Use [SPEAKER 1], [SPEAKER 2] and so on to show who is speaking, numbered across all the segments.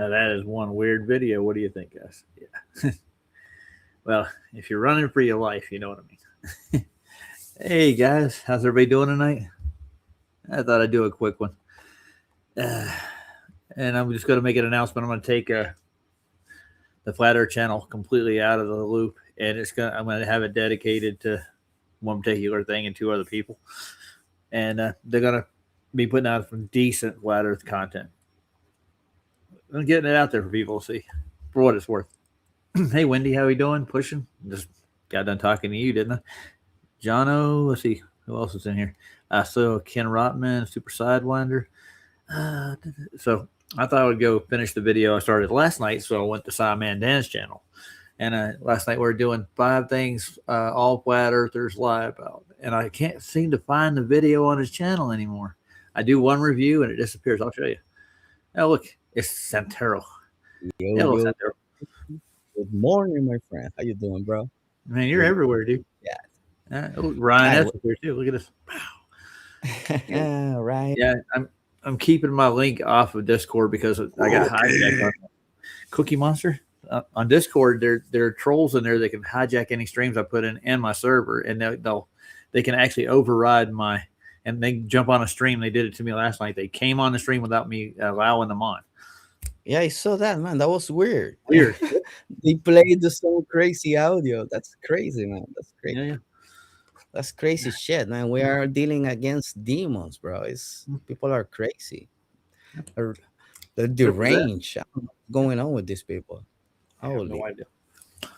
[SPEAKER 1] Now that is one weird video. What do you think, guys? Yeah. Well, if you're running for your life, you know what I mean. Hey guys, how's everybody doing tonight? I thought I'd do a quick one, uh, and I'm just going to make an announcement. I'm going to take the Flat Earth channel completely out of the loop, and I'm going to have it dedicated to one particular thing and two other people, and they're going to be putting out some decent Flat Earth content. I'm getting it out there for people to see, for what it's worth. Hey Wendy, how you doing? Pushing? Just got done talking to you, didn't I? Jono, let's see who else is in here. So Ken Rotman, Super Sidewinder. So I thought I would go finish the video I started last night. So I went to Sideman Dan's channel, and last night we were doing 5 things all flat earthers lie about, and I can't seem to find the video on his channel anymore. I do one review and it disappears. I'll show you. Oh look, it's Santero.
[SPEAKER 2] Hello, Santero. Good morning, my friend. How you doing, bro?
[SPEAKER 1] Man, you're everywhere, dude.
[SPEAKER 2] Yeah.
[SPEAKER 1] Ryan S is here too. Look at this. Wow.
[SPEAKER 2] Yeah, right.
[SPEAKER 1] Yeah, I'm keeping my link off of Discord because I got hijacked on Cookie Monster. On Discord, there are trolls in there that can hijack any streams I put in my server, and they can actually override and they jump on a stream. They did it to me last night. They came on the stream without me allowing them on.
[SPEAKER 2] Yeah, I saw that, man. That was weird.
[SPEAKER 1] Weird.
[SPEAKER 2] They played some crazy audio. That's crazy, man. That's crazy.
[SPEAKER 1] Yeah.
[SPEAKER 2] That's crazy shit, man. We are dealing against demons, bro. People are crazy. They're deranged. What's going on with these people?
[SPEAKER 1] I have no idea.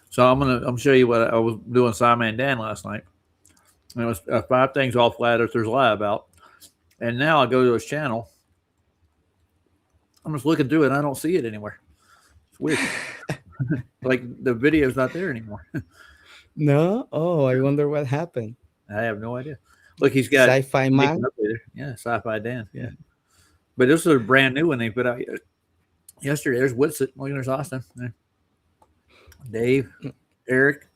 [SPEAKER 1] So I'm gonna show you what I was doing Sideman Dan last night. And it was 5 things all flat earthers lie about. And now I go to his channel. I'm just looking through it and I don't see it anywhere. It's weird. Like the video's not there anymore.
[SPEAKER 2] No? Oh, I wonder what happened.
[SPEAKER 1] I have no idea. Look, he's got
[SPEAKER 2] Sci-Fi Man.
[SPEAKER 1] Yeah, Sci-Fi Dan. Yeah. But this is a brand new one they put out yesterday. There's Whitsit. Look, there's Austin. There. Dave, Eric.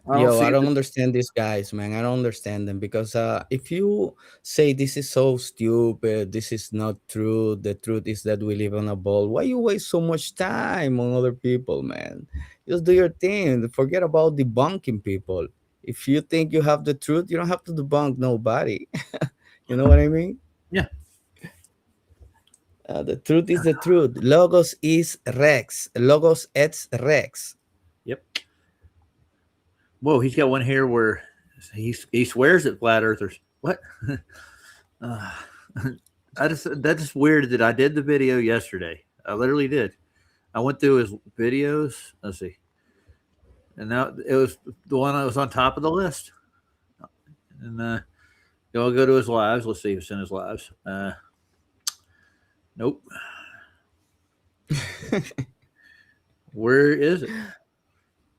[SPEAKER 2] I don't understand these guys, man. I don't understand them because if you say this is so stupid, this is not true, the truth is that we live on a ball, why you waste so much time on other people, man? Just do your thing. Forget about debunking people. If you think you have the truth, you don't have to debunk nobody. You know what I mean?
[SPEAKER 1] Yeah.
[SPEAKER 2] The truth is the truth. Logos is Rex. Logos et Rex.
[SPEAKER 1] Yep. Whoa, he's got one here where he swears at flat earthers. What? That's just weird that I did the video yesterday. I literally did. I went through his videos. Let's see. And now it was the one that was on top of the list. And I'll go to his lives. Let's see if it's in his lives. Nope. Where is it?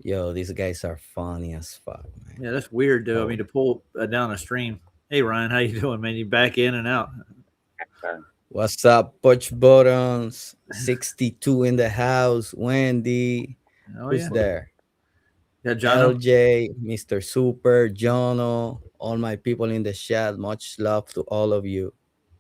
[SPEAKER 2] Yo, these guys are funny as fuck, man.
[SPEAKER 1] Yeah, that's weird, though. I mean, to pull down a stream. Hey, Ryan, how you doing, man? You back in and out.
[SPEAKER 2] What's up, Push Buttons? 62 in the house. Wendy. Who's there?
[SPEAKER 1] Yeah, Jono.
[SPEAKER 2] LJ, Mr. Super, Jono, all my people in the chat. Much love to all of you.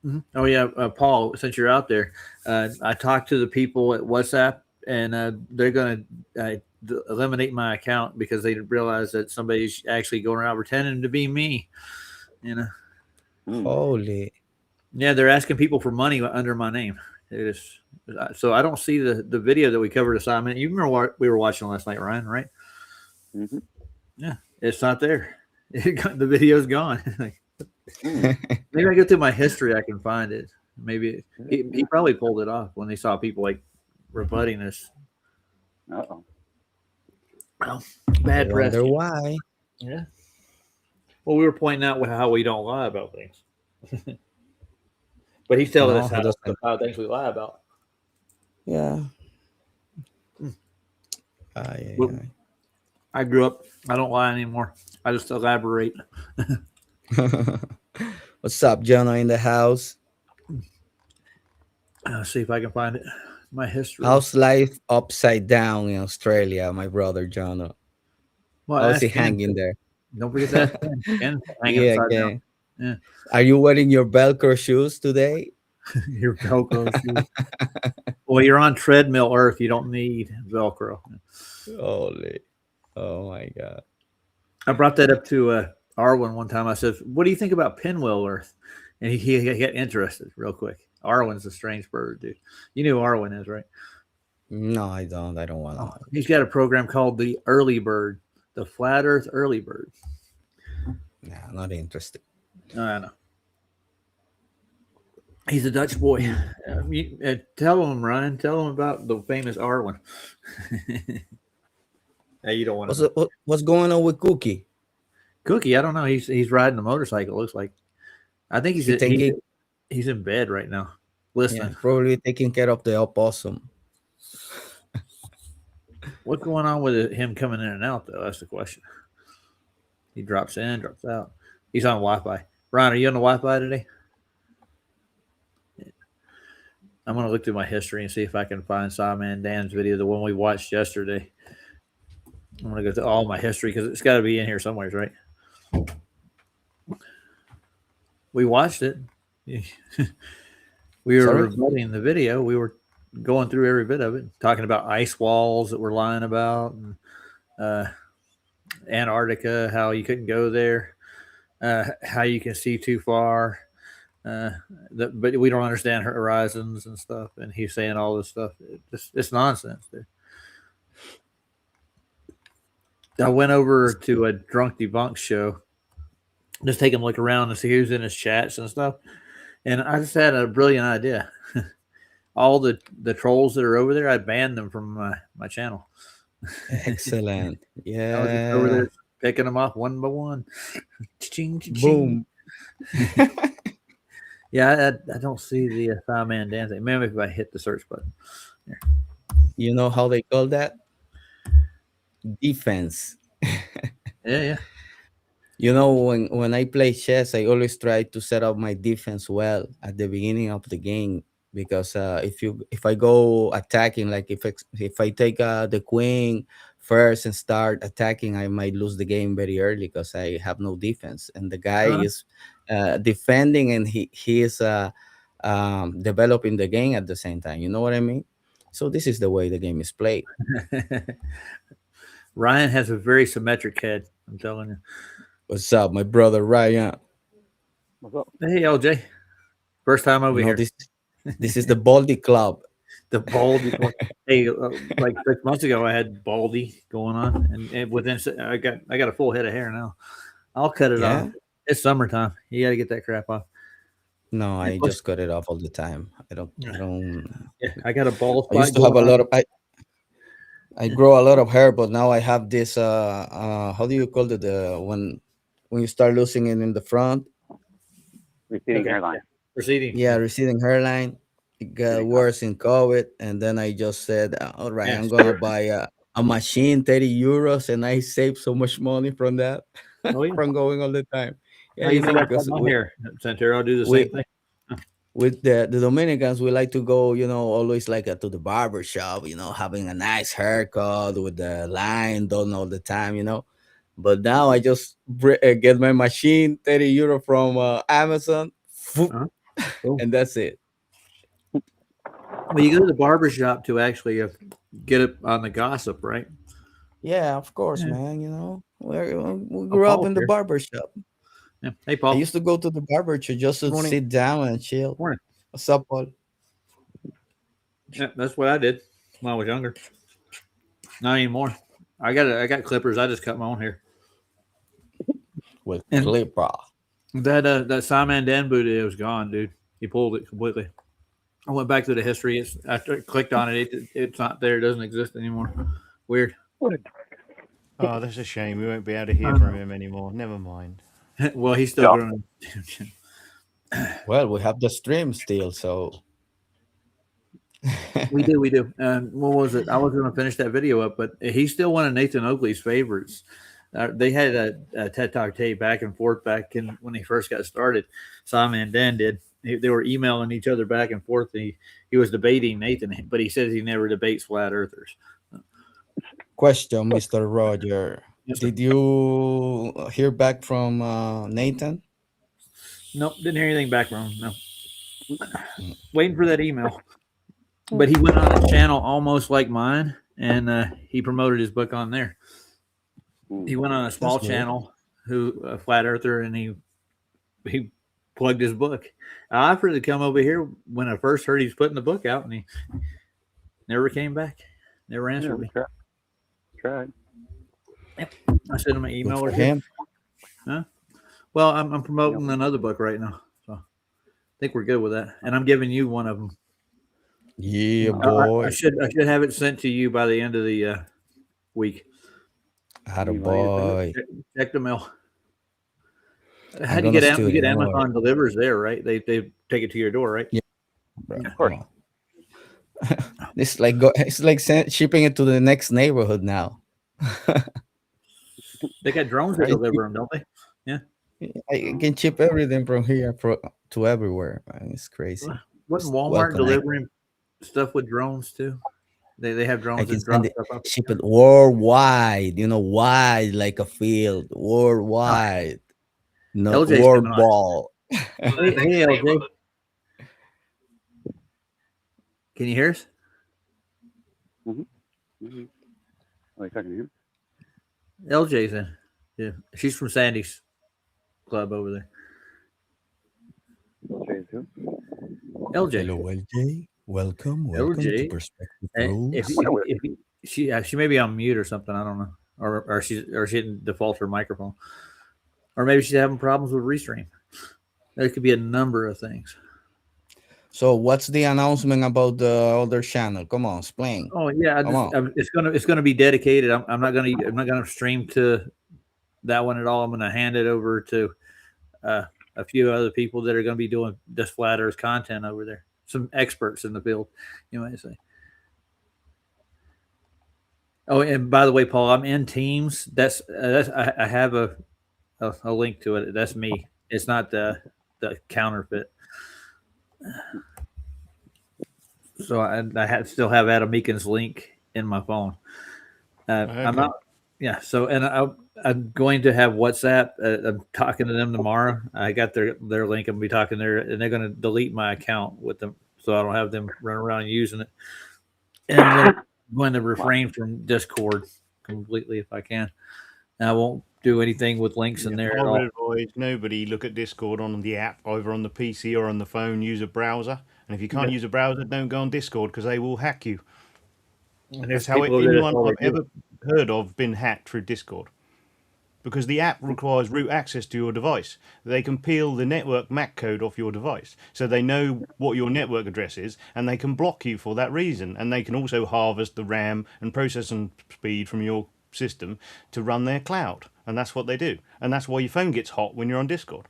[SPEAKER 1] Mm-hmm. Oh, yeah, Paul, since you're out there, I talked to the people at WhatsApp, and they're going to eliminate my account because they realize that somebody's actually going around pretending to be me. You know.
[SPEAKER 2] Holy.
[SPEAKER 1] Yeah, they're asking people for money under my name. So I don't see the video that we covered assignment. You remember what we were watching last night, Ryan, right?
[SPEAKER 3] Mm-hmm.
[SPEAKER 1] Yeah, it's not there. The video's gone. Maybe I go through my history, I can find it. Maybe he probably pulled it off when they saw people like rebutting this.
[SPEAKER 3] Uh-oh.
[SPEAKER 1] Well, bad press.
[SPEAKER 2] Wonder why?
[SPEAKER 1] Yeah. Well, we were pointing out how we don't lie about things. But he's telling us how things we lie about.
[SPEAKER 2] Yeah.
[SPEAKER 1] I grew up. I don't lie anymore. I just elaborate.
[SPEAKER 2] What's up, Jono in the house?
[SPEAKER 1] Let's see if I can find it. My history.
[SPEAKER 2] How's life upside down in Australia, my brother Jono?
[SPEAKER 1] Well,
[SPEAKER 2] how's he hanging there?
[SPEAKER 1] Don't forget that. Ken hanging upside down. Yeah.
[SPEAKER 2] Are you wearing your Velcro shoes today?
[SPEAKER 1] Your Velcro shoes. Well, you're on treadmill Earth. You don't need Velcro.
[SPEAKER 2] Holy, oh my god.
[SPEAKER 1] I brought that up to Arwen one time. I said, "What do you think about Pinwheel Earth?" And he got interested real quick. Arwen's a strange bird, dude. You know who Arwen is, right?
[SPEAKER 2] No, I don't. I don't want to
[SPEAKER 1] Oh,
[SPEAKER 2] know.
[SPEAKER 1] he's got a program called the Early Bird, the Flat Earth Early Bird.
[SPEAKER 2] Nah, not interested.
[SPEAKER 1] I know. He's a Dutch boy. Tell him, Ryan. Tell him about the famous Arwen. Hey, you don't want to.
[SPEAKER 2] What's going on with Cookie?
[SPEAKER 1] Cookie, I don't know. He's riding a motorcycle. Looks like. I think
[SPEAKER 2] He taking,
[SPEAKER 1] he's in bed right now,
[SPEAKER 2] yeah,
[SPEAKER 1] listening.
[SPEAKER 2] probably taking care of the opossum.
[SPEAKER 1] What's going on with him coming in and out, though? That's the question. He drops in, drops out. He's on Wi-Fi. Ryan, are you on the Wi-Fi today? I'm going to look through my history and see if I can find Simon Dan's video, the one we watched yesterday. I'm going to go through all my history because it's got to be in here somewhere, right? We watched it. We were
[SPEAKER 2] Sorry?
[SPEAKER 1] rebutting the video. We were going through every bit of it, talking about ice walls that we're lying about, and Antarctica, how you couldn't go there, how you can see too far, but we don't understand horizons and stuff. And he's saying all this stuff. It's nonsense, dude. I went over to a Drunk Debunk show, just take him look around and see who's in his chats and stuff. And I just had a brilliant idea. All the trolls that are over there, I banned them from my channel.
[SPEAKER 2] Excellent.
[SPEAKER 1] I was just over
[SPEAKER 2] Yeah.
[SPEAKER 1] there picking them off one by one. Cha-ching, cha-ching.
[SPEAKER 2] Boom.
[SPEAKER 1] Yeah, I don't see the Fireman dancing. Maybe if I hit the search button.
[SPEAKER 2] You know how they call that? Defense.
[SPEAKER 1] Yeah.
[SPEAKER 2] You know, when I play chess, I always try to set up my defense well at the beginning of the game, because if I go attacking, like if I take the queen first and start attacking, I might lose the game very early because I have no defense, and the guy
[SPEAKER 1] Uh-huh.
[SPEAKER 2] is defending, and he is developing the game at the same time. You know what I mean? So this is the way the game is played.
[SPEAKER 1] Ryan has a very symmetric head. I'm telling you.
[SPEAKER 2] What's up, my brother Ryan?
[SPEAKER 3] What's up?
[SPEAKER 1] Hey, LJ. First time over
[SPEAKER 2] You know,
[SPEAKER 1] here.
[SPEAKER 2] this is the Baldy Club.
[SPEAKER 1] The baldy. Hey, like 6 months ago, I had baldy going on, and within I got a full head of hair now. I'll cut it
[SPEAKER 2] Yeah?
[SPEAKER 1] off. It's summertime. You got to get that crap off.
[SPEAKER 2] No, I
[SPEAKER 1] plus-
[SPEAKER 2] just cut it off all the time. I don't.
[SPEAKER 1] Yeah, I got a bald
[SPEAKER 2] I used
[SPEAKER 1] spot
[SPEAKER 2] to have a
[SPEAKER 1] going
[SPEAKER 2] lot
[SPEAKER 1] on.
[SPEAKER 2] of. I grow a lot of hair, but now I have this. How do you call it? When you start losing it in the front.
[SPEAKER 3] Receding
[SPEAKER 1] Okay,
[SPEAKER 3] hairline.
[SPEAKER 1] Proceeding.
[SPEAKER 2] Yeah, receding hairline. It got
[SPEAKER 3] Receding
[SPEAKER 2] worse in COVID, and then I just said, "All right,
[SPEAKER 1] Yeah,
[SPEAKER 2] I'm gonna buy a machine, 30 euros," and I saved so much money from that,
[SPEAKER 1] Oh, yeah.
[SPEAKER 2] from going all the time. Yeah,
[SPEAKER 1] How
[SPEAKER 2] you
[SPEAKER 1] you
[SPEAKER 2] know,
[SPEAKER 1] think I
[SPEAKER 2] because
[SPEAKER 1] cut my hair, Santero? I'll do the
[SPEAKER 2] we-
[SPEAKER 1] same thing.
[SPEAKER 2] with the Dominicans, we like to go, always like to the barber shop, having a nice haircut with the line done all the time. But now I just get my machine, 30 euro from Amazon,
[SPEAKER 1] Uh-huh. Cool.
[SPEAKER 2] and that's it.
[SPEAKER 1] Well, you go to the barber shop to actually get it on the gossip, right?
[SPEAKER 2] Yeah, of course,
[SPEAKER 1] Yeah.
[SPEAKER 2] man. We grew up
[SPEAKER 1] Paul's
[SPEAKER 2] in the
[SPEAKER 1] here.
[SPEAKER 2] barber shop.
[SPEAKER 1] Yeah. Hey,
[SPEAKER 2] I
[SPEAKER 1] Paul.
[SPEAKER 2] used to go to the barber shop just to
[SPEAKER 1] Morning.
[SPEAKER 2] sit down and chill.
[SPEAKER 1] Morning.
[SPEAKER 2] What's up, Paul?
[SPEAKER 1] Yeah, that's what I did when I was younger. Not anymore. I got clippers. I just cut my own hair.
[SPEAKER 2] With
[SPEAKER 1] And-
[SPEAKER 2] Clipper.
[SPEAKER 1] That Simon Dan booty was gone, dude. He pulled it completely. I went back to the history. After I clicked on it, it's not there. It doesn't exist anymore. Weird.
[SPEAKER 4] Oh, that's a shame. We won't be able to hear from him anymore. Never mind.
[SPEAKER 1] Well, he's still
[SPEAKER 3] Yeah.
[SPEAKER 1] growing.
[SPEAKER 2] Well, we have the stream still, so.
[SPEAKER 1] We do. What was it? I was going to finish that video up, but he's still one of Nathan Oakley's favorites. They had a TED Talk tape back and forth back in when he first got started. Simon and Dan did. They were emailing each other back and forth. He was debating Nathan, but he says he never debates flat earthers.
[SPEAKER 2] Question, Mr. Roger.
[SPEAKER 1] Yes, sir.
[SPEAKER 2] Did you hear back from Nathan?
[SPEAKER 1] Nope, didn't hear anything back from him. No. Waiting for that email. But he went on a channel almost like mine, and he promoted his book on there. He went on a small
[SPEAKER 2] good.
[SPEAKER 1] channel, a flat earther, and he plugged his book. I offered to come over here when I first heard he was putting the book out, and he never came back. Never answered me.
[SPEAKER 3] Tried.
[SPEAKER 1] I sent him an
[SPEAKER 2] Good
[SPEAKER 1] email
[SPEAKER 2] for
[SPEAKER 1] or
[SPEAKER 2] him.
[SPEAKER 1] Well, I'm promoting another book right now, so I think we're good with that. And I'm giving you one of them.
[SPEAKER 2] Yeah,
[SPEAKER 1] I
[SPEAKER 2] boy.
[SPEAKER 1] should have it sent to you by the end of the week.
[SPEAKER 2] Atta boy.
[SPEAKER 1] Check the mail. How
[SPEAKER 2] I'm
[SPEAKER 1] do you
[SPEAKER 2] gonna
[SPEAKER 1] get
[SPEAKER 2] steal it, don't worry.
[SPEAKER 1] Amazon delivers there, right? They take it to your door, right?
[SPEAKER 2] Yeah.
[SPEAKER 3] Of course.
[SPEAKER 2] It's like shipping it to the next neighborhood now.
[SPEAKER 1] They got drones that
[SPEAKER 2] Right.
[SPEAKER 1] deliver them, don't they?
[SPEAKER 2] I can ship everything from here to everywhere, man. It's crazy.
[SPEAKER 1] Wasn't
[SPEAKER 2] Well
[SPEAKER 1] Walmart
[SPEAKER 2] connected.
[SPEAKER 1] delivering stuff with drones too? They have
[SPEAKER 2] I
[SPEAKER 1] drones
[SPEAKER 2] can
[SPEAKER 1] that drop
[SPEAKER 2] send it,
[SPEAKER 1] stuff up.
[SPEAKER 2] ship it worldwide. Wide like a field, worldwide. No
[SPEAKER 1] LJ's
[SPEAKER 2] world
[SPEAKER 1] coming on.
[SPEAKER 2] ball.
[SPEAKER 1] Hey, LJ. Can you hear us?
[SPEAKER 3] Mhm. Oh, you talking to him?
[SPEAKER 1] LJ's in. Yeah, she's from Sandy's club over there.
[SPEAKER 3] Jay's who?
[SPEAKER 1] LJ.
[SPEAKER 2] Hello, LJ. Welcome to
[SPEAKER 1] LJ.
[SPEAKER 2] Perspective
[SPEAKER 1] And
[SPEAKER 2] Rules.
[SPEAKER 1] she may be on mute or something. I don't know, or she didn't default her microphone, or maybe she's having problems with Restream. There could be a number of things.
[SPEAKER 2] So, what's the announcement about the other channel? Come on, explain.
[SPEAKER 1] Oh yeah, it's gonna be dedicated. I'm not gonna stream to that one at all. I'm gonna hand it over to a few other people that are gonna be doing this flat Earth content over there. Some experts in the field, you might say. Oh, and by the way, Paul, I'm in Teams. I have a link to it. That's me. It's not the counterfeit. So I still have Adam Meekin's link in my phone. I'm not. Yeah. So I'm going to have WhatsApp. I'm talking to them tomorrow. I got their link. I'm gonna be talking there, and they're going to delete my account with them, so I don't have them run around using it. And I'm going to refrain from Discord completely if I can. And I won't do anything with links in there
[SPEAKER 4] I
[SPEAKER 1] at
[SPEAKER 4] would
[SPEAKER 1] all.
[SPEAKER 4] advise nobody look at Discord on the app, either on the PC or on the phone. Use a browser, and if you can't use a browser, don't go on Discord because they will hack you.
[SPEAKER 1] And
[SPEAKER 4] That's
[SPEAKER 1] there's
[SPEAKER 4] how
[SPEAKER 1] people that
[SPEAKER 4] anyone
[SPEAKER 1] all
[SPEAKER 4] I've
[SPEAKER 1] they do.
[SPEAKER 4] ever heard of been hacked through Discord. Because the app requires root access to your device. They can peel the network MAC code off your device. So they know what your network address is, and they can block you for that reason. And they can also harvest the RAM and processing speed from your system to run their cloud. And that's what they do. And that's why your phone gets hot when you're on Discord.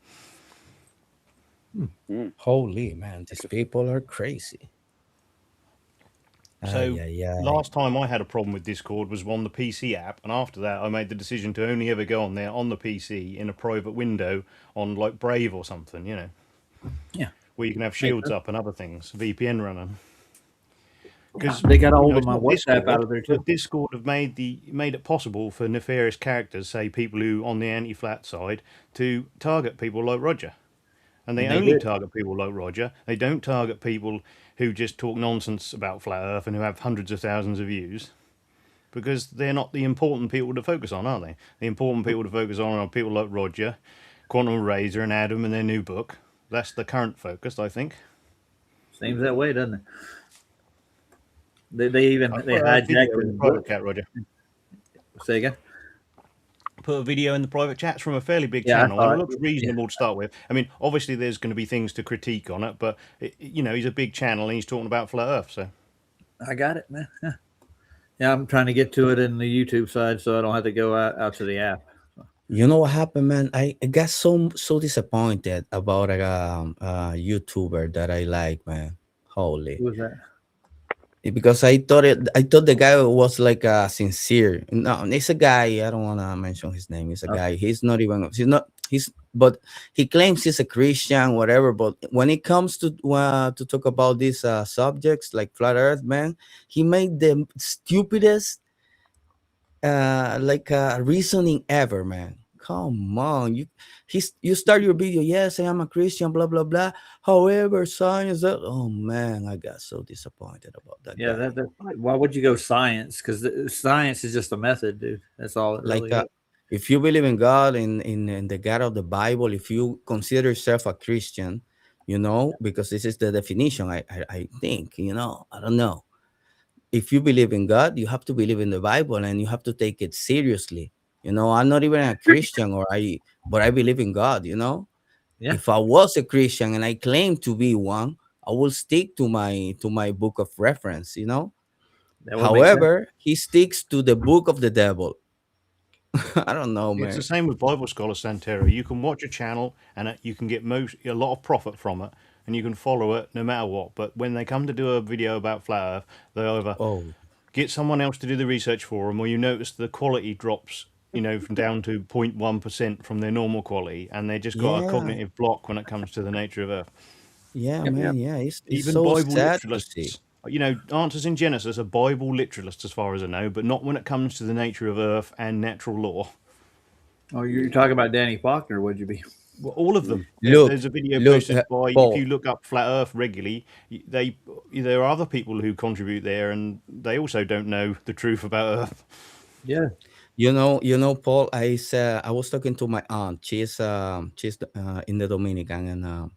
[SPEAKER 2] Holy man, these people are crazy.
[SPEAKER 4] So last time I had a problem with Discord was on the PC app, and after that I made the decision to only ever go on there on the PC in a private window on like Brave or something,
[SPEAKER 1] Yeah.
[SPEAKER 4] where you can have shields up and other things, VPN running. Because
[SPEAKER 1] They got a hold of my WhatsApp out of there too.
[SPEAKER 4] Discord have made it possible for nefarious characters, say people who on the anti-flat side, to target people like Roger. And they only target people like Roger. They don't target people who just talk nonsense about flat Earth and who have hundreds of thousands of views, because they're not the important people to focus on, are they? The important people to focus on are people like Roger, Quantum Razor, and Adam in their new book. That's the current focus, I think.
[SPEAKER 1] Seems that way, doesn't it? They
[SPEAKER 4] hijacked the private chat, Roger.
[SPEAKER 1] Say again.
[SPEAKER 4] Put a video in the private chats from a fairly big channel, and it looks reasonable to start with. I mean, obviously there's going to be things to critique on it, but he's a big channel and he's talking about flat Earth, so
[SPEAKER 1] I got it, man. Yeah, I'm trying to get to it in the YouTube side, so I don't have to go out to the app.
[SPEAKER 2] You know what happened, man? I got so disappointed about a YouTuber that I like, man. Holy.
[SPEAKER 1] Who was that?
[SPEAKER 2] Because I thought the guy was like sincere. No, it's a guy. I don't want to mention his name. It's a guy. But he claims he's a Christian, whatever. But when it comes to talk about these subjects like flat Earth, man, he made the stupidest reasoning ever, man. come on, you start your video, yes, I am a Christian, blah blah blah. However, science. Oh man, I got so disappointed about that
[SPEAKER 1] Yeah,
[SPEAKER 2] guy.
[SPEAKER 1] why would you go science? Because science is just a method, dude. That's all it
[SPEAKER 2] Like
[SPEAKER 1] really is.
[SPEAKER 2] if you believe in God, in the God of the Bible, if you consider yourself a Christian, because this is the definition. I think, I don't know. If you believe in God, you have to believe in the Bible and you have to take it seriously. I'm not even a Christian, but I believe in God.
[SPEAKER 1] Yeah,
[SPEAKER 2] If I was a Christian and I claim to be one, I will stick to my book of reference.
[SPEAKER 1] that would make sense.
[SPEAKER 2] However, he sticks to the book of the devil. I don't know,
[SPEAKER 4] It's the
[SPEAKER 2] man.
[SPEAKER 4] same with Bible Scholar Santero. You can watch a channel and you can get a lot of profit from it, and you can follow it no matter what. But when they come to do a video about flat Earth, they either
[SPEAKER 2] Oh,
[SPEAKER 4] get someone else to do the research for them, or you notice the quality drops, from down to 0.1% from their normal quality, and they just got a
[SPEAKER 2] yeah,
[SPEAKER 4] cognitive block when it comes to the nature of Earth.
[SPEAKER 2] yeah,
[SPEAKER 1] Yep.
[SPEAKER 2] man, yeah. It's
[SPEAKER 4] Even
[SPEAKER 2] so
[SPEAKER 4] Bible
[SPEAKER 2] sad to see.
[SPEAKER 4] literalists, Answers in Genesis are Bible literalists as far as I know, but not when it comes to the nature of Earth and natural law.
[SPEAKER 1] Oh, you're talking about Danny Faulkner, would you be?
[SPEAKER 4] Well, all of them.
[SPEAKER 2] Look,
[SPEAKER 4] There's a video
[SPEAKER 2] look,
[SPEAKER 4] posted by. If
[SPEAKER 2] Paul.
[SPEAKER 4] you look up flat Earth regularly, there are other people who contribute there, and they also don't know the truth about Earth.
[SPEAKER 1] Yeah.
[SPEAKER 2] Paul. I was talking to my aunt. She's in the Dominican, and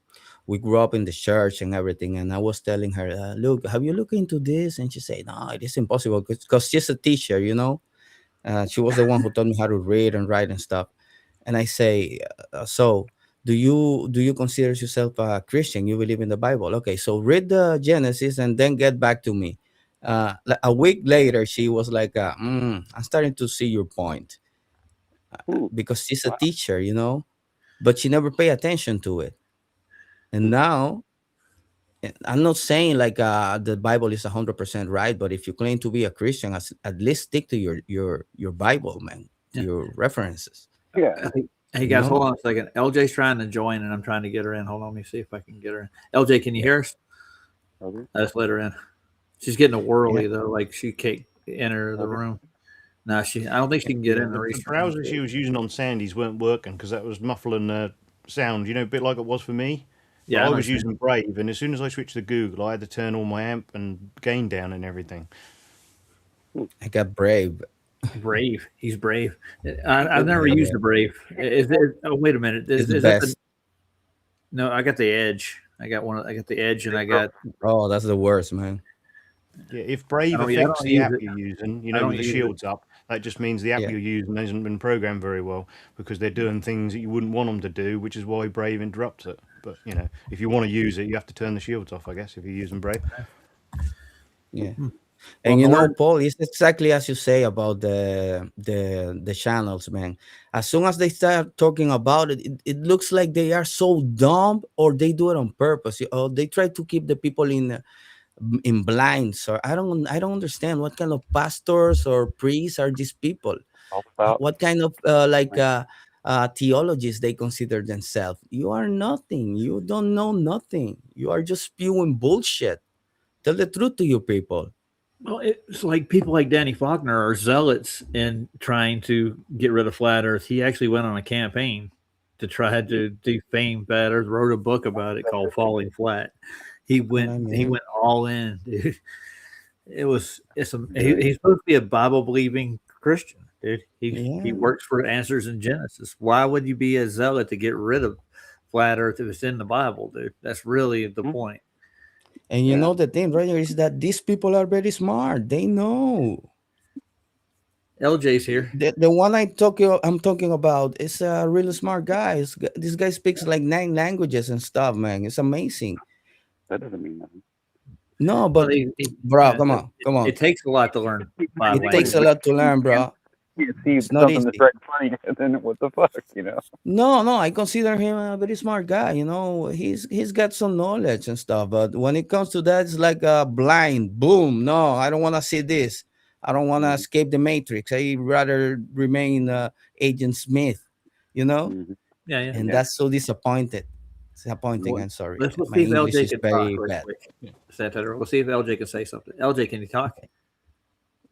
[SPEAKER 2] we grew up in the church and everything. And I was telling her, look, have you looked into this? And she said, no, it is impossible because she's a teacher. She was the one who taught me how to read and write and stuff. And I say, so do you consider yourself a Christian? You believe in the Bible? Okay, so read the Genesis and then get back to me. A week later, she was like, I'm starting to see your point,
[SPEAKER 3] Ooh,
[SPEAKER 2] because she's a
[SPEAKER 3] wow.
[SPEAKER 2] teacher, but she never pay attention to it. And now, I'm not saying like the Bible is 100% right, but if you claim to be a Christian, at least stick to your Bible, man, to
[SPEAKER 1] Yeah.
[SPEAKER 2] your references.
[SPEAKER 3] Yeah.
[SPEAKER 1] Hey
[SPEAKER 2] You
[SPEAKER 1] guys,
[SPEAKER 2] know?
[SPEAKER 1] hold on a second. LJ's trying to join, and I'm trying to get her in. Hold on, let me see if I can get her in. LJ, can you hear us?
[SPEAKER 3] Okay.
[SPEAKER 1] I just let her in. She's getting a whirly though, like she can't enter the room. No, I don't think she can get in the
[SPEAKER 4] The
[SPEAKER 1] recent
[SPEAKER 4] browser she was using on Sandy's weren't working because that was muffling sound. A bit like it was for me.
[SPEAKER 1] Yeah,
[SPEAKER 4] But I
[SPEAKER 1] know
[SPEAKER 4] was
[SPEAKER 1] what you're
[SPEAKER 4] using Brave, and as soon as I switched to Google, I had to turn all my amp and gain down and everything.
[SPEAKER 2] I got Brave.
[SPEAKER 1] saying. Brave. He's brave. I've never used the Brave. Is it? Oh, wait a minute.
[SPEAKER 2] It's the
[SPEAKER 1] Is that
[SPEAKER 2] best.
[SPEAKER 1] no, I got the Edge. I got the Edge, and I got.
[SPEAKER 2] Oh, that's the worst, man.
[SPEAKER 4] Yeah, if Brave
[SPEAKER 1] I don't
[SPEAKER 4] affects the
[SPEAKER 1] use
[SPEAKER 4] app
[SPEAKER 1] it.
[SPEAKER 4] you're using,
[SPEAKER 1] I don't
[SPEAKER 4] with the
[SPEAKER 1] use it.
[SPEAKER 4] shields up, that just means the app
[SPEAKER 2] Yeah.
[SPEAKER 4] you're using hasn't been programmed very well because they're doing things that you wouldn't want them to do, which is why Brave interrupts it. But if you want to use it, you have to turn the shields off, I guess, if you're using Brave.
[SPEAKER 2] Yeah.
[SPEAKER 1] Well,
[SPEAKER 2] And Paul, it's exactly as you say about the channels, man. As soon as they start talking about it looks like they are so dumb, or they do it on purpose. Or they try to keep the people in blind. So I don't understand what kind of pastors or priests are these people.
[SPEAKER 3] All about.
[SPEAKER 2] What kind of theologies they consider themselves. You are nothing. You don't know nothing. You are just spewing bullshit. Tell the truth to you people.
[SPEAKER 1] Well, it's like people like Danny Faulkner are zealots in trying to get rid of flat Earth. He actually went on a campaign to try to defame flat Earth. Wrote a book about it called "Falling Flat." He went all in, dude. He's supposed to be a Bible believing Christian, dude. He works for Answers in Genesis. Why would you be a zealot to get rid of flat Earth if it's in the Bible, dude? That's really the point.
[SPEAKER 2] And you know the thing, Roger, is that these people are very smart. They know.
[SPEAKER 1] LJ's here.
[SPEAKER 2] The one I'm talking about is a really smart guy. This guy speaks like 9 languages and stuff, man. It's amazing.
[SPEAKER 3] That doesn't mean nothing.
[SPEAKER 2] No, but bro, come on.
[SPEAKER 1] It takes a lot to learn.
[SPEAKER 2] It takes a lot to learn, bro.
[SPEAKER 3] You see
[SPEAKER 2] It's not
[SPEAKER 3] something
[SPEAKER 2] easy.
[SPEAKER 3] that's right in front of you, and then what the fuck,
[SPEAKER 2] No, I consider him a very smart guy. He's got some knowledge and stuff. But when it comes to that, it's like a blind boom. No, I don't want to see this. I don't want to escape the Matrix. I rather remain Agent Smith.
[SPEAKER 3] Mm-hmm.
[SPEAKER 1] Yeah.
[SPEAKER 2] And that's so disappointing. I'm sorry.
[SPEAKER 1] Let's
[SPEAKER 2] My
[SPEAKER 1] see if
[SPEAKER 2] English
[SPEAKER 1] LJ
[SPEAKER 2] is
[SPEAKER 1] can
[SPEAKER 2] very
[SPEAKER 1] talk.
[SPEAKER 2] bad.
[SPEAKER 1] We'll see if LJ can say something. LJ, can you talk?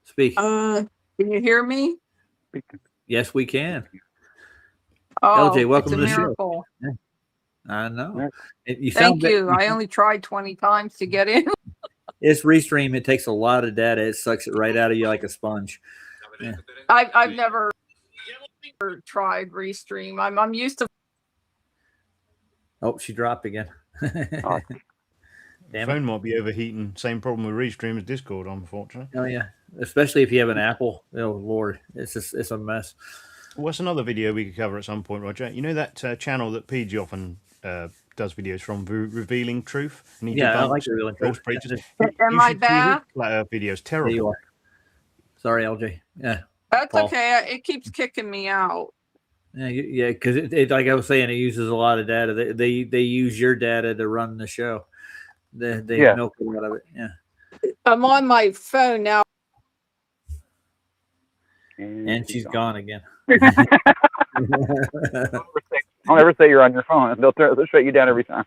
[SPEAKER 1] Speak.
[SPEAKER 5] Can you hear me?
[SPEAKER 1] Yes, we can.
[SPEAKER 5] Oh,
[SPEAKER 1] LJ, welcome
[SPEAKER 5] it's
[SPEAKER 1] to
[SPEAKER 5] a
[SPEAKER 1] the show.
[SPEAKER 5] miracle.
[SPEAKER 1] I know.
[SPEAKER 3] Yeah.
[SPEAKER 1] You sound
[SPEAKER 5] Thank you. I only tried 20 times to get in.
[SPEAKER 1] It's Restream. It takes a lot of data. It sucks it right out of you like a sponge. Yeah.
[SPEAKER 5] I've never tried Restream. I'm used to.
[SPEAKER 1] Oh, she dropped again.
[SPEAKER 3] Oh.
[SPEAKER 1] Damn
[SPEAKER 4] Phone
[SPEAKER 1] it.
[SPEAKER 4] might be overheating. Same problem with Restream as Discord, unfortunately.
[SPEAKER 1] Oh yeah. Especially if you have an Apple. Oh Lord. It's a mess.
[SPEAKER 4] What's another video we could cover at some point, Roger? You know that channel that PG often does videos from, Revealing Truth? And he
[SPEAKER 1] Yeah, I
[SPEAKER 4] debunks
[SPEAKER 1] like the Revealing
[SPEAKER 4] false
[SPEAKER 1] Truth.
[SPEAKER 4] preachers.
[SPEAKER 5] Am
[SPEAKER 4] You
[SPEAKER 5] I
[SPEAKER 4] should see his
[SPEAKER 5] back?
[SPEAKER 4] Flat Earth videos.
[SPEAKER 1] There you
[SPEAKER 4] Terrible.
[SPEAKER 1] are. Sorry, LJ. Yeah.
[SPEAKER 5] That's
[SPEAKER 1] Paul.
[SPEAKER 5] okay. It keeps kicking me out.
[SPEAKER 1] Yeah, because it like I was saying, it uses a lot of data. They use your data to run the show. They
[SPEAKER 3] Yeah.
[SPEAKER 1] milk a lot of it. Yeah.
[SPEAKER 5] I'm on my phone now.
[SPEAKER 1] And she's gone again.
[SPEAKER 3] Don't ever say you're on your phone. They'll shut you down every time.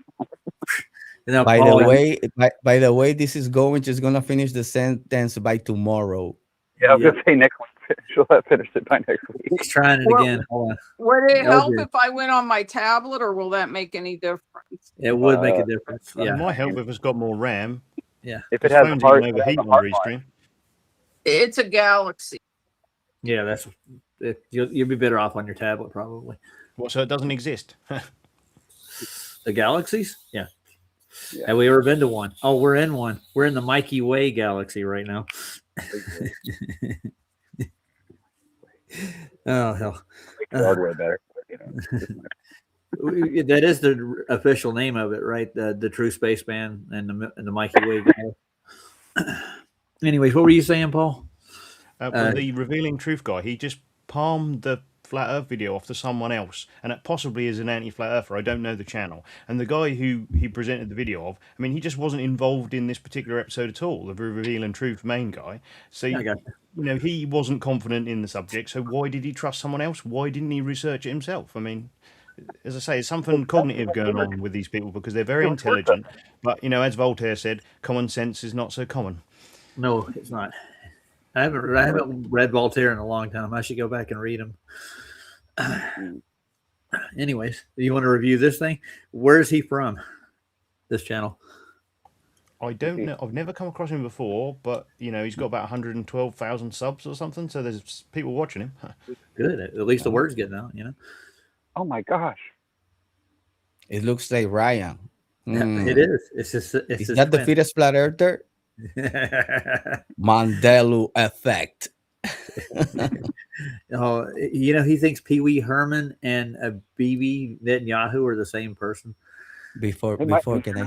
[SPEAKER 1] Now,
[SPEAKER 2] By
[SPEAKER 1] Paul,
[SPEAKER 2] the way, this is going. Just gonna finish the sentence by tomorrow.
[SPEAKER 3] Yeah, I was
[SPEAKER 1] Yep.
[SPEAKER 3] gonna say next week. She'll have finished it by next week.
[SPEAKER 1] he's trying it
[SPEAKER 5] Well-
[SPEAKER 1] again. Hold on.
[SPEAKER 5] Would it help
[SPEAKER 1] LJ.
[SPEAKER 5] if I went on my tablet, or will that make any difference?
[SPEAKER 1] It would make a difference.
[SPEAKER 4] It
[SPEAKER 1] Yeah.
[SPEAKER 4] might help if it's got more RAM.
[SPEAKER 3] If it
[SPEAKER 4] His
[SPEAKER 3] has
[SPEAKER 4] phone's
[SPEAKER 3] a hard,
[SPEAKER 4] even
[SPEAKER 3] if it has
[SPEAKER 4] overheat
[SPEAKER 3] a
[SPEAKER 4] on
[SPEAKER 3] hard drive.
[SPEAKER 4] Restream.
[SPEAKER 5] It's a Galaxy.
[SPEAKER 1] Yeah, that's you'll be better off on your tablet probably.
[SPEAKER 4] What? So it doesn't exist?
[SPEAKER 1] The galaxies? Yeah.
[SPEAKER 3] Yeah.
[SPEAKER 1] Have we ever been to one? Oh, we're in one. We're in the Milky Way galaxy right now. Oh hell.
[SPEAKER 3] Make the hardware better. You know.
[SPEAKER 1] That is the official name of it, right? The True Spaceman and the Milky Way guy. Anyways, what were you saying, Paul?
[SPEAKER 4] Well, the Revealing Truth guy, he just palmed the Flat Earth video off to someone else, and it possibly is an anti-Flat Earther. I don't know the channel. And the guy who he presented the video of, I mean, he just wasn't involved in this particular episode at all, the Revealing Truth main guy. So,
[SPEAKER 1] I got you.
[SPEAKER 4] you know, he wasn't confident in the subject, so why did he trust someone else? Why didn't he research it himself? I mean, as I say, it's something cognitive going on with these people because they're very intelligent. But, you know, as Voltaire said, common sense is not so common.
[SPEAKER 1] No, it's not. I haven't read Voltaire in a long time. I should go back and read him. Anyways, you want to review this thing? Where is he from? This channel?
[SPEAKER 4] I don't know. I've never come across him before, but, you know, he's got about 112,000 subs or something, so there's people watching him.
[SPEAKER 1] Good. At least the word's getting out, you know?
[SPEAKER 3] Oh my gosh.
[SPEAKER 2] It looks like Ryan.
[SPEAKER 1] It is. It's just. It's
[SPEAKER 2] Is
[SPEAKER 1] his
[SPEAKER 2] that the
[SPEAKER 1] twin.
[SPEAKER 2] fittest Flat Earther? Mandela effect.
[SPEAKER 1] Oh, you know, he thinks Pee Wee Herman and Bibi Netanyahu are the same person.
[SPEAKER 2] Before,
[SPEAKER 3] It might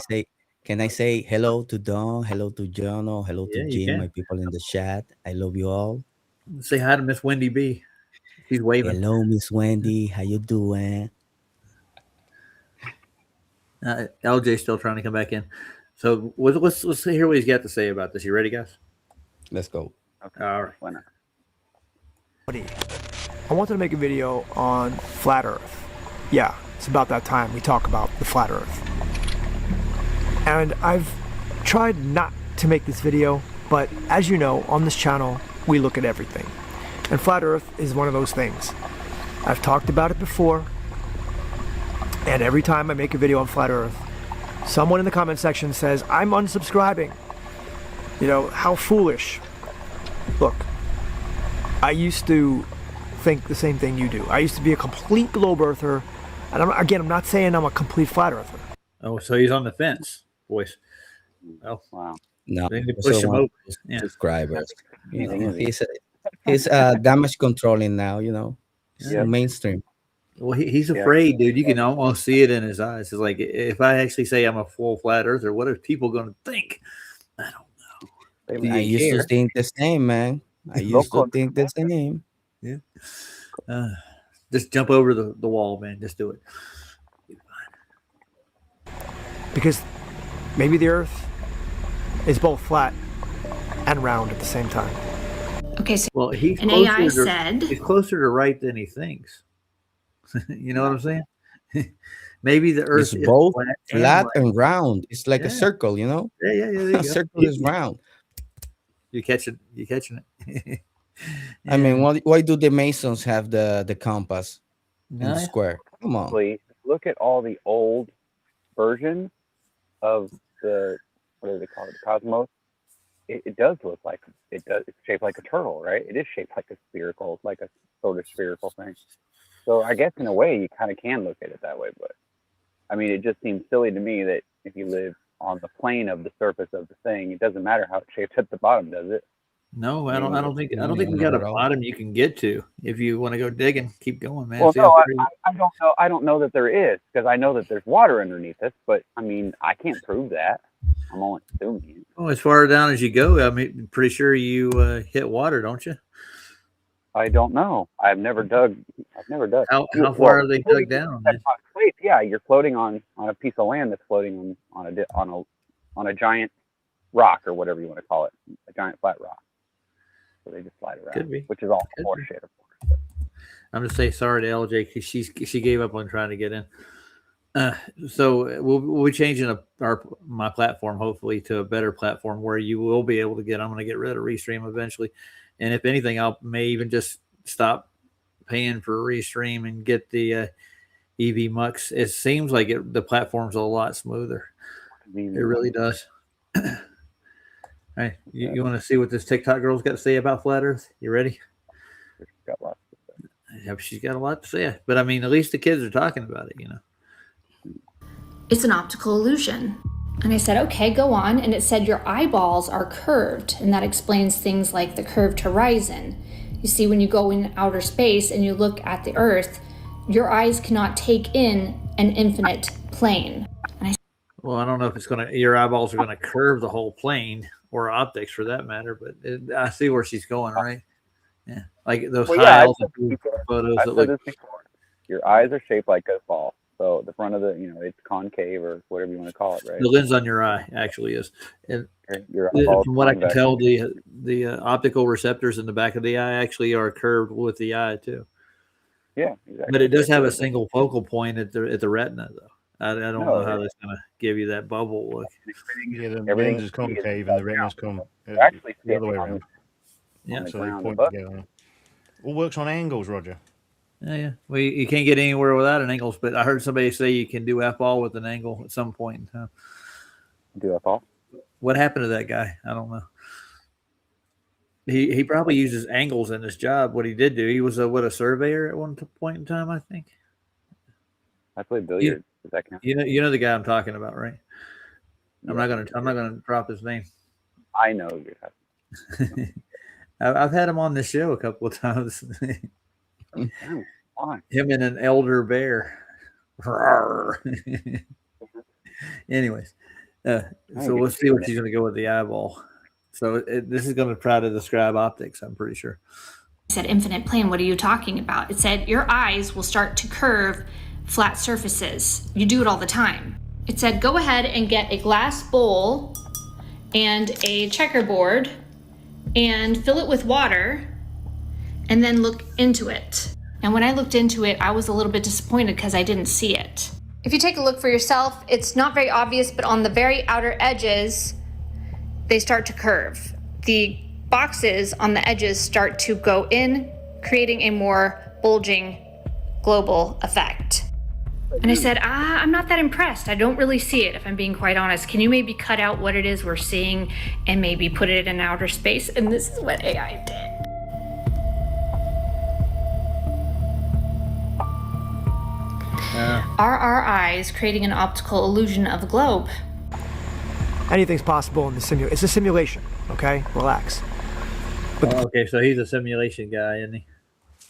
[SPEAKER 3] be.
[SPEAKER 2] can I say hello to Don, hello to Jono, hello
[SPEAKER 1] Yeah,
[SPEAKER 2] to
[SPEAKER 1] you
[SPEAKER 2] Jim,
[SPEAKER 1] can.
[SPEAKER 2] my people in the chat. I love you all.
[SPEAKER 1] Say hi to Miss Wendy B. She's waving.
[SPEAKER 2] Hello, Miss Wendy. How you doing?
[SPEAKER 1] LJ's still trying to come back in. So let's hear what he's got to say about this. You ready, guys?
[SPEAKER 2] Let's go.
[SPEAKER 1] All right.
[SPEAKER 3] Why not?
[SPEAKER 6] I wanted to make a video on flat Earth. Yeah, it's about that time we talk about the flat Earth. And I've tried not to make this video, but as you know, on this channel, we look at everything. And flat Earth is one of those things. I've talked about it before, and every time I make a video on flat Earth, someone in the comment section says, I'm unsubscribing. You know, how foolish. Look, I used to think the same thing you do. I used to be a complete globe earther, and I'm not saying I'm a complete flat earther.
[SPEAKER 1] Oh, so he's on the fence, boys. Well,
[SPEAKER 3] Wow.
[SPEAKER 2] No,
[SPEAKER 1] they need to
[SPEAKER 2] also
[SPEAKER 1] push him
[SPEAKER 2] want
[SPEAKER 1] over. Yeah.
[SPEAKER 2] subscribers. You know,
[SPEAKER 3] Easy.
[SPEAKER 2] he's damage controlling now. You know, he's
[SPEAKER 3] Yeah.
[SPEAKER 2] mainstream.
[SPEAKER 1] Well, he's
[SPEAKER 3] Yeah.
[SPEAKER 1] afraid, dude. You can almost see it in his eyes. It's like, if I actually say I'm a full flat earther, what are people going to think? I don't know.
[SPEAKER 3] They
[SPEAKER 1] Do
[SPEAKER 2] I
[SPEAKER 1] you
[SPEAKER 2] used
[SPEAKER 1] care?
[SPEAKER 2] to think the same, man. I used to think the same.
[SPEAKER 1] Just jump over the wall, man. Just do it.
[SPEAKER 6] Because maybe the earth is both flat and round at the same time.
[SPEAKER 7] Okay, so
[SPEAKER 1] Well, he's
[SPEAKER 7] an
[SPEAKER 1] closer
[SPEAKER 7] AI
[SPEAKER 1] to,
[SPEAKER 7] said,
[SPEAKER 1] he's closer to right than he thinks. You know what I'm saying? Maybe the earth
[SPEAKER 2] It's
[SPEAKER 1] is
[SPEAKER 2] both
[SPEAKER 1] flat
[SPEAKER 2] flat
[SPEAKER 1] and
[SPEAKER 2] and round. It's like
[SPEAKER 1] Yeah.
[SPEAKER 2] a circle, you know.
[SPEAKER 1] right. Yeah. There
[SPEAKER 2] A
[SPEAKER 1] you go.
[SPEAKER 2] circle is round.
[SPEAKER 1] You catching it.
[SPEAKER 2] I mean, why do the Masons have the compass?
[SPEAKER 1] No,
[SPEAKER 2] and
[SPEAKER 1] yeah.
[SPEAKER 2] square. Come on.
[SPEAKER 3] Honestly, look at all the old versions of the, what do they call it, the Cosmos. It does look like it does. It's shaped like a turtle, right? It is shaped like a spherical, like a sort of spherical thing. So I guess in a way you kind of can look at it that way, but I mean, it just seems silly to me that if you live on the plane of the surface of the thing, it doesn't matter how it's shaped at the bottom, does it?
[SPEAKER 1] No, I don't. I don't think. I don't
[SPEAKER 2] Yeah,
[SPEAKER 1] think we got a
[SPEAKER 2] not at all.
[SPEAKER 1] bottom you can get to. If you want to go digging, keep going, man.
[SPEAKER 3] Well,
[SPEAKER 1] See how
[SPEAKER 3] no,
[SPEAKER 1] far you-
[SPEAKER 3] I don't know. I don't know that there is, because I know that there's water underneath us, but I mean, I can't prove that. I'm only assuming.
[SPEAKER 1] Oh, as far down as you go, I mean, pretty sure you hit water, don't you?
[SPEAKER 3] I don't know. I've never dug.
[SPEAKER 1] How
[SPEAKER 3] Well,
[SPEAKER 1] far are they dug down? Man?
[SPEAKER 3] on a plate, yeah, you're floating on a piece of land that's floating on a giant rock or whatever you want to call it, a giant flat rock. So they just slide around,
[SPEAKER 1] Could be.
[SPEAKER 3] which is all
[SPEAKER 1] Could
[SPEAKER 3] horse
[SPEAKER 1] be.
[SPEAKER 3] shit, of course.
[SPEAKER 1] I'm just saying sorry to LJ because she gave up on trying to get in. So we'll be changing my platform hopefully to a better platform where you will be able to get. I'm going to get rid of Restream eventually, and if anything, I may even just stop paying for Restream and get the EV Mux. It seems like the platform's a lot smoother. It really does. Hey, you want to see what this TikTok girl's got to say about Flat Earth? You ready?
[SPEAKER 3] Got lots of stuff.
[SPEAKER 1] Yeah, she's got a lot to say, but I mean, at least the kids are talking about it, you know.
[SPEAKER 7] It's an optical illusion. And I said, okay, go on. And it said your eyeballs are curved. And that explains things like the curved horizon. You see, when you go in outer space and you look at the Earth, your eyes cannot take in an infinite plane.
[SPEAKER 1] Well, I don't know if your eyeballs are going to curve the whole plane or optics for that matter, but I see where she's going, right? Yeah. Like those high altitude photos
[SPEAKER 3] I've
[SPEAKER 1] that
[SPEAKER 3] said
[SPEAKER 1] look.
[SPEAKER 3] this before. Your eyes are shaped like a ball. So the front of it's concave or whatever you want to call it, right?
[SPEAKER 1] The lens on your eye actually is. And
[SPEAKER 3] Your eyeballs
[SPEAKER 1] from what I can
[SPEAKER 3] convex.
[SPEAKER 1] tell, the optical receptors in the back of the eye actually are curved with the eye too.
[SPEAKER 3] Yeah, exactly.
[SPEAKER 1] But it does have a single focal point at the retina, though. I don't
[SPEAKER 3] No,
[SPEAKER 1] know how that's going to give you that bubble look.
[SPEAKER 4] Yeah, the
[SPEAKER 3] Everything
[SPEAKER 4] lens is concave and the retina's
[SPEAKER 3] They're actually
[SPEAKER 4] the other way
[SPEAKER 3] standing on
[SPEAKER 4] around.
[SPEAKER 1] Yeah.
[SPEAKER 3] on the
[SPEAKER 4] So they
[SPEAKER 3] ground
[SPEAKER 4] point
[SPEAKER 3] above.
[SPEAKER 4] together. All works on angles, Roger.
[SPEAKER 1] Yeah. Well, you can't get anywhere without an angle, but I heard somebody say you can do F-ball with an angle at some point in time.
[SPEAKER 3] Do that all?
[SPEAKER 1] What happened to that guy? I don't know. He probably uses angles in his job. What he did do, he was a surveyor at one point in time, I think.
[SPEAKER 3] I play billiards. Does that count?
[SPEAKER 1] You know the guy I'm talking about, right? I'm not gonna drop his name.
[SPEAKER 3] I know you have.
[SPEAKER 1] I've had him on the show a couple of times.
[SPEAKER 3] Why?
[SPEAKER 1] Him and an elder bear. Anyways, so we'll see what he's going to go with the eyeball. So this is going to try to describe optics, I'm pretty sure.
[SPEAKER 7] I said, infinite plane, what are you talking about? It said your eyes will start to curve flat surfaces. You do it all the time. It said, go ahead and get a glass bowl and a checkerboard and fill it with water and then look into it. And when I looked into it, I was a little bit disappointed because I didn't see it. If you take a look for yourself, it's not very obvious, but on the very outer edges, they start to curve. The boxes on the edges start to go in, creating a more bulging global effect. And I said, I'm not that impressed. I don't really see it, if I'm being quite honest. Can you maybe cut out what it is we're seeing and maybe put it in outer space? And this is what AI did. Are our eyes creating an optical illusion of the globe?
[SPEAKER 6] Anything's possible in the simulation. It's a simulation, okay? Relax.
[SPEAKER 1] Okay, so he's a simulation guy, isn't he?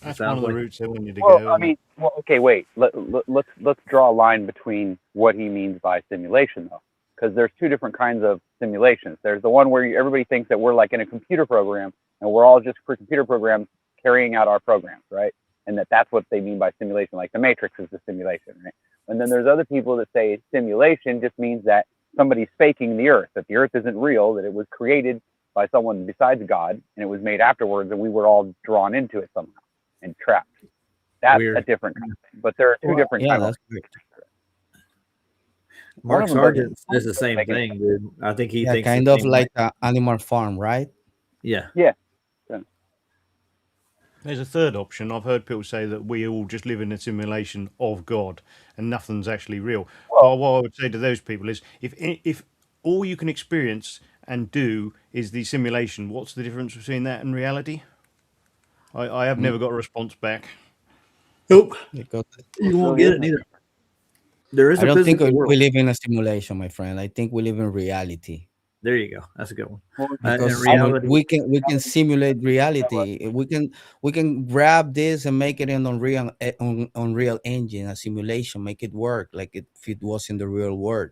[SPEAKER 4] That's
[SPEAKER 1] Sounds
[SPEAKER 4] one of the
[SPEAKER 1] like-
[SPEAKER 4] routes they want you to
[SPEAKER 3] Well,
[SPEAKER 4] go.
[SPEAKER 3] I mean, okay, wait. Let's draw a line between what he means by simulation, though, because there's two different kinds of simulations. There's the one where everybody thinks that we're like in a computer program, and we're all just for computer programs carrying out our programs, right? And that's what they mean by simulation. Like the Matrix is the simulation, right? And then there's other people that say simulation just means that somebody's faking the Earth, that the Earth isn't real, that it was created by someone besides God, and it was made afterwards, and we were all drawn into it somehow and trapped. That's
[SPEAKER 1] Weird.
[SPEAKER 3] a different kind of thing. But there are two different
[SPEAKER 2] Yeah,
[SPEAKER 3] kinds.
[SPEAKER 2] that's great.
[SPEAKER 1] Mark
[SPEAKER 3] One of them
[SPEAKER 1] Sargent
[SPEAKER 3] doesn't-
[SPEAKER 1] says the same thing, dude. I think he
[SPEAKER 2] Yeah,
[SPEAKER 1] thinks
[SPEAKER 2] kind
[SPEAKER 1] the
[SPEAKER 2] of
[SPEAKER 1] same
[SPEAKER 2] like
[SPEAKER 1] way.
[SPEAKER 2] Animal Farm, right?
[SPEAKER 1] Yeah.
[SPEAKER 4] There's a third option. I've heard people say that we all just live in a simulation of God and nothing's actually real. But what I would say to those people is, if all you can experience and do is the simulation, what's the difference between that and reality? I have never got a response back.
[SPEAKER 1] Nope.
[SPEAKER 2] Because
[SPEAKER 1] You won't get it neither. There is
[SPEAKER 2] I
[SPEAKER 1] a
[SPEAKER 2] don't think
[SPEAKER 1] physical world.
[SPEAKER 2] we live in a simulation, my friend. I think we live in reality.
[SPEAKER 1] There you go. That's a good one. In
[SPEAKER 2] Because
[SPEAKER 1] reality,
[SPEAKER 2] we can simulate reality. We can grab this and make it in Unreal Engine, a simulation, make it work like if it was in the real world.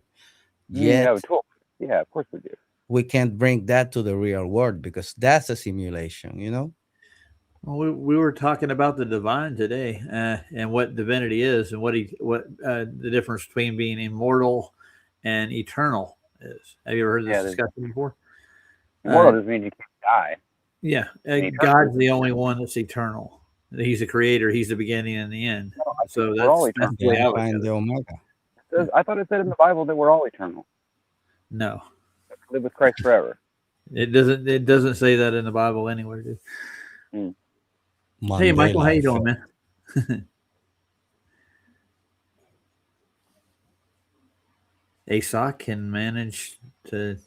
[SPEAKER 3] You
[SPEAKER 2] Yet
[SPEAKER 3] have a tool. Yeah, of course we do.
[SPEAKER 2] we can't bring that to the real world because that's a simulation, you know?
[SPEAKER 1] well, we were talking about the divine today, and what divinity is, and what the difference between being immortal and eternal is. Have you ever heard this discussion before?
[SPEAKER 3] Immortal doesn't mean you can't die.
[SPEAKER 1] Yeah,
[SPEAKER 3] eternal
[SPEAKER 1] God's the only one that's eternal. He's the creator. He's the beginning and the end.
[SPEAKER 3] No, I
[SPEAKER 1] So
[SPEAKER 3] think we're all
[SPEAKER 1] that's
[SPEAKER 3] eternal.
[SPEAKER 1] the way I look
[SPEAKER 2] Alpha
[SPEAKER 1] at
[SPEAKER 2] and
[SPEAKER 1] it.
[SPEAKER 2] the Omega.
[SPEAKER 3] I thought it said in the Bible that we're all eternal.
[SPEAKER 1] No,
[SPEAKER 3] Live with Christ forever.
[SPEAKER 1] it doesn't. It doesn't say that in the Bible anywhere, dude. Hey, Michael, how you doing, man? ASOC can manage to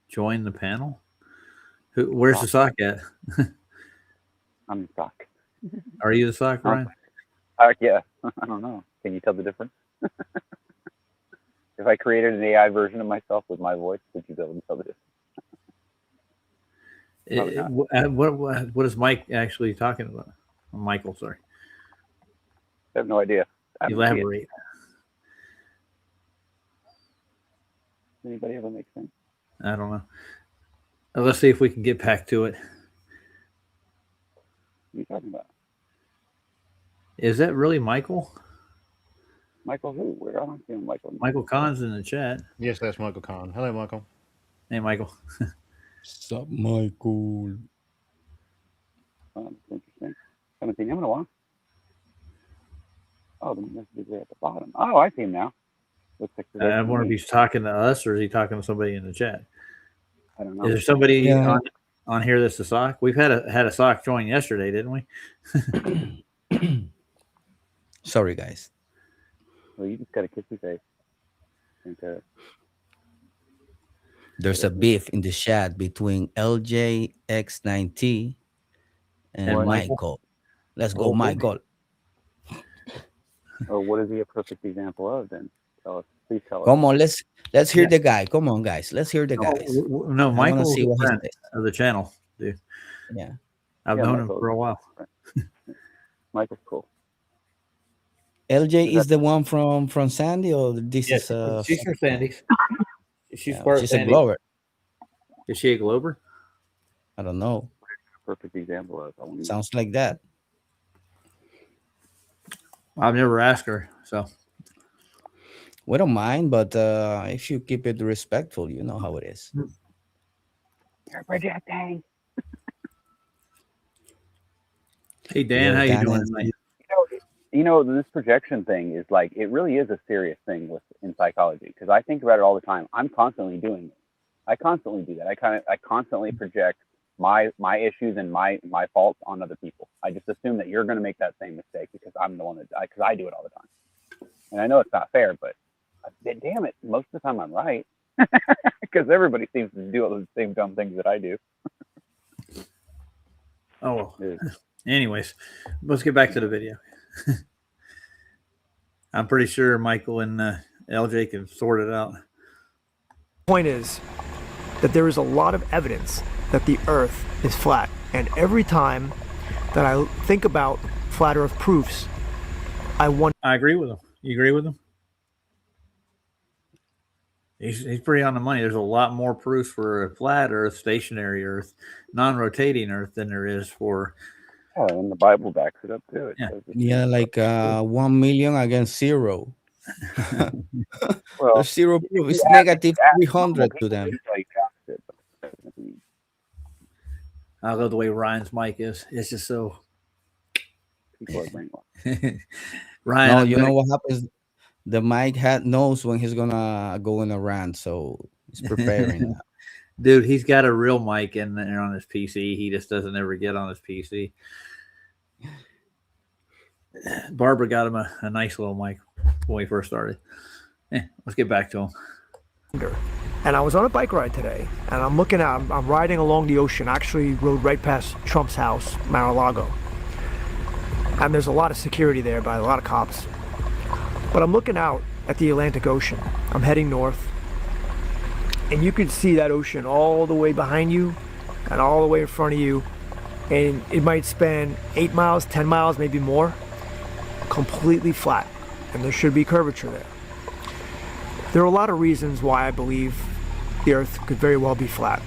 [SPEAKER 1] join the panel. Where's the sock at?
[SPEAKER 3] I'm the sock.
[SPEAKER 1] Are you the sock, Ryan?
[SPEAKER 3] Yeah, I don't know. Can you tell the difference? If I created an AI version of myself with my voice, would you be able to tell the difference?
[SPEAKER 1] What is Mike actually talking about? Michael, sorry.
[SPEAKER 3] I have no idea.
[SPEAKER 1] Elaborate.
[SPEAKER 3] Anybody ever make sense?
[SPEAKER 1] I don't know. Let's see if we can get back to it.
[SPEAKER 3] What are you talking about?
[SPEAKER 1] Is that really Michael?
[SPEAKER 3] Michael who? Where? I don't see him.
[SPEAKER 1] Michael Kahn's in the chat.
[SPEAKER 4] Yes, that's Michael Kahn. Hello, Michael.
[SPEAKER 1] Hey, Michael.
[SPEAKER 2] Sup, Michael?
[SPEAKER 3] That's interesting. Haven't seen him in a while. Oh, the message is there at the bottom. Oh, I see him now. Looks like
[SPEAKER 1] I wonder if he's talking to us or is he talking to somebody in the chat?
[SPEAKER 3] I don't know.
[SPEAKER 1] Is there somebody on here that's a sock? We've had a sock join yesterday, didn't we?
[SPEAKER 2] Sorry, guys.
[SPEAKER 3] Well, you just got a kissy face.
[SPEAKER 2] There's a beef in the chat between LJX9T and Michael. Let's go, Michael.
[SPEAKER 3] Oh, what is he a perfect example of then? Tell us. Please tell us.
[SPEAKER 2] Come on, let's hear the guy. Come on, guys. Let's hear the guys.
[SPEAKER 1] No, Michael's a friend of the channel, dude.
[SPEAKER 2] Yeah.
[SPEAKER 1] I've known him for a while.
[SPEAKER 3] Michael's cool.
[SPEAKER 2] LJ is the one from Sandy, or this is
[SPEAKER 1] she's from Sandy's. She's
[SPEAKER 2] she's a Glover.
[SPEAKER 1] Is she a Glover?
[SPEAKER 2] I don't know.
[SPEAKER 3] Perfect example of.
[SPEAKER 2] Sounds like that.
[SPEAKER 1] I've never asked her, so
[SPEAKER 2] we don't mind, but if you keep it respectful, you know how it is.
[SPEAKER 3] You're projecting.
[SPEAKER 1] Hey Dan, how you doing tonight?
[SPEAKER 3] You know, this projection thing is like, it really is a serious thing in psychology, because I think about it all the time. I'm constantly doing it. I constantly do that. I constantly project my issues and my faults on other people. I just assume that you're going to make that same mistake because I'm the one because I do it all the time. And I know it's not fair, but damn it, most of the time I'm right, because everybody seems to do all the same dumb things that I do.
[SPEAKER 1] Oh, well. Anyways, let's get back to the video. I'm pretty sure Michael and LJ can sort it out.
[SPEAKER 6] Point is that there is a lot of evidence that the Earth is flat, and every time that I think about flat Earth proofs, I wonder.
[SPEAKER 1] I agree with him. You agree with him? He's pretty on the money. There's a lot more proofs for a flat Earth, stationary Earth, non-rotating Earth than there is for.
[SPEAKER 3] Oh, and the Bible backs it up too.
[SPEAKER 2] Yeah, like 1 million against 0.
[SPEAKER 3] Well,
[SPEAKER 2] there's 0 proof. It's negative 300 to them.
[SPEAKER 1] I love the way Ryan's mic is. It's just so.
[SPEAKER 2] Ryan, no, you know what happens? The mic knows when he's gonna go in a rant, so he's preparing.
[SPEAKER 1] Dude, he's got a real mic in there on his PC. He just doesn't ever get on his PC. Barbara got him a nice little mic when we first started. Let's get back to him.
[SPEAKER 6] And I was on a bike ride today, and I'm looking out. I'm riding along the ocean. I actually rode right past Trump's house, Mar-a-Lago. And there's a lot of security there by a lot of cops. But I'm looking out at the Atlantic Ocean. I'm heading north. And you can see that ocean all the way behind you and all the way in front of you. And it might span 8 miles, 10 miles, maybe more. Completely flat. And there should be curvature there. There are a lot of reasons why I believe the Earth could very well be flat.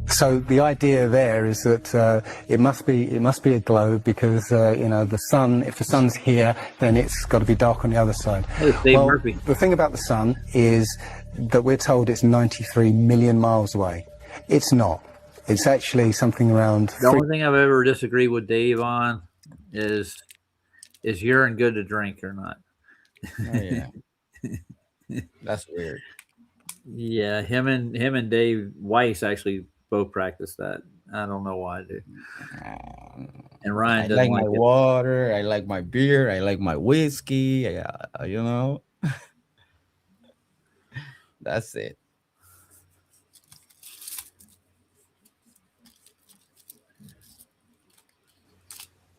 [SPEAKER 8] So the idea there is that it must be a globe because the sun. If the sun's here, then it's got to be dark on the other side.
[SPEAKER 1] Well, Murphy.
[SPEAKER 8] The thing about the sun is that we're told it's 93 million miles away. It's not. It's actually something around.
[SPEAKER 1] The only thing I've ever disagreed with Dave on is urine good to drink or not?
[SPEAKER 2] Oh, yeah. That's weird.
[SPEAKER 1] Yeah, him and Dave Weiss actually both practice that. I don't know why, dude. And Ryan
[SPEAKER 2] I
[SPEAKER 1] doesn't
[SPEAKER 2] like my
[SPEAKER 1] it.
[SPEAKER 2] water. I like my beer. I like my whiskey. That's it.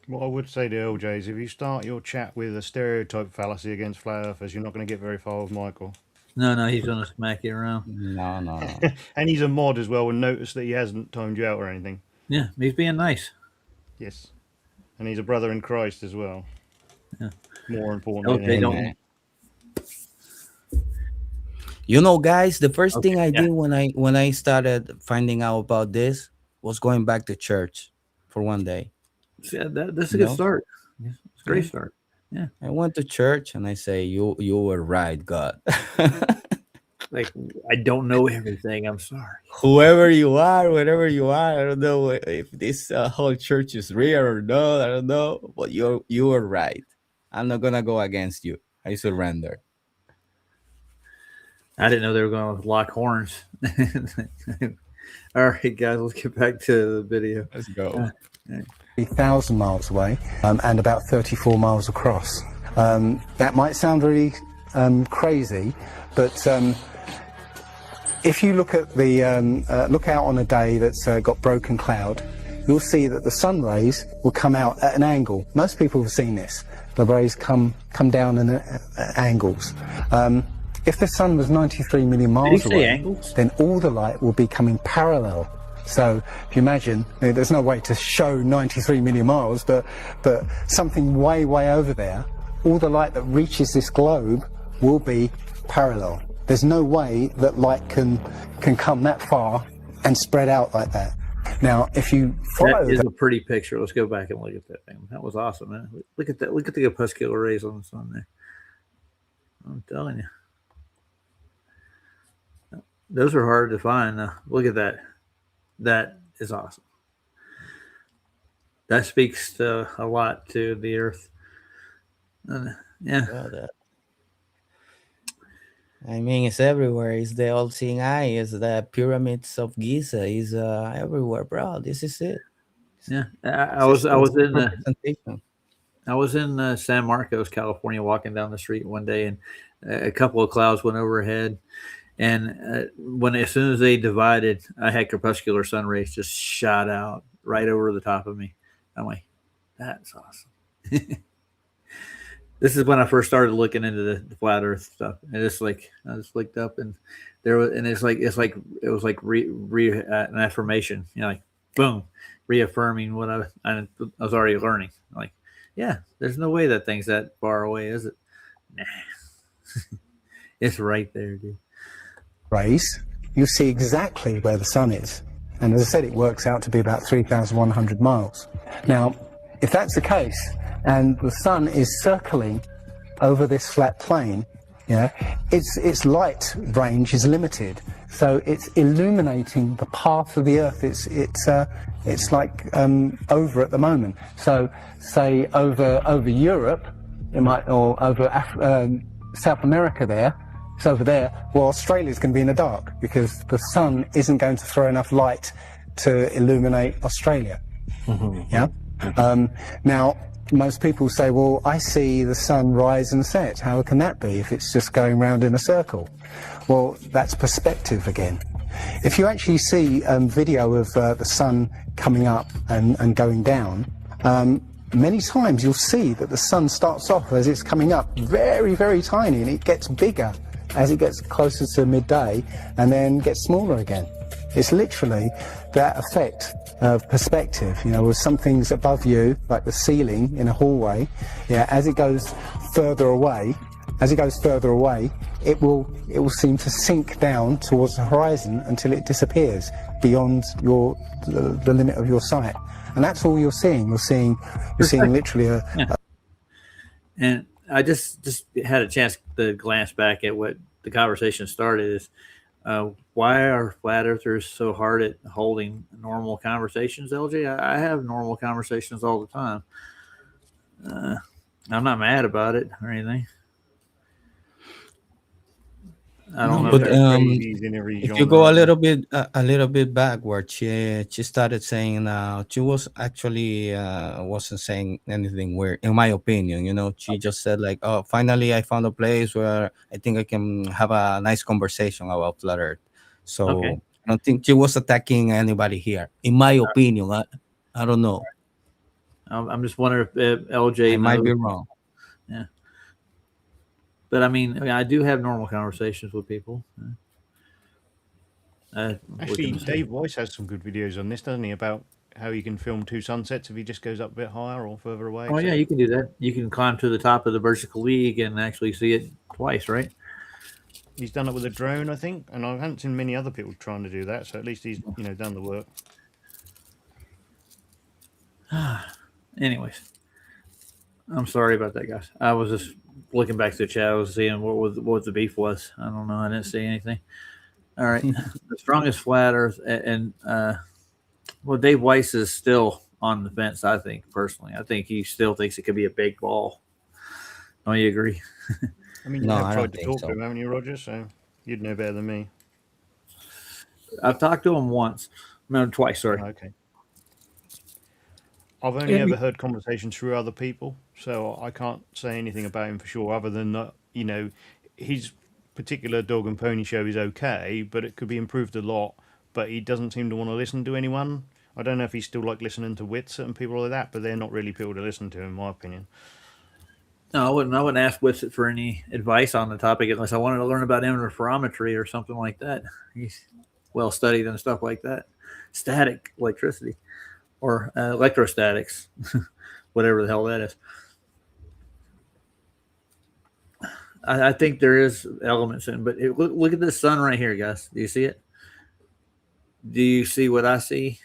[SPEAKER 4] What I would say to LJ is if you start your chat with a stereotype fallacy against flat earthers, you're not going to get very far with Michael.
[SPEAKER 1] No, he's going to smack you around.
[SPEAKER 2] No.
[SPEAKER 4] And he's a mod as well, and notice that he hasn't timed you out or anything.
[SPEAKER 1] Yeah, he's being nice.
[SPEAKER 4] Yes. And he's a brother in Christ as well.
[SPEAKER 1] Yeah.
[SPEAKER 4] More important.
[SPEAKER 1] Okay, don't.
[SPEAKER 2] Guys, the first thing I did when I started finding out about this was going back to church for one day.
[SPEAKER 1] Yeah, that's a good start. It's a great start. Yeah.
[SPEAKER 2] I went to church and I say, you were right, God.
[SPEAKER 1] Like, I don't know everything. I'm sorry.
[SPEAKER 2] Whoever you are, wherever you are, I don't know if this whole church is real or not. I don't know, but you were right. I'm not gonna go against you. I surrender.
[SPEAKER 1] I didn't know they were going to lock horns. All right, guys, let's get back to the video.
[SPEAKER 2] Let's go.
[SPEAKER 8] 3,000 miles away and about 34 miles across. That might sound really crazy, but if you look at look out on a day that's got broken cloud, you'll see that the sun rays will come out at an angle. Most people have seen this. The rays come down in angles. If the sun was 93 million miles away, then all the light will be coming parallel. So if you imagine, there's no way to show 93 million miles, but something way over there, all the light that reaches this globe will be parallel. There's no way that light can come that far and spread out like that. Now, if you follow
[SPEAKER 1] that is a pretty picture. Let's go back and look at that thing. That was awesome, man. Look at that. Look at the opuscular rays on the sun there. I'm telling you. Those are hard to find. Look at that. That is awesome. That speaks a lot to the Earth. Yeah.
[SPEAKER 2] I mean, it's everywhere. It's the all-seeing eye. It's the pyramids of Giza. Is everywhere, bro. This is it.
[SPEAKER 1] Yeah, I was in San Marcos, California, walking down the street one day, and a couple of clouds went overhead. And as soon as they divided, I had crepuscular sun rays just shot out right over the top of me. I'm like, that's awesome. This is when I first started looking into the flat Earth stuff, and it's like I just looked up, and it was like an affirmation, like boom, reaffirming what I was already learning. Like, yeah, there's no way that thing's that far away, is it? Nah, it's right there, dude.
[SPEAKER 8] Rays, you see exactly where the sun is, and as I said, it works out to be about 3,100 miles. Now, if that's the case, and the sun is circling over this flat plane, its light range is limited, so it's illuminating the path of the Earth. It's like over at the moment. So, say over Europe, it might, or over South America there, it's over there. Well, Australia's going to be in the dark because the sun isn't going to throw enough light to illuminate Australia. Yeah. Now, most people say, well, I see the sun rise and set. How can that be if it's just going round in a circle? Well, that's perspective again. If you actually see video of the sun coming up and going down, many times you'll see that the sun starts off as it's coming up very, very tiny, and it gets bigger as it gets closer to midday and then gets smaller again. It's literally that effect of perspective, you know, with something's above you, like the ceiling in a hallway, yeah, as it goes further away, it will seem to sink down towards the horizon until it disappears beyond the limit of your sight. And that's all you're seeing. You're seeing literally
[SPEAKER 1] And I just had a chance to glance back at what the conversation started is why are flat earthers so hard at holding normal conversations, LJ? I have normal conversations all the time. I'm not mad about it or anything. I don't know.
[SPEAKER 2] But
[SPEAKER 4] if
[SPEAKER 2] you go a little bit backward, she started saying she was actually wasn't saying anything weird, in my opinion. You know, she just said like, "Oh, finally, I found a place where I think I can have a nice conversation about flat Earth." So I don't think she was attacking anybody here, in my opinion. I don't know.
[SPEAKER 1] I'm just wondering if LJ
[SPEAKER 2] might be wrong.
[SPEAKER 1] Yeah. But I mean, I do have normal conversations with people.
[SPEAKER 4] Actually, Dave Weiss has some good videos on this, doesn't he? About how you can film two sunsets if he just goes up a bit higher or further away.
[SPEAKER 1] Oh, yeah, you can do that. You can climb to the top of the Burj Khalifa and actually see it twice, right?
[SPEAKER 4] He's done it with a drone, I think, and I haven't seen many other people trying to do that. So at least he's done the work.
[SPEAKER 1] Anyways, I'm sorry about that, guys. I was just looking back to the chat. I was seeing what the beef was. I don't know. I didn't see anything. All right. The strongest flat Earth and well, Dave Weiss is still on the fence. I think personally, I think he still thinks it could be a big ball. Don't you agree?
[SPEAKER 4] I mean, you've tried to talk to him, haven't you, Roger? So you'd know better than me.
[SPEAKER 1] I've talked to him once, no, twice. Sorry.
[SPEAKER 4] Okay. I've only ever heard conversations through other people, so I can't say anything about him for sure, other than that, his particular dog and pony show is okay, but it could be improved a lot. But he doesn't seem to want to listen to anyone. I don't know if he's still like listening to Witsit and people like that, but they're not really people to listen to, in my opinion.
[SPEAKER 1] No, I wouldn't ask Witsit for any advice on the topic unless I wanted to learn about interferometry or something like that. He's well studied and stuff like that. Static electricity. Or electrostatics, whatever the hell that is. I think there is elements in, but look at this sun right here, guys. Do you see it? Do you see what I see?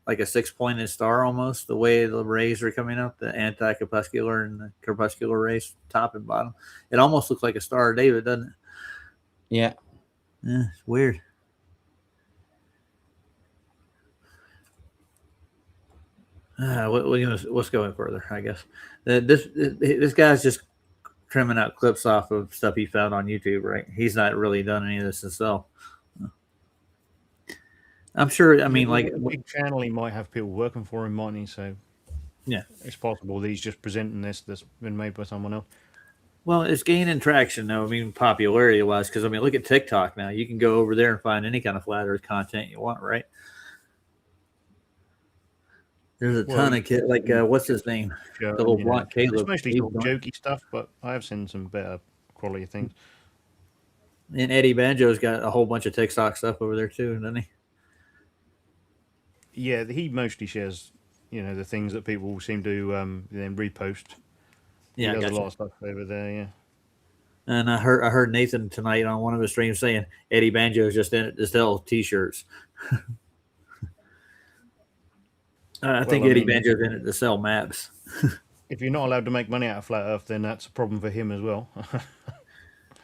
[SPEAKER 1] Like a 6-pointed star almost, the way the rays are coming up, the anti-corpuscular and the corpuscular rays, top and bottom. It almost looks like a Star of David, doesn't it?
[SPEAKER 2] Yeah.
[SPEAKER 1] Yeah, it's weird. Let's go in further, I guess. This guy's just trimming out clips off of stuff he found on YouTube, right? He's not really done any of this himself. I'm sure. I mean, like
[SPEAKER 4] a big channel, he might have people working for him, mightn't he? So
[SPEAKER 1] yeah,
[SPEAKER 4] it's possible that he's just presenting this that's been made by someone else.
[SPEAKER 1] Well, it's gaining traction, though. I mean, popularity-wise, because I mean, look at TikTok now. You can go over there and find any kind of flat Earth content you want, right? There's a ton of kids, like what's his name? The little blonde Caleb.
[SPEAKER 4] It's mostly jokey stuff, but I have seen some better quality things.
[SPEAKER 1] And Eddie Banjo's got a whole bunch of TikTok stuff over there too, doesn't he?
[SPEAKER 4] Yeah, he mostly shares, the things that people seem to then repost.
[SPEAKER 1] Yeah,
[SPEAKER 4] he does a lot of stuff over there. Yeah.
[SPEAKER 1] And I heard Nathan tonight on one of his streams saying Eddie Banjo's just in it to sell T-shirts. I think Eddie Banjo's in it to sell maps.
[SPEAKER 4] If you're not allowed to make money out of flat Earth, then that's a problem for him as well.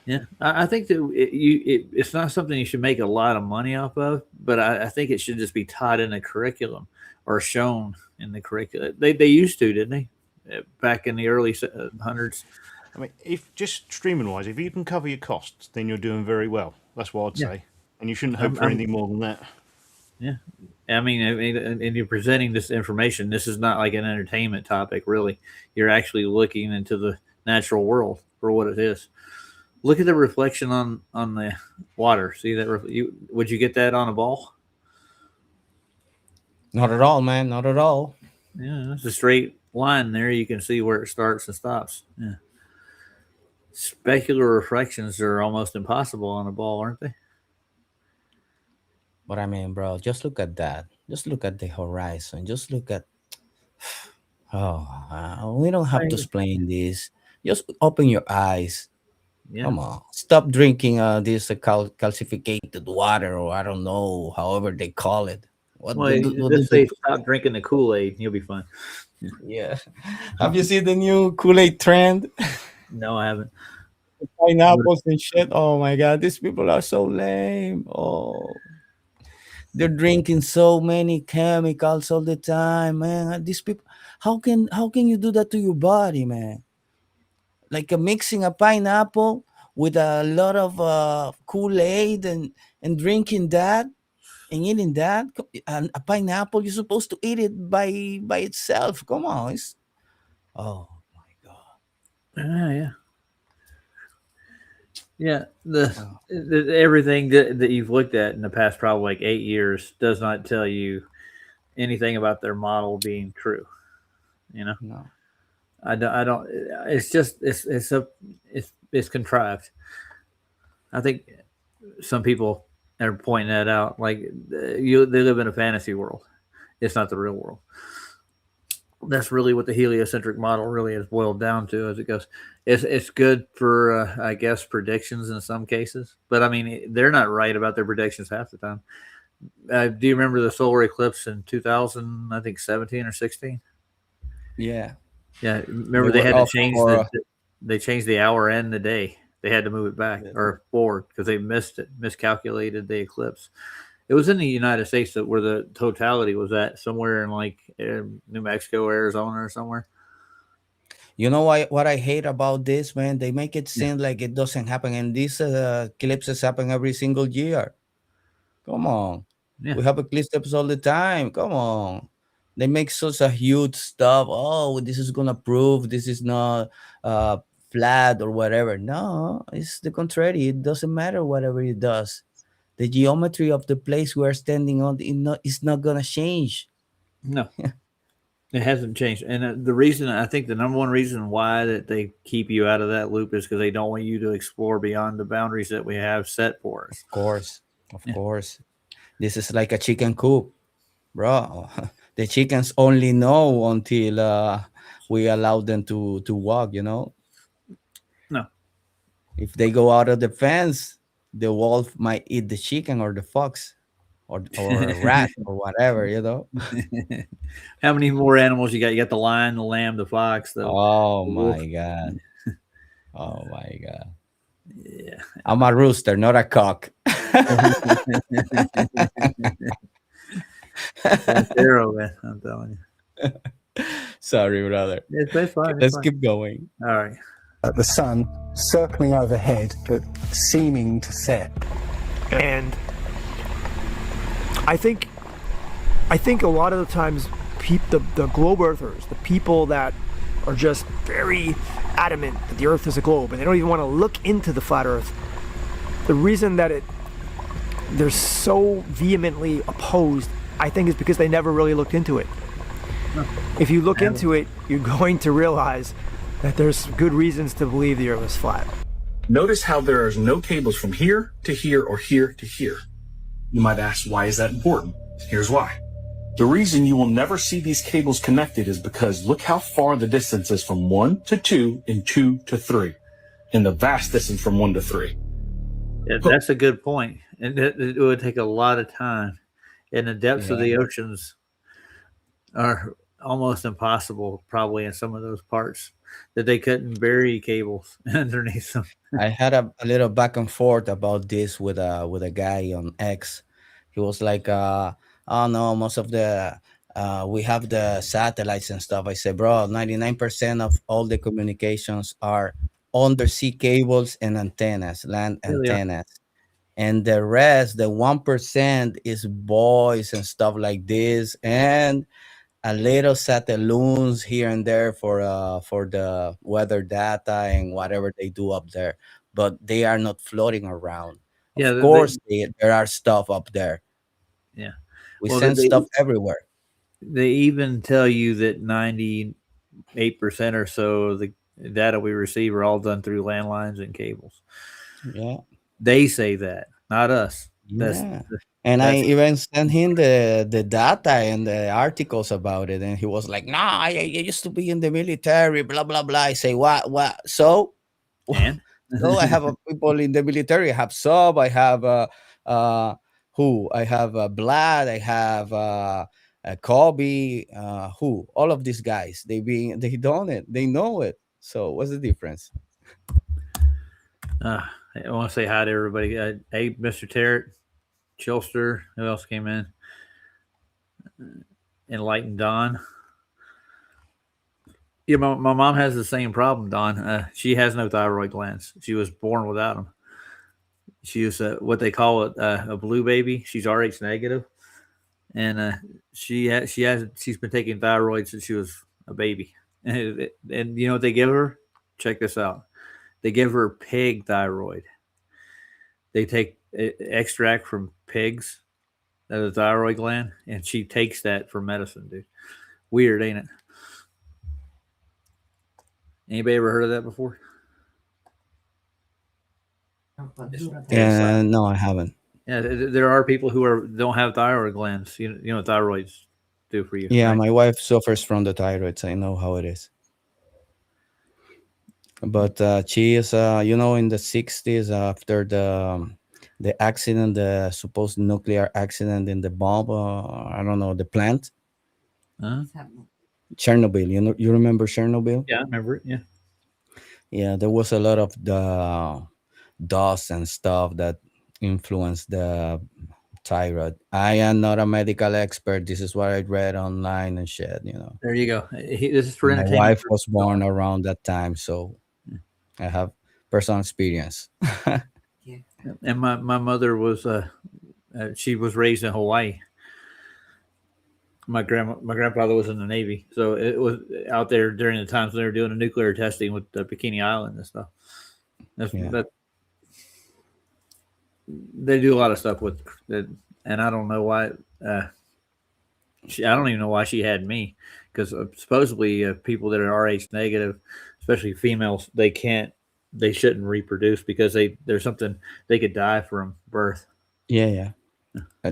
[SPEAKER 1] Yeah, I think that it's not something you should make a lot of money off of, but I think it should just be taught in the curriculum or shown in the curriculum. They used to, didn't they? Back in the early hundreds,
[SPEAKER 4] I mean, if just streaming wise, if you can cover your costs, then you're doing very well. That's what I'd
[SPEAKER 1] Yeah.
[SPEAKER 4] say. And you shouldn't hope for anything more than that.
[SPEAKER 1] Yeah. I mean, and you're presenting this information. This is not like an entertainment topic, really. You're actually looking into the natural world for what it is. Look at the reflection on the water. See that? Would you get that on a ball?
[SPEAKER 2] Not at all, man. Not at all.
[SPEAKER 1] Yeah, it's a straight line there. You can see where it starts and stops. Yeah. Specular reflections are almost impossible on a ball, aren't they?
[SPEAKER 2] But I mean, bro, just look at that. Just look at the horizon. Just look at. We don't have to explain this. Just open your eyes.
[SPEAKER 1] Yeah.
[SPEAKER 2] Come on. Stop drinking this calcificated water, or I don't know, however they call it. What
[SPEAKER 1] Just say stop drinking the Kool-Aid. You'll be fine.
[SPEAKER 2] Yeah. Have you seen the new Kool-Aid trend?
[SPEAKER 1] No, I haven't.
[SPEAKER 2] Pineapples and shit. Oh my god, these people are so lame. Oh, they're drinking so many chemicals all the time, man. These people, how can you do that to your body, man? Like mixing a pineapple with a lot of Kool-Aid and drinking that and eating that. And a pineapple, you're supposed to eat it by itself. Come on, oh my god.
[SPEAKER 1] Yeah. Yeah, the everything that you've looked at in the past probably like 8 years does not tell you anything about their model being true. You know,
[SPEAKER 2] No.
[SPEAKER 1] I don't. It's just it's contrived. I think some people are pointing that out. Like they live in a fantasy world. It's not the real world. That's really what the heliocentric model really is boiled down to as it goes. It's good for I guess predictions in some cases, but I mean they're not right about their predictions half the time. Do you remember the solar eclipse in 2000? I think 17 or 16.
[SPEAKER 2] Yeah.
[SPEAKER 1] Yeah, remember they had to change they changed the hour and the day. They had to move it back or forward because they miscalculated the eclipse. It was in the United States where the totality was at, somewhere in like New Mexico, Arizona, or somewhere.
[SPEAKER 2] You know what I hate about this, man? They make it seem like it doesn't happen, and these eclipses happen every single year. Come on, we have eclipses all the time. Come on, they make such a huge stuff. Oh, this is gonna prove this is not flat or whatever. No, it's the contrary. It doesn't matter whatever it does. The geometry of the place we are standing on is not gonna change.
[SPEAKER 1] No, it hasn't changed. And the reason, I think the number one reason why that they keep you out of that loop is because they don't want you to explore beyond the boundaries that we have set for us.
[SPEAKER 2] Of course. This is like a chicken coop, bro. The chickens only know until we allow them to walk, you know?
[SPEAKER 1] No.
[SPEAKER 2] If they go out of the fence, the wolf might eat the chicken or the fox or a rat or whatever, you know?
[SPEAKER 1] How many more animals you got? You got the lion, the lamb, the fox.
[SPEAKER 2] Oh my God. Oh my God.
[SPEAKER 1] Yeah.
[SPEAKER 2] I'm a rooster, not a cock.
[SPEAKER 1] Zero, man, I'm telling you.
[SPEAKER 2] Sorry, brother.
[SPEAKER 1] It's fine.
[SPEAKER 2] Let's keep going.
[SPEAKER 1] All right.
[SPEAKER 8] The sun circling overhead, but seeming to set.
[SPEAKER 6] And I think a lot of the times the globe earthers, the people that are just very adamant that the earth is a globe and they don't even want to look into the flat earth, the reason that they're so vehemently opposed, I think, is because they never really looked into it. No. If you look into it, you're going to realize that there's good reasons to believe the earth is flat.
[SPEAKER 9] Notice how there are no cables from here to here or here to here. You might ask, why is that important? Here's why. The reason you will never see these cables connected is because look how far the distance is from 1 to 2 and 2 to 3, and the vast distance from 1 to 3.
[SPEAKER 1] Yeah, that's a good point. And it would take a lot of time. And the depths of the oceans are almost impossible, probably in some of those parts, that they couldn't bury cables underneath them.
[SPEAKER 2] I had a little back and forth about this with a guy on X. He was like, "Oh no, most of the we have the satellites and stuff." I said, "Bro, 99% of all the communications are undersea cables and antennas, land
[SPEAKER 1] Really are.
[SPEAKER 2] antennas. And the rest, the 1%, is buoys and stuff like this, and a little satelloons here and there for the weather data and whatever they do up there. But they are not floating around.
[SPEAKER 1] Yeah,
[SPEAKER 2] Of course, there are stuff up there.
[SPEAKER 1] yeah.
[SPEAKER 2] We
[SPEAKER 1] Well,
[SPEAKER 2] send stuff everywhere.
[SPEAKER 1] They even tell you that 98% or so of the data we receive are all done through landlines and cables.
[SPEAKER 2] Yeah.
[SPEAKER 1] They say that, not us.
[SPEAKER 2] Yeah. And I even sent him the data and the articles about it, and he was like, "No, I used to be in the military, blah blah blah." I say, "What? So,
[SPEAKER 1] And
[SPEAKER 2] so I have people in the military. I have sub. I have who? I have Blood. I have Kobe. Who? All of these guys. They done it. They know it. So what's the difference?
[SPEAKER 1] I want to say hi to everybody. Hey, Mr. Terrett, Chilster. Who else came in? Enlightened Don. Yeah, my mom has the same problem, Don. She has no thyroid glands. She was born without them. She was what they call it a blue baby. She's Rh negative, and she's been taking thyroid since she was a baby. And you know what they give her? Check this out. They give her pig thyroid. They take extract from pigs, the thyroid gland, and she takes that for medicine, dude. Weird, ain't it? Anybody ever heard of that before?
[SPEAKER 2] Yeah, no, I haven't.
[SPEAKER 1] Yeah, there are people who don't have thyroid glands. You know what thyroids do for you.
[SPEAKER 2] Yeah,
[SPEAKER 1] right?
[SPEAKER 2] my wife suffers from the thyroid. I know how it is. But she is, in the 60s after the accident, the supposed nuclear accident in the bomb. I don't know, the plant, Chernobyl. You remember Chernobyl?
[SPEAKER 1] Yeah, I remember it. Yeah.
[SPEAKER 2] Yeah, there was a lot of the dust and stuff that influenced the thyroid. I am not a medical expert. This is what I read online and shit.
[SPEAKER 1] There you go. This is for
[SPEAKER 2] My
[SPEAKER 1] entertainment.
[SPEAKER 2] wife was born around that time, so I have personal experience.
[SPEAKER 1] And my mother was she was raised in Hawaii. My grandfather was in the Navy, so it was out there during the times when they were doing the nuclear testing with Bikini Island and stuff. They do a lot of stuff with it, and I don't know why. I don't even know why she had me, because supposedly people that are Rh negative, especially females, they shouldn't reproduce because there's something they could die from birth.
[SPEAKER 2] Yeah.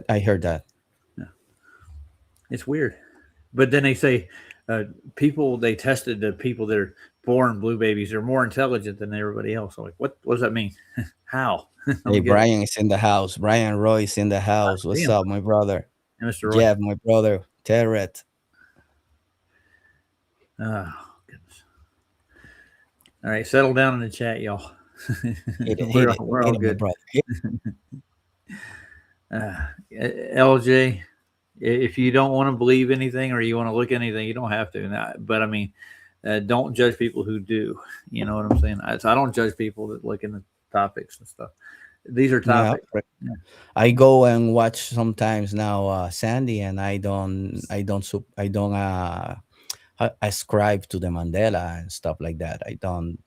[SPEAKER 2] I heard that.
[SPEAKER 1] Yeah. It's weird, but then they say they tested the people that are born blue babies are more intelligent than everybody else. I'm like, what does that mean? How?
[SPEAKER 2] Hey, Brian is in the house. Brian Roy is in the house. What's up, my brother?
[SPEAKER 1] Mr. Roy.
[SPEAKER 2] Jeff, my brother. Terret.
[SPEAKER 1] Oh, goodness. All right, settle down in the chat, y'all. We're all good. LJ, if you don't want to believe anything or you want to look at anything, you don't have to. But I mean, don't judge people who do. You know what I'm saying? I don't judge people that look in the topics and stuff. These are topics.
[SPEAKER 2] Yeah. I go and watch sometimes now Sandy, and I don't ascribe to the Mandela and stuff like that. I don't.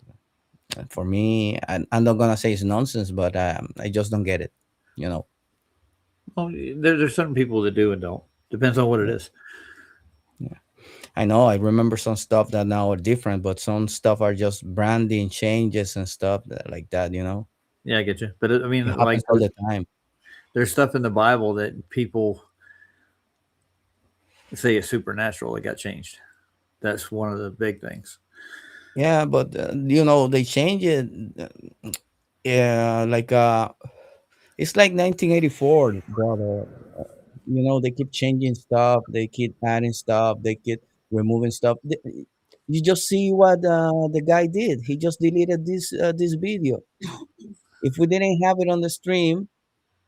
[SPEAKER 2] For me, I'm not gonna say it's nonsense, but I just don't get it. Well,
[SPEAKER 1] there's certain people that do and don't. Depends on what it is.
[SPEAKER 2] Yeah, I know. I remember some stuff that now are different, but some stuff are just branding changes and stuff like that.
[SPEAKER 1] Yeah, I get you. But I mean,
[SPEAKER 2] it happens all the time.
[SPEAKER 1] There's stuff in the Bible that people say is supernatural that got changed. That's one of the big things.
[SPEAKER 2] Yeah, but they change it. Yeah, like it's like 1984, brother. They keep changing stuff. They keep adding stuff. They keep removing stuff. You just see what the guy did. He just deleted this video. If we didn't have it on the stream,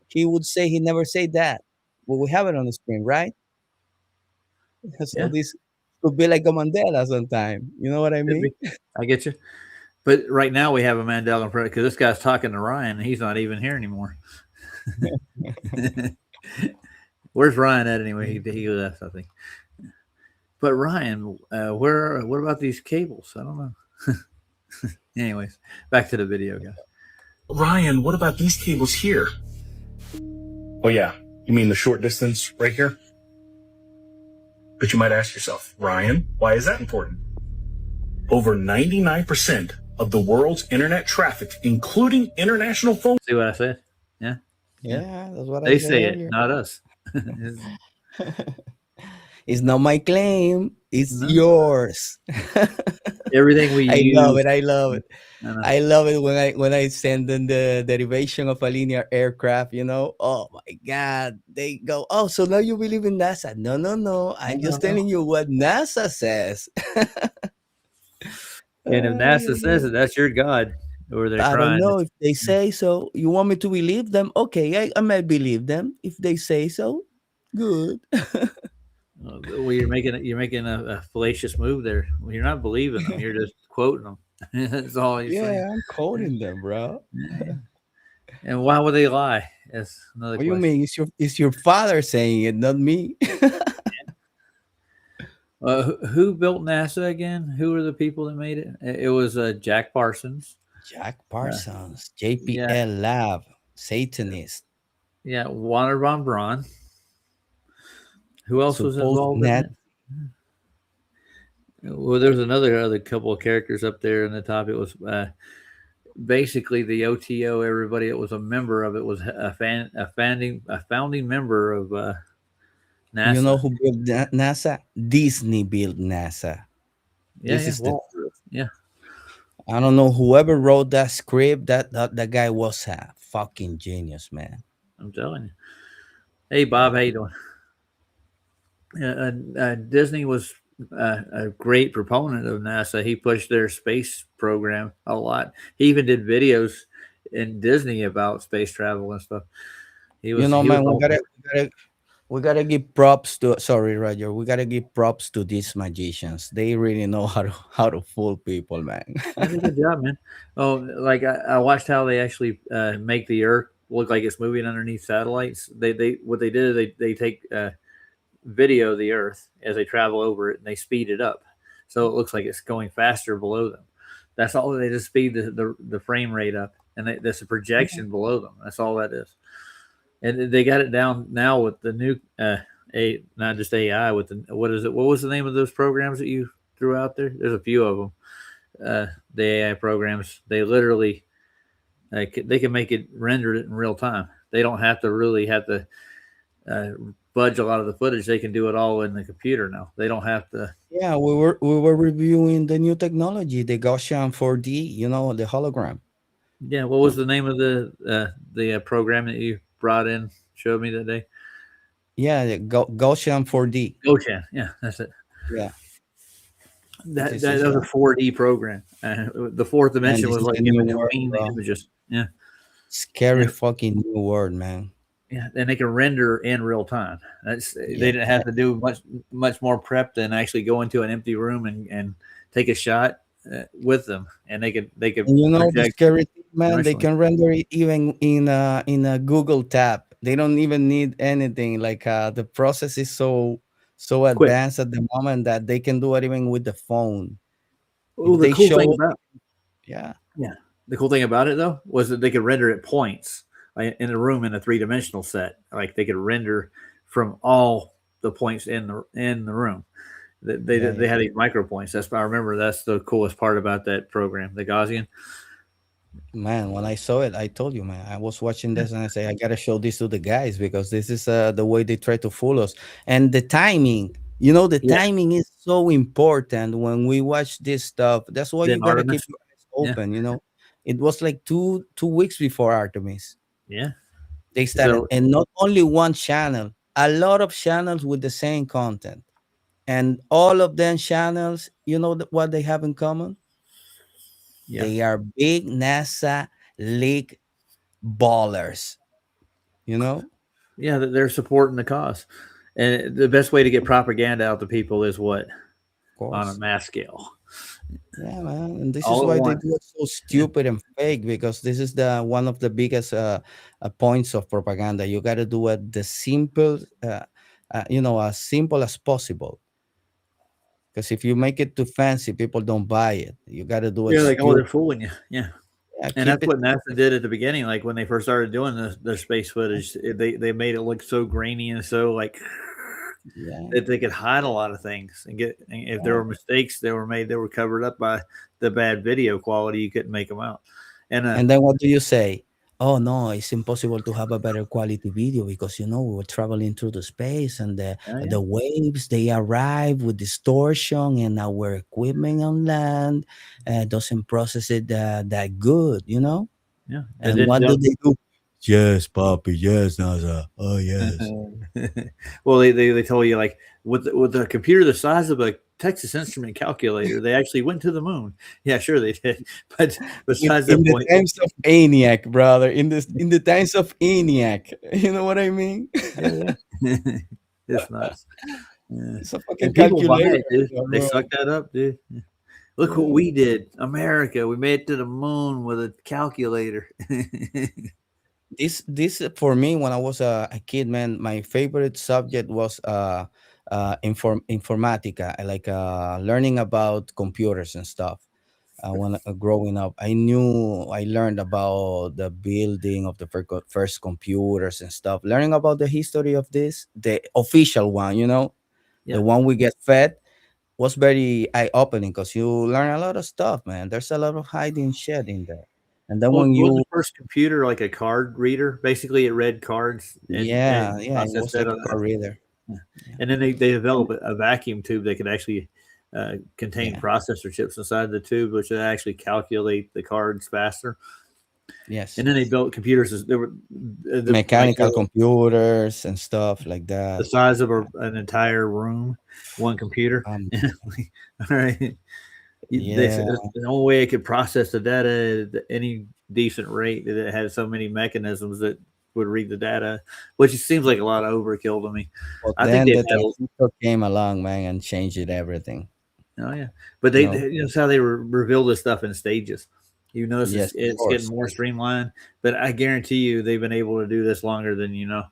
[SPEAKER 2] he would say he never said that. But we have it on the stream, right? So this could be like a Mandela sometime. You know what I mean?
[SPEAKER 1] I get you. But right now we have a Mandela effect because this guy's talking to Ryan and he's not even here anymore. Where's Ryan at anyway? He left, I think. But Ryan, what about these cables? I don't know. Anyways, back to the video, guys.
[SPEAKER 9] Ryan, what about these cables here? Oh yeah, you mean the short distance right here? But you might ask yourself, Ryan, why is that important? Over 99% of the world's internet traffic, including international phone.
[SPEAKER 1] See what I said? Yeah.
[SPEAKER 2] Yeah, that's what
[SPEAKER 1] They
[SPEAKER 2] I said
[SPEAKER 1] say it,
[SPEAKER 2] earlier.
[SPEAKER 1] not us.
[SPEAKER 2] It's not my claim. It's yours.
[SPEAKER 1] Everything we
[SPEAKER 2] I
[SPEAKER 1] use.
[SPEAKER 2] love it. I love it.
[SPEAKER 1] know.
[SPEAKER 2] I love it when I send them the derivation of a linear aircraft. Oh my God, they go. Oh, so now you believe in NASA? No. I'm just telling you what NASA says.
[SPEAKER 1] And if NASA says it, that's your God. Or they're
[SPEAKER 2] I
[SPEAKER 1] trying.
[SPEAKER 2] don't know if they say so. You want me to believe them? Okay, I might believe them if they say so. Good.
[SPEAKER 1] Well, you're making a fallacious move there. Well, you're not believing them. You're just quoting them. That's all you're saying.
[SPEAKER 2] Yeah, I'm quoting them, bro.
[SPEAKER 1] And why would they lie? That's another
[SPEAKER 2] What do
[SPEAKER 1] question.
[SPEAKER 2] you mean? It's your father saying it, not me.
[SPEAKER 1] Who built NASA again? Who are the people that made it? It was Jack Parsons.
[SPEAKER 2] Jack Parsons, JPL Lab, Satanist.
[SPEAKER 1] Yeah, Wernher von Braun. Who else was involved in it? Well, there's other couple of characters up there in the top. It was basically the OTO. Everybody that was a member of it was a founding member of NASA.
[SPEAKER 2] You know who built NASA? Disney built NASA.
[SPEAKER 1] Yeah.
[SPEAKER 2] I don't know whoever wrote that script. That guy was a fucking genius, man.
[SPEAKER 1] I'm telling you. Hey, Bob, how you doing? Disney was a great proponent of NASA. He pushed their space program a lot. He even did videos in Disney about space travel and stuff.
[SPEAKER 2] We gotta give props to. Sorry, Roger. We gotta give props to these magicians. They really know how to fool people, man.
[SPEAKER 1] They did a good job, man. Oh, like I watched how they actually make the Earth look like it's moving underneath satellites. What they did is they take video of the Earth as they travel over it and they speed it up, so it looks like it's going faster below them. That's all. They just speed the frame rate up, and there's a projection below them. That's all that is. And they got it down now with the new not just AI with the what was the name of those programs that you threw out there? There's a few of them. The AI programs, they literally they can make it render it in real time. They don't have to budge a lot of the footage. They can do it all in the computer now. They don't have to.
[SPEAKER 2] Yeah, we were reviewing the new technology, the Gaussian 4D. The hologram.
[SPEAKER 1] Yeah, what was the name of the program that you brought in? Showed me that day.
[SPEAKER 2] Yeah, the Gaussian 4D.
[SPEAKER 1] Gaussian, yeah, that's it.
[SPEAKER 2] Yeah,
[SPEAKER 1] that was a 4D program. The fourth dimension was like in between the images. Yeah,
[SPEAKER 2] scary fucking new word, man.
[SPEAKER 1] Yeah, and they can render in real time. They didn't have to do much more prep than actually go into an empty room and take a shot with them, and they could.
[SPEAKER 2] The scary thing, man. They can render it even in a Google tab. They don't even need anything. Like the process is so advanced at the moment that they can do it even with the phone.
[SPEAKER 1] Well, the cool thing about the cool thing about it though was that they could render at points in a room in a 3-dimensional set. Like they could render from all the points in the room. They had these micro points. I remember that's the coolest part about that program, the Gaussian.
[SPEAKER 2] Man, when I saw it, I told you, man, I was watching this and I say, I gotta show this to the guys because this is the way they try to fool us. And the timing, timing is so important when we watch this stuff. That's why you gotta keep your eyes open. It was like two weeks before Artemis.
[SPEAKER 1] Yeah,
[SPEAKER 2] they started, and not only one channel, a lot of channels with the same content. And all of them channels, what they have in common? Yeah. They are big NASA league ballers. Yeah,
[SPEAKER 1] they're supporting the cause. And the best way to get propaganda out to people is what? On a mass scale.
[SPEAKER 2] Yeah, man, and this is
[SPEAKER 1] all at
[SPEAKER 2] why they
[SPEAKER 1] once.
[SPEAKER 2] do it so stupid and fake, because this is the one of the biggest points of propaganda. You got to do it the simple, as simple as possible. Because if you make it too fancy, people don't buy it. You got to do it
[SPEAKER 1] Yeah, like, oh, they're
[SPEAKER 2] stupid.
[SPEAKER 1] fooling you. Yeah.
[SPEAKER 2] Yeah,
[SPEAKER 1] And
[SPEAKER 2] keep
[SPEAKER 1] that's
[SPEAKER 2] it.
[SPEAKER 1] what NASA did at the beginning. Like when they first started doing the space footage, they made it look so grainy and so like
[SPEAKER 2] Yeah,
[SPEAKER 1] that they could hide a lot of things and get. And if there
[SPEAKER 2] yeah.
[SPEAKER 1] were mistakes, they were made. They were covered up by the bad video quality. You couldn't make them out. And
[SPEAKER 2] And then what do you say? Oh no, it's impossible to have a better quality video because we were traveling through the space and the
[SPEAKER 1] yeah,
[SPEAKER 2] the waves they arrive with distortion and our equipment on land doesn't process it that good,
[SPEAKER 1] yeah. They
[SPEAKER 2] And
[SPEAKER 1] didn't
[SPEAKER 2] what do
[SPEAKER 1] dump.
[SPEAKER 2] they do? Yes, Papi. Yes, NASA. Oh yes.
[SPEAKER 1] Well, they told you like with a computer the size of a Texas Instrument calculator, they actually went to the moon. Yeah, sure they did. But
[SPEAKER 2] In,
[SPEAKER 1] besides
[SPEAKER 2] in
[SPEAKER 1] that
[SPEAKER 2] the
[SPEAKER 1] point,
[SPEAKER 2] times of ENIAC, brother. In the times of ENIAC, you know what I mean?
[SPEAKER 1] yeah, yeah. It's nuts. Yeah.
[SPEAKER 2] It's a fucking
[SPEAKER 1] And people buy
[SPEAKER 2] calculator,
[SPEAKER 1] it, dude. They
[SPEAKER 2] bro.
[SPEAKER 1] suck that up, dude. Yeah. Look what
[SPEAKER 2] Yeah.
[SPEAKER 1] we did, America. We made it to the moon with a calculator.
[SPEAKER 2] This for me when I was a kid, man, my favorite subject was informatica. I like learning about computers and stuff. When growing up, I learned about the building of the first computers and stuff. Learning about the history of this, the official one,
[SPEAKER 1] Yeah.
[SPEAKER 2] the one we get fed, was very eye opening because you learn a lot of stuff, man. There's a lot of hiding shit in there. And then
[SPEAKER 1] Well,
[SPEAKER 2] when
[SPEAKER 1] was the
[SPEAKER 2] you
[SPEAKER 1] first computer like a card reader? Basically, it read cards and
[SPEAKER 2] Yeah, it
[SPEAKER 1] processed
[SPEAKER 2] was
[SPEAKER 1] that
[SPEAKER 2] like
[SPEAKER 1] on
[SPEAKER 2] a card reader.
[SPEAKER 1] yeah.
[SPEAKER 2] Yeah,
[SPEAKER 1] And then they developed a vacuum tube that could actually contain
[SPEAKER 2] yeah,
[SPEAKER 1] processor chips inside the tube, which would actually calculate the cards faster.
[SPEAKER 2] yes.
[SPEAKER 1] And then they built computers. There were like
[SPEAKER 2] Mechanical computers and stuff like
[SPEAKER 1] the
[SPEAKER 2] that.
[SPEAKER 1] size of an entire room, one computer.
[SPEAKER 2] Um,
[SPEAKER 1] All right. They said
[SPEAKER 2] yeah,
[SPEAKER 1] the only way it could process the data at any decent rate that it had so many mechanisms that would read the data, which seems like a lot of overkill to me.
[SPEAKER 2] but
[SPEAKER 1] I think
[SPEAKER 2] then
[SPEAKER 1] they've
[SPEAKER 2] the
[SPEAKER 1] had,
[SPEAKER 2] transistor came along, man, and changed it everything.
[SPEAKER 1] oh yeah, but
[SPEAKER 2] You know,
[SPEAKER 1] that's how they reveal this stuff in stages. You notice
[SPEAKER 2] yes, of
[SPEAKER 1] it's getting
[SPEAKER 2] course,
[SPEAKER 1] more streamlined, but I guarantee you they've been able to do this longer than you know.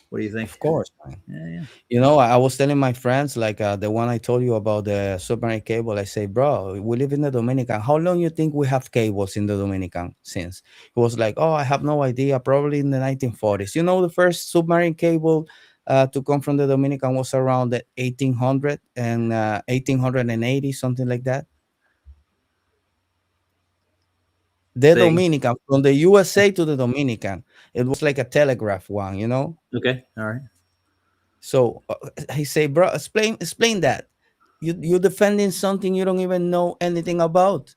[SPEAKER 1] What do you think?
[SPEAKER 2] of course, man.
[SPEAKER 1] Yeah,
[SPEAKER 2] I was telling my friends, like the one I told you about the submarine cable. I say, bro, we live in the Dominican. How long you think we have cables in the Dominican since? He was like, oh, I have no idea. Probably in the 1940s. The first submarine cable to come from the Dominican was around the 1800 and 1880, something like that. The
[SPEAKER 1] say again.
[SPEAKER 2] Dominican, from the USA to the Dominican, it was like a telegraph one.
[SPEAKER 1] Okay, all right.
[SPEAKER 2] So he say, bro, explain that. You defending something you don't even know anything about.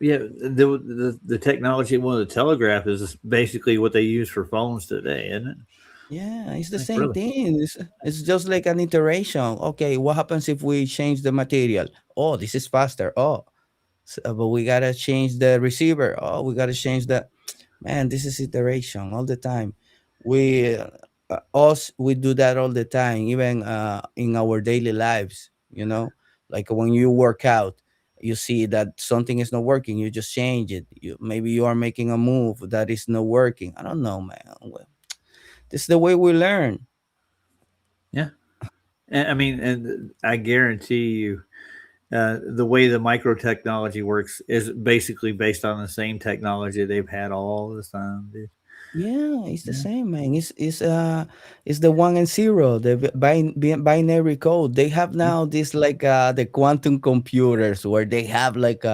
[SPEAKER 1] Yeah, the technology, one of the telegraph is basically what they use for phones today, isn't it?
[SPEAKER 2] Yeah, it's the
[SPEAKER 1] Like,
[SPEAKER 2] same
[SPEAKER 1] really?
[SPEAKER 2] thing. It's just like an iteration. Okay, what happens if we change the material? Oh, this is faster. Oh, but we gotta change the receiver. Oh, we gotta change the. Man, this is iteration all the time. We we do that all the time, even in our daily lives. Like when you work out, you see that something is not working, you just change it. Maybe you are making a move that is not working. I don't know, man. Well, this is the way we learn.
[SPEAKER 1] Yeah, and I mean, and I guarantee you, the way the micro technology works is basically based on the same technology they've had all this time, dude.
[SPEAKER 2] Yeah, it's the
[SPEAKER 1] Yeah.
[SPEAKER 2] same, man. It's the 1 and 0, the binary code. They have now this like the quantum computers where they have like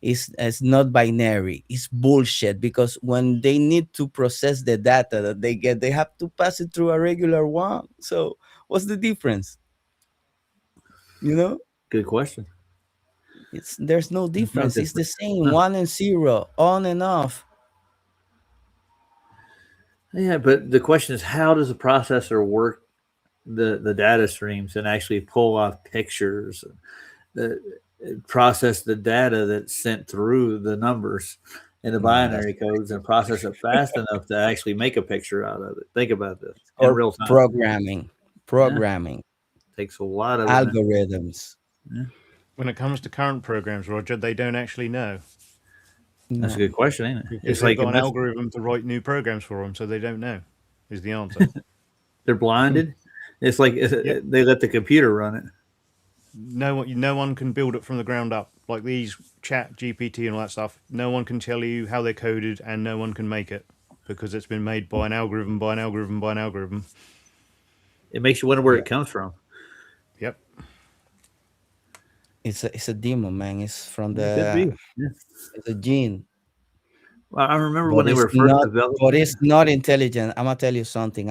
[SPEAKER 2] it's not binary. It's bullshit because when they need to process the data that they get, they have to pass it through a regular one. So what's the difference? You know,
[SPEAKER 1] Good question.
[SPEAKER 2] there's no
[SPEAKER 1] There's no
[SPEAKER 2] difference. It's the
[SPEAKER 1] difference.
[SPEAKER 2] same,
[SPEAKER 1] No.
[SPEAKER 2] 1 and 0, on and off.
[SPEAKER 1] Yeah, but the question is, how does the processor work the data streams and actually pull off pictures, the process the data that's sent through the numbers and the
[SPEAKER 2] Man, that's
[SPEAKER 1] binary codes and process it fast enough to actually make a picture out of it. Think about this in
[SPEAKER 2] or
[SPEAKER 1] real time.
[SPEAKER 2] programming.
[SPEAKER 1] Yeah,
[SPEAKER 2] Programming.
[SPEAKER 1] takes a lot of
[SPEAKER 2] Algorithms.
[SPEAKER 1] yeah.
[SPEAKER 4] When it comes to current programs, Roger, they don't actually know
[SPEAKER 1] That's a
[SPEAKER 2] No.
[SPEAKER 1] good question, ain't it?
[SPEAKER 4] because
[SPEAKER 1] It's
[SPEAKER 4] they've
[SPEAKER 1] like
[SPEAKER 4] got an
[SPEAKER 1] that's,
[SPEAKER 4] algorithm to write new programs for them, so they don't know. Is the answer?
[SPEAKER 1] they're blinded. It's like
[SPEAKER 4] Yep.
[SPEAKER 1] they let the computer run it.
[SPEAKER 4] No one can build it from the ground up. Like these Chat GPT and all that stuff, no one can tell you how they're coded, and no one can make it because it's been made by an algorithm, by an algorithm, by an algorithm.
[SPEAKER 1] It makes you wonder where
[SPEAKER 2] Yeah.
[SPEAKER 1] it comes from.
[SPEAKER 4] Yep.
[SPEAKER 2] It's a demon, man. It's from
[SPEAKER 1] It could be.
[SPEAKER 2] the
[SPEAKER 1] Yeah.
[SPEAKER 2] it's a gene.
[SPEAKER 1] Well, I remember
[SPEAKER 2] But
[SPEAKER 1] when they
[SPEAKER 2] it's
[SPEAKER 1] were first
[SPEAKER 2] not
[SPEAKER 1] developing.
[SPEAKER 2] but it's not intelligent. I'm gonna tell you something.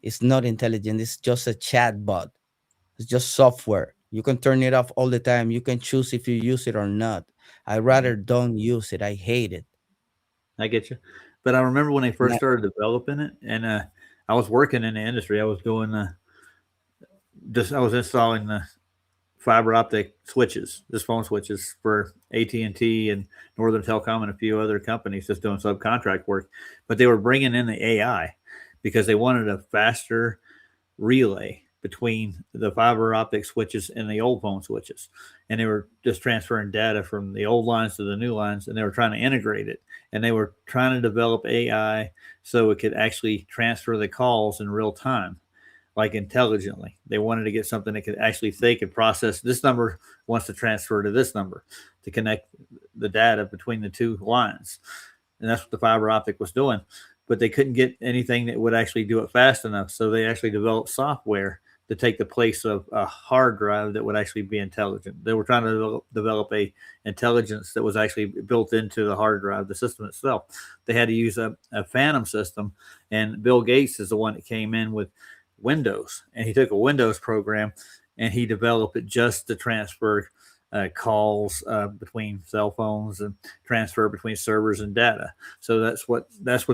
[SPEAKER 2] It's not intelligent. It's just a chat bot. It's just software. You can turn it off all the time. You can choose if you use it or not. I rather don't use it. I hate it.
[SPEAKER 1] I get you. But I remember when they
[SPEAKER 2] And
[SPEAKER 1] first started developing it, and I was working in the industry. I was doing I was installing the fiber optic switches, just phone switches for AT&T and Northern Telecom and a few other companies, just doing subcontract work. But they were bringing in the AI because they wanted a faster relay between the fiber optic switches and the old phone switches. And they were just transferring data from the old lines to the new lines, and they were trying to integrate it. And they were trying to develop AI so it could actually transfer the calls in real time, like intelligently. They wanted to get something that could actually think and process this number wants to transfer to this number to connect the data between the two lines. And that's what the fiber optic was doing. But they couldn't get anything that would actually do it fast enough. So they actually developed software to take the place of a hard drive that would actually be intelligent. They were trying to develop a intelligence that was actually built into the hard drive, the system itself. They had to use a Phantom system, and Bill Gates is the one that came in with Windows, and he took a Windows program and he developed it just to transfer calls between cell phones and transfer between servers and data. So that's what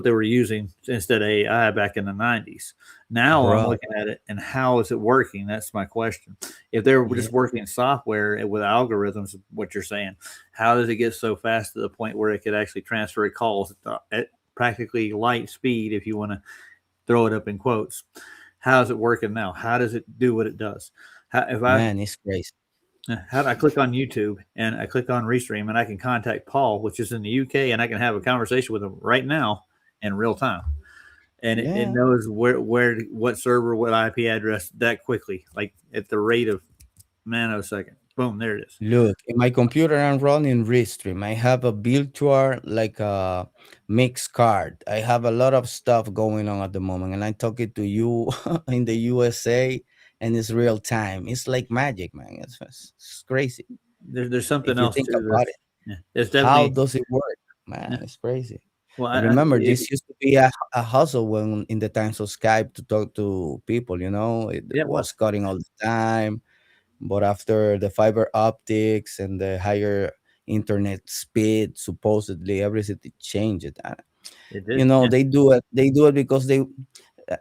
[SPEAKER 1] they were using instead of AI back in the 90s. Now I'm
[SPEAKER 2] bro,
[SPEAKER 1] looking at it, and how is it working? That's my question. If they were
[SPEAKER 2] yeah,
[SPEAKER 1] just working software with algorithms, what you're saying, how does it get so fast to the point where it could actually transfer calls at practically light speed, if you want to throw it up in quotes? How is it working now? How does it do what it does?
[SPEAKER 2] man, it's crazy.
[SPEAKER 1] How do I click on YouTube and I click on Restream, and I can contact Paul, which is in the UK, and I can have a conversation with him right now in real time, and it
[SPEAKER 2] Yeah.
[SPEAKER 1] knows where what server, what IP address that quickly, like at the rate of nanosecond. Boom, there it is.
[SPEAKER 2] Look, in my computer, I'm running Restream. I have a virtual, like a mix card. I have a lot of stuff going on at the moment, and I'm talking to you in the USA, and it's real time. It's like magic, man. It's crazy
[SPEAKER 1] There's something
[SPEAKER 2] if you
[SPEAKER 1] else
[SPEAKER 2] think
[SPEAKER 1] too.
[SPEAKER 2] about it.
[SPEAKER 1] Yeah, it's
[SPEAKER 2] How
[SPEAKER 1] definitely.
[SPEAKER 2] does it work, man?
[SPEAKER 1] Yeah.
[SPEAKER 2] It's crazy.
[SPEAKER 1] Well,
[SPEAKER 2] I remember this used to be a hustle when in the times of Skype to talk to people. It
[SPEAKER 1] yeah, it
[SPEAKER 2] was
[SPEAKER 1] was.
[SPEAKER 2] cutting all the time. But after the fiber optics and the higher internet speed, supposedly everything changed.
[SPEAKER 1] It did. Yeah.
[SPEAKER 2] They do it. They do it because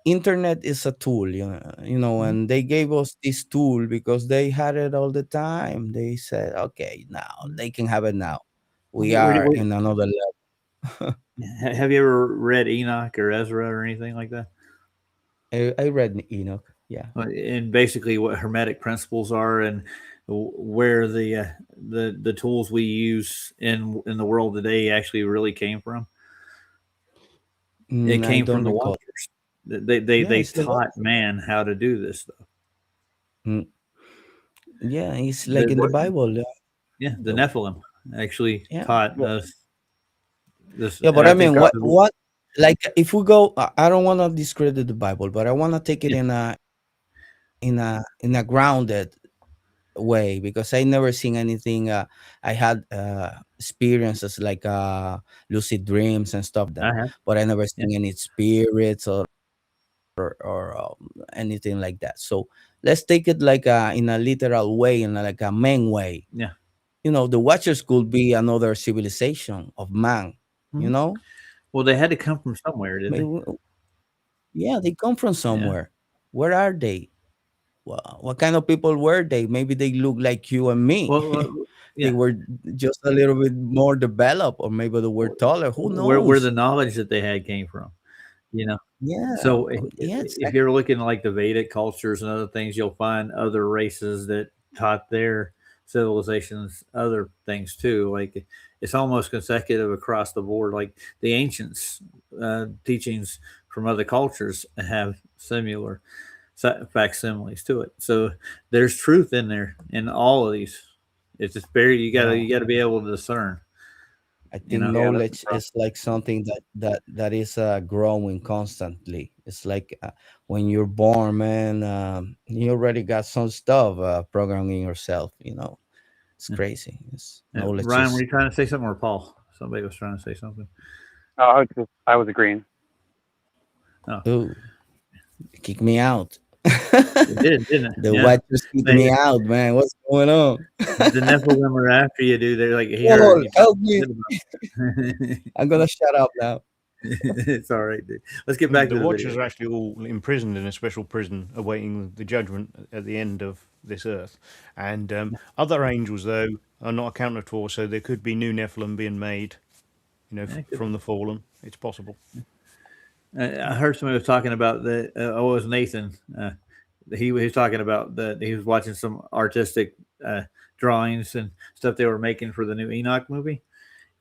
[SPEAKER 2] internet is a tool.
[SPEAKER 1] Mhm.
[SPEAKER 2] And they gave us this tool because they had it all the time. They said, okay, now they can have it now. We are in another level.
[SPEAKER 1] Have you ever read Enoch or Ezra or anything like that?
[SPEAKER 2] I read Enoch. Yeah.
[SPEAKER 1] And basically what hermetic principles are, and where the tools we use in the world today actually really came from. It
[SPEAKER 2] I
[SPEAKER 1] came from
[SPEAKER 2] don't
[SPEAKER 1] the
[SPEAKER 2] recall.
[SPEAKER 1] Watchers. They
[SPEAKER 2] Yeah, it's the
[SPEAKER 1] taught man how to do this stuff.
[SPEAKER 2] Mm. Yeah, it's like in the Bible.
[SPEAKER 1] Yeah, the Nephilim actually
[SPEAKER 2] Yeah.
[SPEAKER 1] taught us this.
[SPEAKER 2] Yeah,
[SPEAKER 1] and
[SPEAKER 2] but I
[SPEAKER 1] think
[SPEAKER 2] mean, what, like, if we go, I don't want to discredit the Bible, but I want to take it
[SPEAKER 1] Yeah.
[SPEAKER 2] in a grounded way, because I never seen anything. I had experiences like lucid dreams and stuff,
[SPEAKER 1] I have.
[SPEAKER 2] but I never
[SPEAKER 1] Yeah.
[SPEAKER 2] seen any spirits or anything like that. So let's take it like in a literal way, in like a main way.
[SPEAKER 1] Yeah.
[SPEAKER 2] The Watchers could be another civilization of man.
[SPEAKER 1] Mhm. Well, they had to come from somewhere, didn't they?
[SPEAKER 2] Maybe, yeah, they come from somewhere. Where are they? What kind of people were they? Maybe they look like you and me.
[SPEAKER 1] Well,
[SPEAKER 2] They
[SPEAKER 1] yeah.
[SPEAKER 2] were just a little bit more developed, or maybe they were taller. Who
[SPEAKER 1] Where
[SPEAKER 2] knows?
[SPEAKER 1] the knowledge that they had came from, you know.
[SPEAKER 2] Yeah.
[SPEAKER 1] So
[SPEAKER 2] Yeah,
[SPEAKER 1] if you're looking at like the Vedic cultures and other things, you'll find other races that taught their civilizations, other things too. Like it's almost consecutive across the board. Like the ancients' teachings from other cultures have similar facsimiles to it. So there's truth in there in all of these. It's just very you gotta be able to discern.
[SPEAKER 2] I think knowledge is like something that is growing constantly. It's like when you're born, man, you already got some stuff programming yourself. It's crazy. Knowledge.
[SPEAKER 1] Ryan, were you trying to say something, or Paul? Somebody was trying to say something.
[SPEAKER 3] I was agreeing.
[SPEAKER 1] Oh,
[SPEAKER 2] Ooh, kick me out.
[SPEAKER 1] it did, didn't it?
[SPEAKER 2] The Watchers kicked me out, man. What's going on?
[SPEAKER 1] The Nephilim are after you, dude. They're like,
[SPEAKER 2] Whoa, help me. I'm gonna shut up now.
[SPEAKER 1] It's all right, dude. Let's get back to the
[SPEAKER 4] Watchers
[SPEAKER 1] video.
[SPEAKER 4] are actually all imprisoned in a special prison awaiting the judgment at the end of this earth. And other angels, though, are not accounted for, so there could be new Nephilim being made, from the fallen. It's possible.
[SPEAKER 1] I heard somebody was talking about it was Nathan. He was talking about that he was watching some artistic drawings and stuff they were making for the new Enoch movie.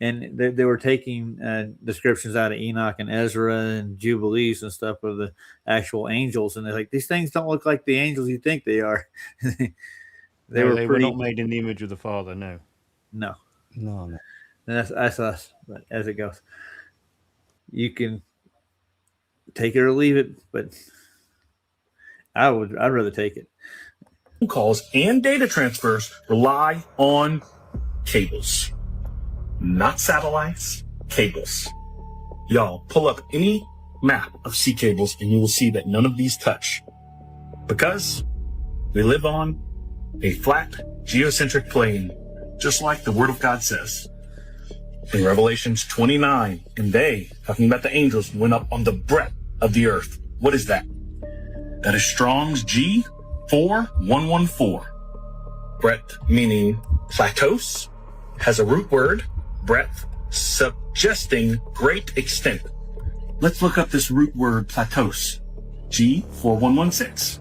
[SPEAKER 1] And they were taking descriptions out of Enoch and Ezra and Jubilees and stuff of the actual angels. And they're like, these things don't look like the angels you think they are. They were
[SPEAKER 4] not made in the image of the Father, no.
[SPEAKER 1] No.
[SPEAKER 2] No.
[SPEAKER 1] And that's us, but as it goes. You can take it or leave it, but I'd rather take it.
[SPEAKER 9] Calls and data transfers rely on cables. Not satellites, cables. Y'all, pull up any map of sea cables and you will see that none of these touch. Because we live on a flat, geocentric plane, just like the Word of God says. In Revelations 29, and they, talking about the angels, went up on the breadth of the earth. What is that? That is Strong's G4114. Breadth meaning plateaus, has a root word, breadth, suggesting great extent. Let's look up this root word plateaus. G4116.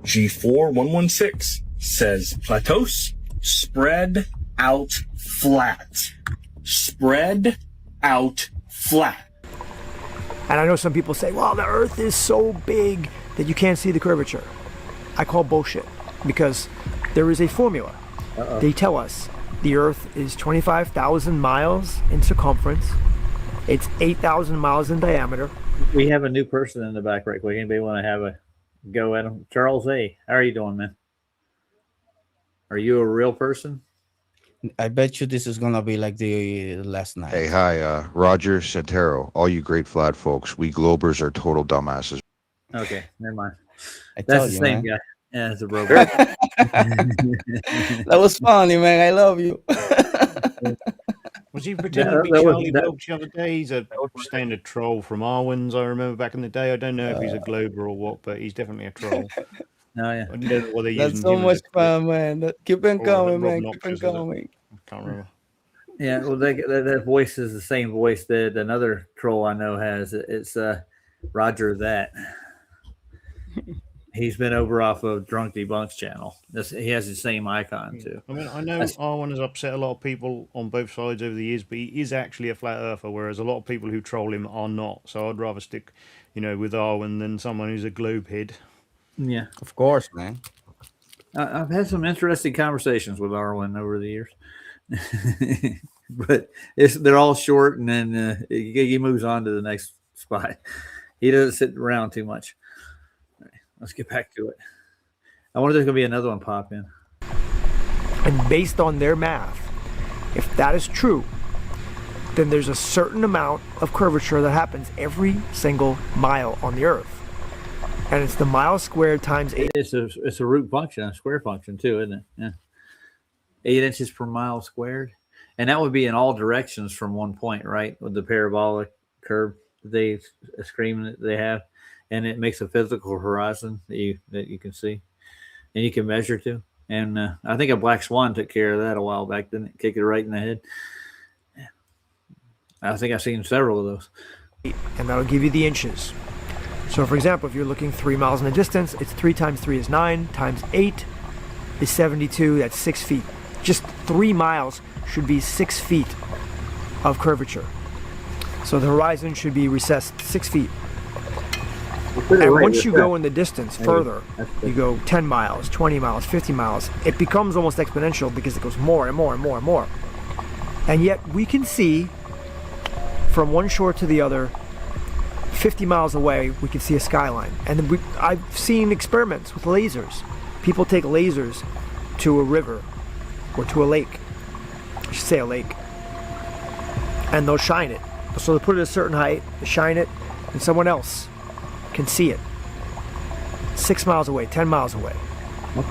[SPEAKER 9] G4116 says plateaus, spread out flat. Spread out flat.
[SPEAKER 6] And I know some people say, well, the earth is so big that you can't see the curvature. I call bullshit because there is a formula. They tell us the earth is 25,000 miles in circumference. It's 8,000 miles in diameter.
[SPEAKER 1] We have a new person in the back right quick. Anybody want to have a go at him? Charles A., how are you doing, man? Are you a real person?
[SPEAKER 2] I bet you this is gonna be like the last night.
[SPEAKER 10] Hey, hi, Roger Santero. All you great flat folks, we Globers are total dumbasses.
[SPEAKER 1] Okay, never mind.
[SPEAKER 2] That's
[SPEAKER 1] the same guy. Yeah, it's a robot.
[SPEAKER 2] That was funny, man. I love you.
[SPEAKER 4] Was he pretending to be Charlie Wilkes the other day? He's a standard troll from Arwen's, I remember back in the day. I don't know if he's a Glober or what, but he's definitely a troll.
[SPEAKER 1] Oh, yeah.
[SPEAKER 4] I don't know what they're
[SPEAKER 2] That's
[SPEAKER 4] using
[SPEAKER 2] so
[SPEAKER 4] him
[SPEAKER 2] much
[SPEAKER 4] as
[SPEAKER 2] fun, man. Keep on coming, man.
[SPEAKER 4] Rob
[SPEAKER 2] Keep on
[SPEAKER 4] Knox, is it?
[SPEAKER 2] coming.
[SPEAKER 4] I can't remember.
[SPEAKER 1] Yeah, well, that voice is the same voice that another troll I know has. It's Roger That. He's been over off of Drunk Debunk's channel. He has the same icon too.
[SPEAKER 4] I mean, I know Arwen has upset a lot of people on both sides over the years, but he is actually a flat earther, whereas a lot of people who troll him are not. So I'd rather stick, with Arwen than someone who's a globehead.
[SPEAKER 1] Yeah,
[SPEAKER 2] of course, man.
[SPEAKER 1] I've had some interesting conversations with Arwen over the years, but they're all short, and then he moves on to the next spot. He doesn't sit around too much. All right, let's get back to it. I wonder if there's going to be another one pop in.
[SPEAKER 6] And based on their math, if that is true, then there's a certain amount of curvature that happens every single mile on the earth. And it's the mile squared times 8.
[SPEAKER 1] It's a root function, a square function too, isn't it? Yeah. 8 inches per mile squared. And that would be in all directions from one point, right? With the parabolic curve that they scream that they have. And it makes a physical horizon that you can see. And you can measure to. And I think a black swan took care of that a while back, didn't it? Kick it right in the head. I think I've seen several of those.
[SPEAKER 6] And that'll give you the inches. So for example, if you're looking 3 miles in the distance, it's 3 times 3 is 9, times 8 is 72, that's 6 feet. just 3 miles should be 6 feet of curvature. So the horizon should be recessed 6 feet. And once you go in the distance further, you go 10 miles, 20 miles, 50 miles, it becomes almost exponential because it goes more and more and more and more. And yet we can see from one shore to the other, 50 miles away, we can see a skyline. And then I've seen experiments with lasers. People take lasers to a river or to a lake. I should say a lake. And they'll shine it. So they put it at a certain height, they shine it, and someone else can see it 6 miles away, 10 miles away.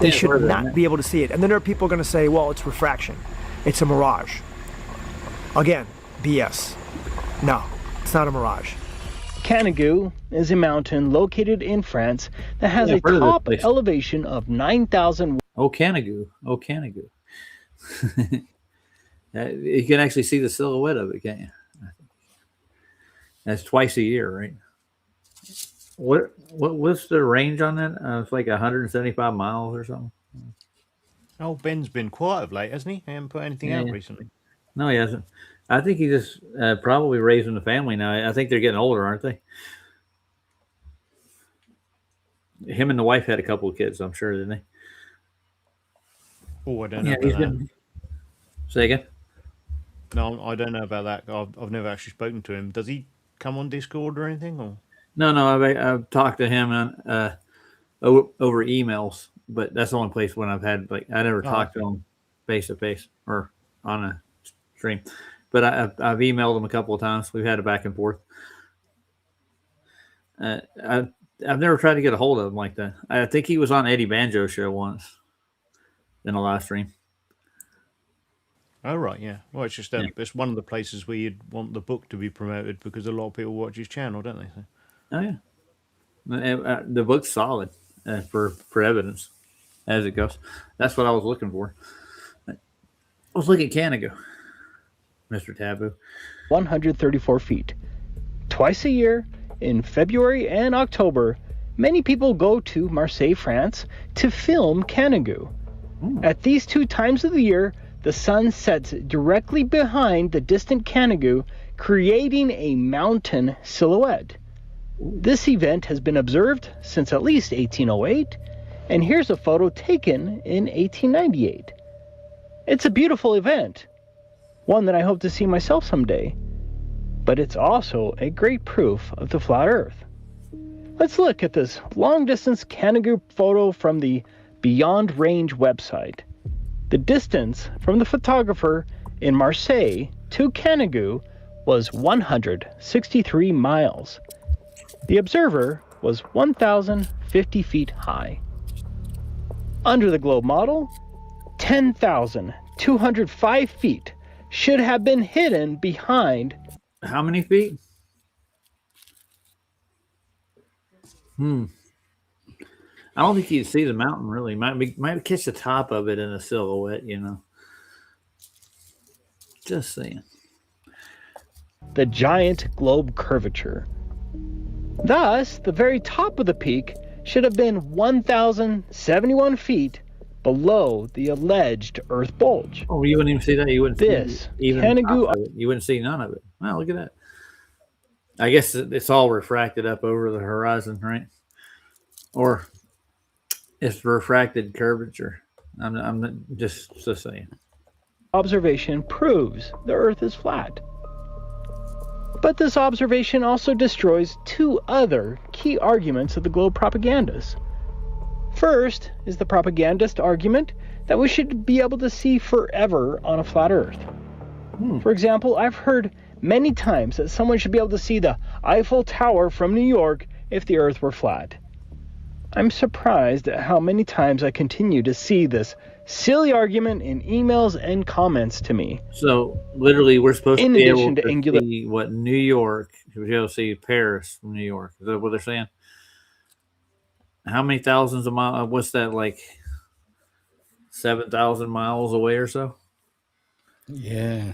[SPEAKER 6] They should not be able to see it. And then there are people going to say, well, it's refraction. It's a mirage. Again, BS. No, it's not a mirage.
[SPEAKER 11] Canigou is a mountain located in France that has a top elevation of 9,000.
[SPEAKER 1] Oh, Canigou. Oh, Canigou. You can actually see the silhouette of it, can't you? That's twice a year, right? What's the range on that? It's like 175 miles or something.
[SPEAKER 4] Oh, Ben's been quiet of late, hasn't he? He hasn't put anything out recently.
[SPEAKER 1] No, he hasn't. I think he just probably raising the family now. I think they're getting older, aren't they? Him and the wife had a couple of kids, I'm sure, didn't they?
[SPEAKER 4] Oh, I don't know about that.
[SPEAKER 1] Say again?
[SPEAKER 4] No, I don't know about that. I've never actually spoken to him. Does he come on Discord or anything? Or
[SPEAKER 1] No. I've talked to him on over emails, but that's the only place when I've had I never talked to him face to face or on a stream. But I've emailed him a couple of times. We've had a back and forth. I've never tried to get a hold of him like that. I think he was on Eddie Banjo's show once in a live stream.
[SPEAKER 4] Oh, right, yeah. Well, it's just it's one of the places where you'd want the book to be promoted because a lot of people watch his channel, don't they? So.
[SPEAKER 1] Oh, yeah. The book's solid for evidence as it goes. That's what I was looking for. I was looking at Canigou, Mr. Taboo.
[SPEAKER 11] 134 feet. Twice a year, in February and October, many people go to Marseille, France, to film Canigou. At these two times of the year, the sun sets directly behind the distant Canigou, creating a mountain silhouette. This event has been observed since at least 1808, and here's a photo taken in 1898. It's a beautiful event, one that I hope to see myself someday, but it's also a great proof of the flat Earth. Let's look at this long-distance Canigou photo from the Beyond Range website. The distance from the photographer in Marseille to Canigou was 163 miles. The observer was 1,050 feet high. Under the globe model, 10,205 feet should have been hidden behind.
[SPEAKER 1] How many feet? I don't think you see the mountain really. Might catch the top of it in a silhouette, you know. Just saying.
[SPEAKER 11] The giant globe curvature. Thus, the very top of the peak should have been 1,071 feet below the alleged Earth bulge.
[SPEAKER 1] Oh, you wouldn't even see that. You wouldn't
[SPEAKER 11] see
[SPEAKER 1] even
[SPEAKER 11] Canigou.
[SPEAKER 1] You wouldn't see none of it. Wow, look at that. I guess it's all refracted up over the horizon, right? Or it's refracted curvature. I'm just saying.
[SPEAKER 11] Observation proves the Earth is flat. But this observation also destroys two other key arguments of the globe propagandists. First is the propagandist argument that we should be able to see forever on a flat Earth. For example, I've heard many times that someone should be able to see the Eiffel Tower from New York if the Earth were flat. I'm surprised at how many times I continue to see this silly argument in emails and comments to me.
[SPEAKER 1] So literally, we're supposed to be able to see what New York, to be able to see Paris from New York. Is that what they're saying? How many thousands of miles? What's that, like 7,000 miles away or so?
[SPEAKER 2] Yeah.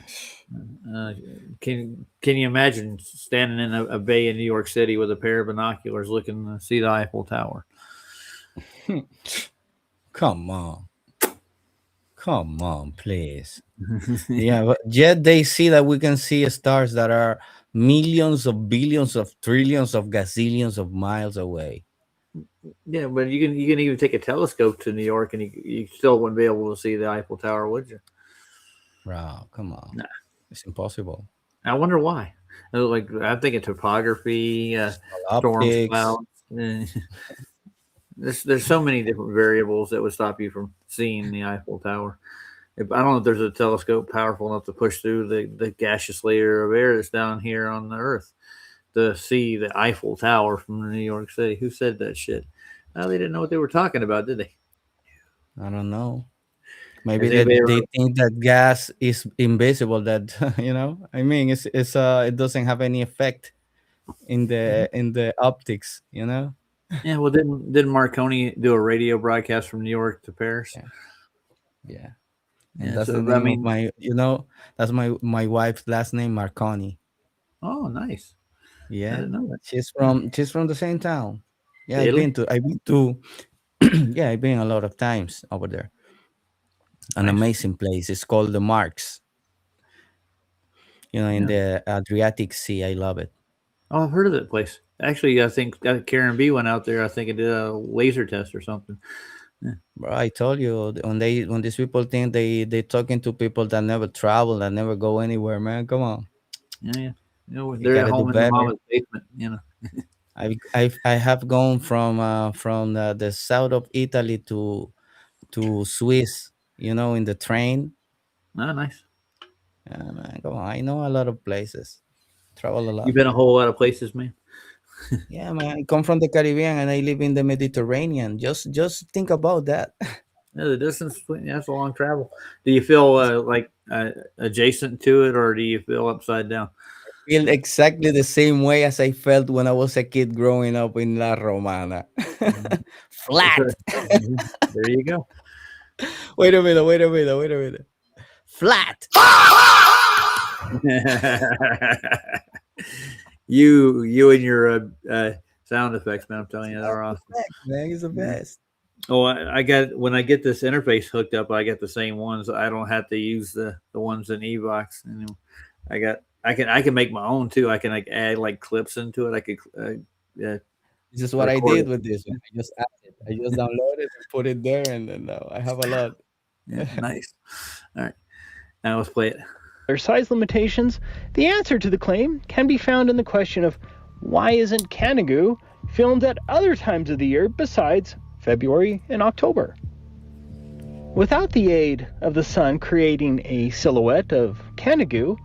[SPEAKER 1] Can you imagine standing in a bay in New York City with a pair of binoculars looking to see the Eiffel Tower?
[SPEAKER 2] Come on. Come on, please. Yeah, but yet they see that we can see stars that are millions of billions of trillions of gazillions of miles away.
[SPEAKER 1] Yeah, but you can even take a telescope to New York and you still wouldn't be able to see the Eiffel Tower, would you?
[SPEAKER 2] Bro, come on.
[SPEAKER 1] Nah.
[SPEAKER 2] It's impossible.
[SPEAKER 1] I wonder why. Like I'm thinking topography, storm
[SPEAKER 2] Optics.
[SPEAKER 1] clouds. There's so many different variables that would stop you from seeing the Eiffel Tower. I don't know if there's a telescope powerful enough to push through the gaseous layer of air that's down here on the Earth to see the Eiffel Tower from New York City. Who said that shit? Well, they didn't know what they were talking about, did they?
[SPEAKER 2] I don't know. Maybe
[SPEAKER 1] think
[SPEAKER 2] they think that gas is invisible. That I mean, it doesn't have any effect in the optics.
[SPEAKER 1] Yeah. Well, didn't Marconi do a radio broadcast from New York to Paris?
[SPEAKER 2] Yeah.
[SPEAKER 1] Yeah,
[SPEAKER 2] And that's
[SPEAKER 1] so,
[SPEAKER 2] the name
[SPEAKER 1] I mean-
[SPEAKER 2] of my. That's my wife's last name, Marconi.
[SPEAKER 1] Oh, nice. I
[SPEAKER 2] Yeah,
[SPEAKER 1] didn't know that.
[SPEAKER 2] she's from the same town. Yeah,
[SPEAKER 1] Really?
[SPEAKER 2] I've been to yeah, I've been a lot of times over there. An
[SPEAKER 1] Nice.
[SPEAKER 2] amazing place. It's called the Marks. In the Adriatic Sea. I love it.
[SPEAKER 1] Oh, I've heard of that place. Actually, I think Karen B went out there. I think it did a laser test or something.
[SPEAKER 2] Bro, I told you when these people think they talking to people that never travel, that never go anywhere, man. Come on.
[SPEAKER 1] Yeah.
[SPEAKER 2] You
[SPEAKER 1] They're at
[SPEAKER 2] gotta do
[SPEAKER 1] home in their
[SPEAKER 2] better.
[SPEAKER 1] mama's basement.
[SPEAKER 2] I have gone from the south of Italy to Swiss, in the train.
[SPEAKER 1] Oh, nice.
[SPEAKER 2] Yeah, man, come on. I know a lot of places. Travel a lot.
[SPEAKER 1] You've been a whole lot of places, man.
[SPEAKER 2] Yeah, man. I come from the Caribbean and I live in the Mediterranean. Just think about that.
[SPEAKER 1] Yeah, the distance that's a long travel. Do you feel like adjacent to it, or do you feel upside down?
[SPEAKER 2] Feel exactly the same way as I felt when I was a kid growing up in La Romana. Flat.
[SPEAKER 1] There you go.
[SPEAKER 2] Wait a minute. Flat.
[SPEAKER 1] you and your sound effects, man. I'm telling you, they're awesome.
[SPEAKER 2] Man, he's the best.
[SPEAKER 1] Oh, I got when I get this interface hooked up, I got the same ones. I don't have to use the ones in Evox. I can make my own too. I can add clips into it. I could
[SPEAKER 2] This is what I
[SPEAKER 1] record
[SPEAKER 2] did
[SPEAKER 1] it.
[SPEAKER 2] with this one. I just added. I just downloaded and put it there, and then I have a lot.
[SPEAKER 1] Yeah, nice. All right, now let's play it.
[SPEAKER 11] Their size limitations, the answer to the claim can be found in the question of why isn't Canigou filmed at other times of the year besides February and October? Without the aid of the sun creating a silhouette of Canigou,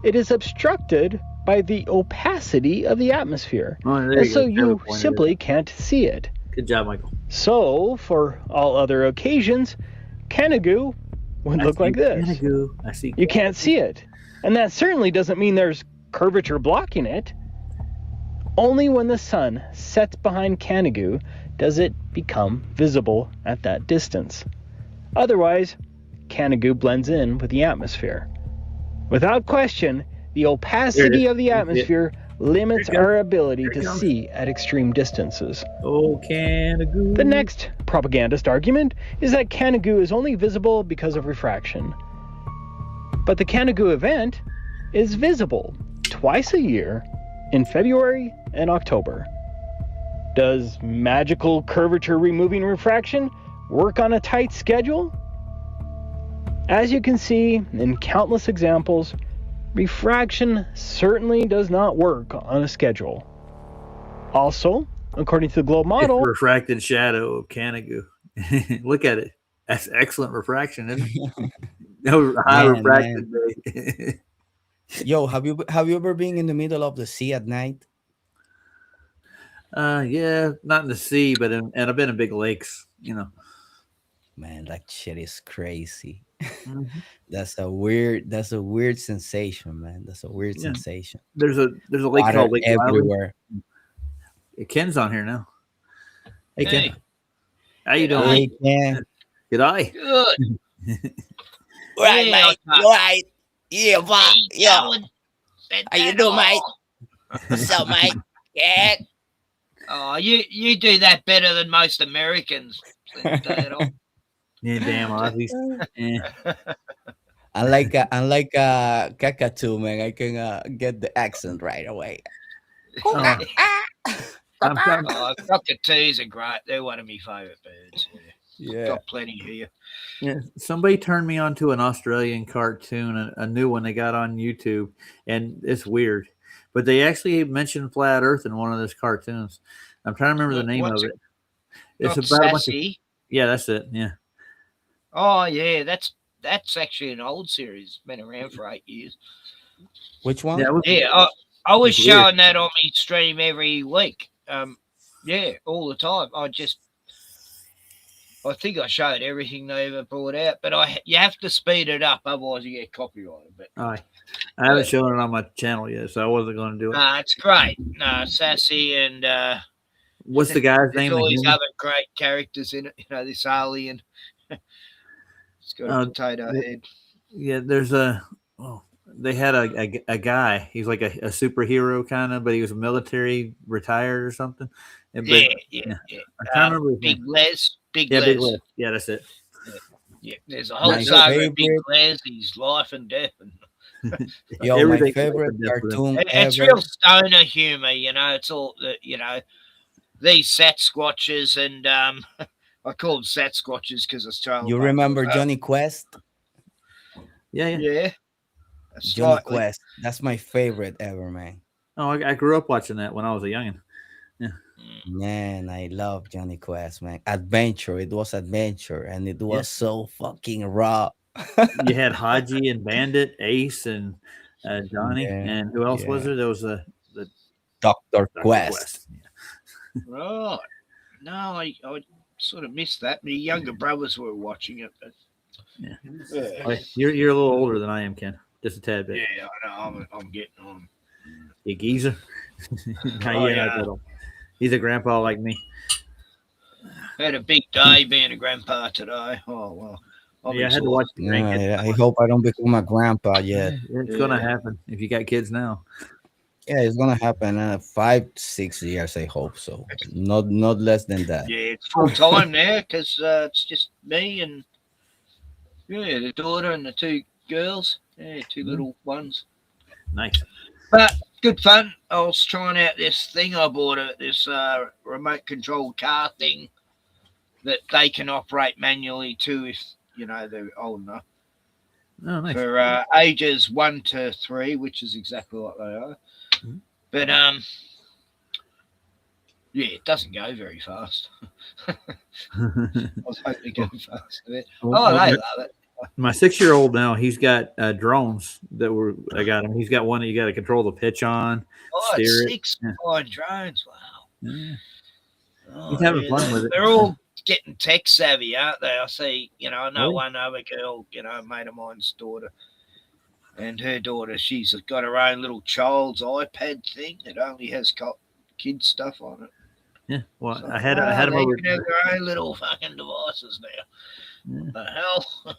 [SPEAKER 11] it is obstructed by the opacity of the atmosphere,
[SPEAKER 1] Oh, there
[SPEAKER 11] and
[SPEAKER 1] you
[SPEAKER 11] so
[SPEAKER 1] go.
[SPEAKER 11] you
[SPEAKER 1] Pointed it
[SPEAKER 11] simply
[SPEAKER 1] out.
[SPEAKER 11] can't see it.
[SPEAKER 1] Good job, Michael.
[SPEAKER 11] So, for all other occasions, Canigou would look like this.
[SPEAKER 1] I see.
[SPEAKER 11] You can't see it. And that certainly doesn't mean there's curvature blocking it. Only when the sun sets behind Canigou does it become visible at that distance. Otherwise, Canigou blends in with the atmosphere. Without question, the opacity of the atmosphere limits our ability to see at extreme distances.
[SPEAKER 1] Oh, Canigou.
[SPEAKER 11] The next propagandist argument is that Canigou is only visible because of refraction. But the Canigou event is visible twice a year in February and October. Does magical curvature removing refraction work on a tight schedule? As you can see in countless examples, refraction certainly does not work on a schedule. Also, according to the globe
[SPEAKER 1] It's
[SPEAKER 11] model,
[SPEAKER 1] the refracted shadow of Canigou. Look at it. That's excellent refraction, isn't it? No high
[SPEAKER 2] Man,
[SPEAKER 1] refracted day.
[SPEAKER 2] Yo, have you ever been in the middle of the sea at night?
[SPEAKER 1] Yeah, not in the sea, but and I've been in big lakes.
[SPEAKER 2] Man, that shit is crazy.
[SPEAKER 1] Mhm.
[SPEAKER 2] That's a weird sensation, man. That's a weird
[SPEAKER 1] Yeah.
[SPEAKER 2] sensation.
[SPEAKER 1] There's a lake
[SPEAKER 2] Water
[SPEAKER 1] called Lake Wylie.
[SPEAKER 2] everywhere.
[SPEAKER 1] Ken's on here now. Hey, Ken.
[SPEAKER 12] Hey.
[SPEAKER 1] How you doing?
[SPEAKER 2] Hey, Ken.
[SPEAKER 1] Good eye.
[SPEAKER 12] Good.
[SPEAKER 13] Right,
[SPEAKER 12] Yeah,
[SPEAKER 13] mate.
[SPEAKER 12] okay.
[SPEAKER 13] You right? Yeah, but yeah.
[SPEAKER 12] Set
[SPEAKER 13] How you
[SPEAKER 12] that
[SPEAKER 13] doing, mate?
[SPEAKER 12] off.
[SPEAKER 13] What's up, mate? Yeah.
[SPEAKER 12] Oh, you do that better than most Americans. Set that off.
[SPEAKER 1] Yeah, damn Aussies. Yeah.
[SPEAKER 2] Unlike Kakatu, man, I can get the accent right away.
[SPEAKER 1] Oh, I'm trying.
[SPEAKER 13] Oh, cockatoos are great. They're one of my favourite birds.
[SPEAKER 2] Yeah.
[SPEAKER 13] Got plenty here.
[SPEAKER 1] Yeah, somebody turned me on to an Australian cartoon, a new one they got on YouTube, and it's weird. But they actually mentioned flat Earth in one of those cartoons. I'm trying to remember the name
[SPEAKER 13] What's
[SPEAKER 1] of
[SPEAKER 13] it?
[SPEAKER 1] it. It's
[SPEAKER 13] Not
[SPEAKER 1] about a bunch of,
[SPEAKER 13] Sassy.
[SPEAKER 1] yeah, that's it. Yeah.
[SPEAKER 13] Oh yeah, that's actually an old series. Been around for 8 years.
[SPEAKER 2] Which one?
[SPEAKER 1] Yeah, it was,
[SPEAKER 13] Yeah, I was
[SPEAKER 1] it's weird.
[SPEAKER 13] showing that on my stream every week. Yeah, all the time. I think I showed everything they ever brought out, but you have to speed it up, otherwise you get copyrighted. But
[SPEAKER 1] I haven't shown it on my channel yet, so I wasn't going to do it.
[SPEAKER 13] it's great. No, Sassy and
[SPEAKER 1] What's the guy's
[SPEAKER 13] there's
[SPEAKER 1] name?
[SPEAKER 13] all
[SPEAKER 1] The
[SPEAKER 13] these
[SPEAKER 1] human?
[SPEAKER 13] other great characters in it. You know, this alien. It's got a potato head.
[SPEAKER 1] Yeah, there's they had a guy. He's like a superhero kind of, but he was military retired or something. And, but,
[SPEAKER 13] Yeah.
[SPEAKER 1] I can't remember his
[SPEAKER 13] Big
[SPEAKER 1] name.
[SPEAKER 13] Les. Big
[SPEAKER 1] Yeah,
[SPEAKER 13] Les.
[SPEAKER 1] Big Les. Yeah, that's it.
[SPEAKER 13] Yeah, there's a whole
[SPEAKER 2] My
[SPEAKER 13] saga of Big
[SPEAKER 2] favorite-
[SPEAKER 13] Les, his life and death. And
[SPEAKER 2] Yo, my
[SPEAKER 1] Everything's
[SPEAKER 2] favorite
[SPEAKER 1] different.
[SPEAKER 2] cartoon
[SPEAKER 13] it's
[SPEAKER 2] ever.
[SPEAKER 13] real stoner humor, you know. It's all these Sasquatches and I call them Sasquatches because it's Australian.
[SPEAKER 2] You remember Johnny Quest?
[SPEAKER 1] Yeah.
[SPEAKER 13] Yeah.
[SPEAKER 2] Johnny
[SPEAKER 13] Slightly.
[SPEAKER 2] Quest. That's my favorite ever, man.
[SPEAKER 1] Oh, I grew up watching that when I was a youngin.
[SPEAKER 2] Man, I love Johnny Quest, man. Adventure. It was adventure, and it was so fucking raw.
[SPEAKER 1] You had Haji and Bandit, Ace and Johnny,
[SPEAKER 2] Yeah,
[SPEAKER 1] and who else was
[SPEAKER 2] yeah.
[SPEAKER 1] there? There was the
[SPEAKER 2] Dr.
[SPEAKER 1] Dr.
[SPEAKER 2] Quest.
[SPEAKER 13] Right. No, I sort of missed that. My younger brothers were watching it. But
[SPEAKER 1] Yeah.
[SPEAKER 13] yeah.
[SPEAKER 1] You're a little older than I am, Ken. Just a tad bit.
[SPEAKER 13] Yeah, I know. I'm getting on.
[SPEAKER 1] You geezer. Nah,
[SPEAKER 13] Oh,
[SPEAKER 1] yeah,
[SPEAKER 13] yeah.
[SPEAKER 1] I get him. He's a grandpa like me.
[SPEAKER 13] Had a big day being a grandpa today. Oh well. I'm
[SPEAKER 1] Yeah, I had to watch the grandkids.
[SPEAKER 2] Yeah, I hope I don't become a grandpa yet.
[SPEAKER 1] It's gonna happen if you got kids now.
[SPEAKER 2] Yeah, it's gonna happen in 5-6 years. I hope so. Not less than that.
[SPEAKER 13] Yeah, it's full time now because it's just me and the daughter and the two girls. Yeah, two little ones.
[SPEAKER 1] Nice.
[SPEAKER 13] But good fun. I was trying out this thing I bought, this remote controlled car thing that they can operate manually too if they're old enough.
[SPEAKER 1] Oh, nice.
[SPEAKER 13] For ages 1 to 3, which is exactly what they are.
[SPEAKER 1] Mm-hmm.
[SPEAKER 13] But it doesn't go very fast. I was hoping to go fast a bit.
[SPEAKER 1] Well,
[SPEAKER 13] They love it.
[SPEAKER 1] My 6-year-old now, he's got drones I got him. He's got one that you got to control the pitch on,
[SPEAKER 13] Oh,
[SPEAKER 1] steer
[SPEAKER 13] it's
[SPEAKER 1] it.
[SPEAKER 13] 6
[SPEAKER 1] Yeah.
[SPEAKER 13] fine drones. Wow.
[SPEAKER 1] Yeah.
[SPEAKER 13] Oh,
[SPEAKER 1] He's having fun with it.
[SPEAKER 13] They're all getting tech savvy, aren't they? I see, I know
[SPEAKER 1] Really?
[SPEAKER 13] one other girl, a mate of mine's daughter. And her daughter, she's got her own little child's iPad thing that only has kid stuff on it.
[SPEAKER 1] Yeah. Well,
[SPEAKER 13] So,
[SPEAKER 1] I had him
[SPEAKER 13] they
[SPEAKER 1] over.
[SPEAKER 13] can have their own little fucking devices now.
[SPEAKER 1] Yeah.
[SPEAKER 13] The hell?